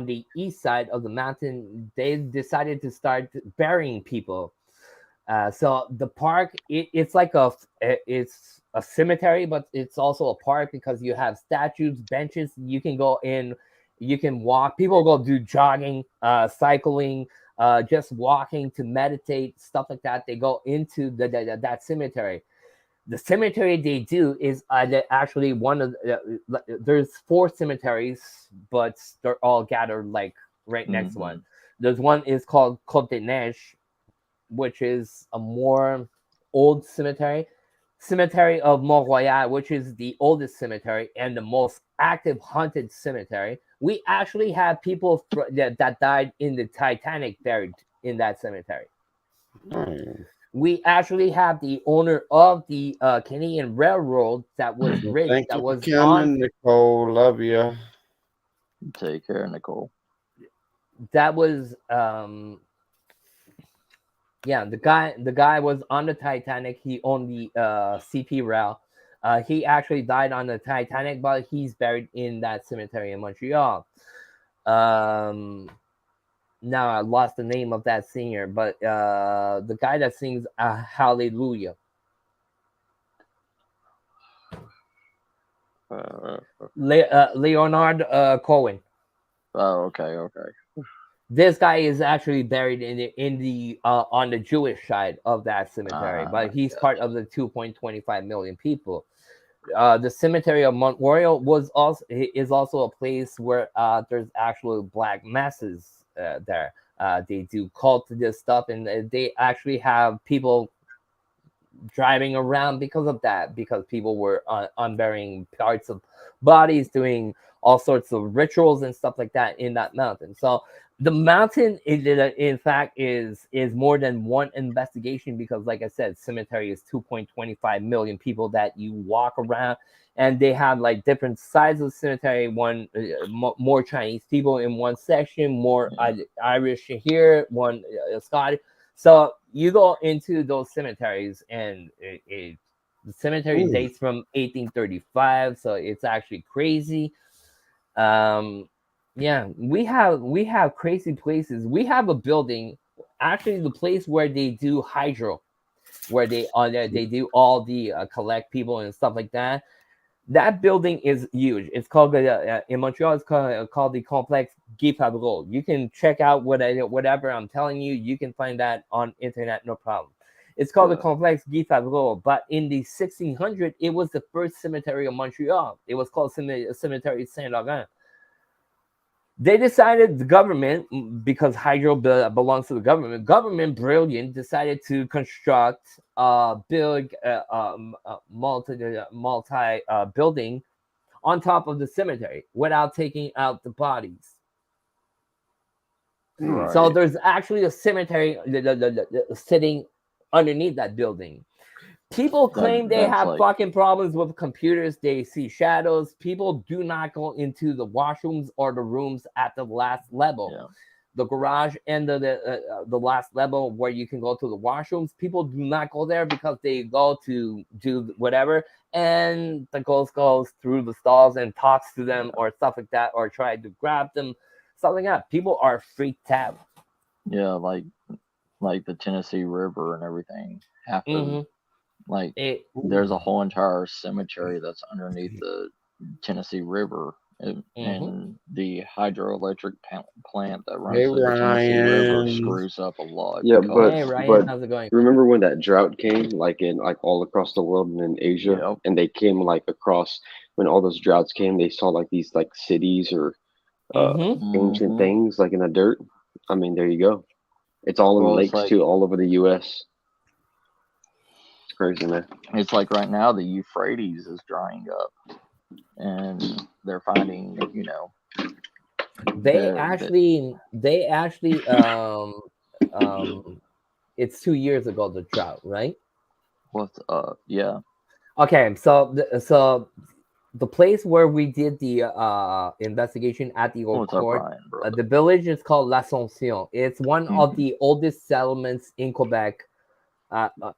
the east side of the mountain, they decided to start burying people. So the park, it's like it's a cemetery, but it's also a park because you have statues, benches. You can go in, you can walk. People go do jogging, cycling, just walking to meditate, stuff like that. They go into that cemetery. The cemetery they do is actually one of there's 4 cemeteries, but they're all gathered like right next to one. There's one is called Côte-des-Neiges, which is a more old cemetery of Mont-Royal, which is the oldest cemetery and the most active haunted cemetery. We actually have people that died in the Titanic buried in that cemetery. We actually have the owner of the Canadian Railroad that was rich. Thank That you was for coming, Nicole. Love you. Take care, Nicole. That was yeah. The guy was on the Titanic. He owned the CP rail. He actually died on the Titanic, but he's buried in that cemetery in Montreal. Now I lost the name of that singer, but the guy that sings Hallelujah. Leonard Cohen. Oh, okay. This guy is actually buried in the on the Jewish side of that cemetery, but he's part of the 2.25 million people. The cemetery of Mont Royal is also a place where there's actual black masses there. They do cult this stuff, and they actually have people driving around because of that, because people were unburying parts of bodies, doing all sorts of rituals and stuff like that in that mountain. So the mountain, in fact, is more than one investigation, because like I said, cemetery is 2.25 million people that you walk around, and they have like different sides of the cemetery. One more Chinese people in one section, more Irish here, one Scottish. So you go into those cemeteries, and the cemetery dates from 1835, so it's actually crazy. Yeah, we have crazy places. We have a building, actually the place where they do hydro, where they do all the collect people and stuff like that. That building is huge. It's called in Montreal. It's called the Complexe Guy Fabrot. You can check out whatever I'm telling you. You can find that on internet, no problem. It's called the Complexe Guy Fabrot. But in the 1600s, it was the first cemetery of Montreal. It was called Cemetery Saint Laurent. They decided, the government, because hydro belongs to the government brilliant, decided to construct a big multi building on top of the cemetery without taking out the bodies. Right. So there's actually a cemetery sitting underneath that building. People claim they have fucking problems with computers. They see shadows. People do not go into the washrooms or the rooms at the last level. Yeah. The garage and the last level where you can go to the washrooms. People do not go there because they go to do whatever, and the ghost goes through the stalls and talks to them or stuff like that, or try to grab them, stuff like that. People are freaked out. Yeah, like the Tennessee River and everything. There's a whole entire cemetery that's underneath the Tennessee River, And the hydroelectric plant that runs Hey, through the Tennessee River Ryan. screws up a lot. Yeah, because- Hey Ryan, but how's it going? remember when that drought came, like in like all across the world and in Asia, Yep. and they came like across when all those droughts came, they saw like these like cities or ancient Mhm. things like in the dirt. I mean, there you go. It's all in Well, it's lakes like- too, all over the U.S. It's crazy, man. It's like right now the Euphrates is drying up, and they're finding, They the- actually it's 2 years ago, the drought, right? what's yeah. Okay, so the place where we did the investigation at the old What's up, court, Ryan, bro? the village is called L'Assomption. It's one of the oldest settlements in Quebec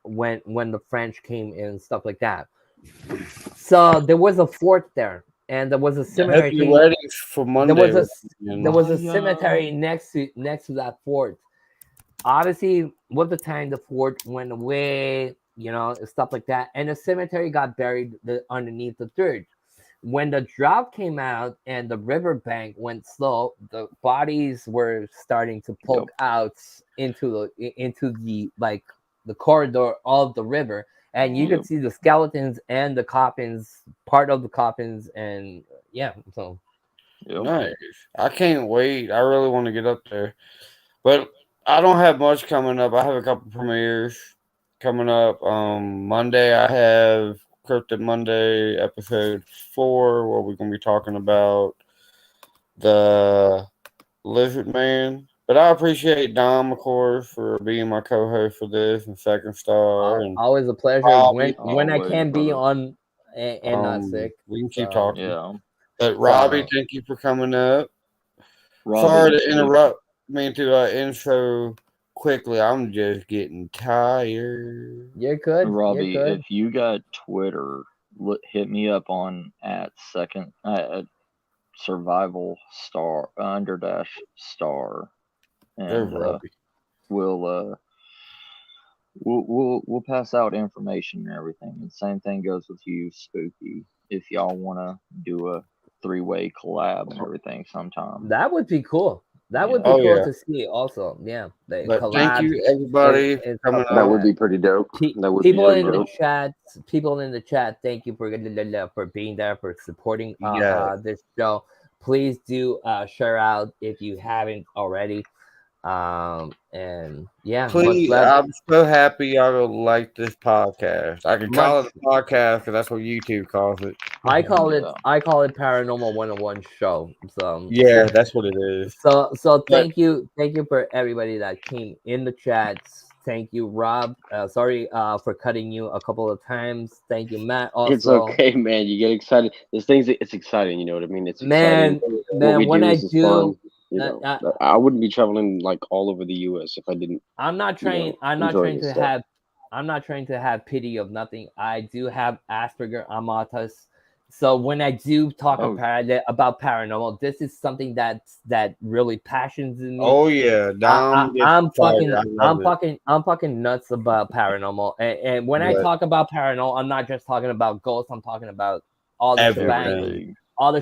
when the French came in and stuff like that. So there was a fort there, and there was a cemetery. Happy weddings for Monday. There was a cemetery next to that fort. Obviously, with the time, the fort went away, stuff like that, and the cemetery got buried underneath the dirt. When the drought came out and the riverbank went slow, the bodies were starting to poke out into the like the corridor of the river, and you could see the skeletons and the coffins, part of the coffins, and so. Nice. I can't wait. I really want to get up there, but I don't have much coming up. I have a couple premieres coming up. Monday I have Cryptid Monday episode 4, where we're gonna be talking about the Lizard Man. But I appreciate Dom, of course, for being my co-host for this, and Second Star, and Always a pleasure. Robbie. When I Always, can be brother. on and not sick. We can keep So, talking. Yeah. But Robbie, thank you for coming up. Robbie, Sorry to interrupt me to intro quickly. I'm just getting tired. You're good. Robbie, You're good. if you got Twitter, hit me up on at survival star _star, and we'll pass out information and everything. And same thing goes with you, Spooky. If y'all want to do a 3-way collab and everything sometime, That would be cool. That would be Oh, cool yeah. to see. Also, yeah. The But collab. thank you, everybody, for coming That would be pretty dope. That would be People pretty in the dope. chat, thank you for being there, for supporting Yeah. this show. Please do share out if you haven't already. And yeah, Please, I'm so happy y'all like this podcast. I can call it a podcast because that's what YouTube calls it. I call it Paranormal 101 show. So Yeah, that's what it is. So thank you for everybody that came in the chats. Thank you, Rob. Sorry for cutting you a couple of times. Thank you, Matt. Also, it's okay, man. You get excited. It's exciting. You know what I mean? It's exciting. Man, when I do, fun. I wouldn't be traveling like all over the U.S. if I didn't. I'm not trying to have pity of nothing. I do have Asperger amatus. So when I do talk about paranormal, this is something that really passions in me. Oh yeah, I'm fucking nuts about paranormal. And when I talk about paranormal, I'm not just talking about ghosts. I'm talking about all the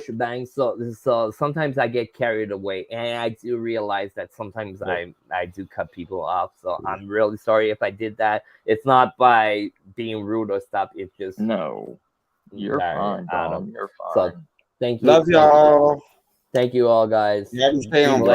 shebang. So sometimes I get carried away, and I do realize that sometimes I do cut people off. So I'm really sorry if I did that. It's not by being rude or stuff. It's just You're fine, Dom. You're fine. So thank you. Love y'all. Thank you all, guys. Yeah, stay on brand.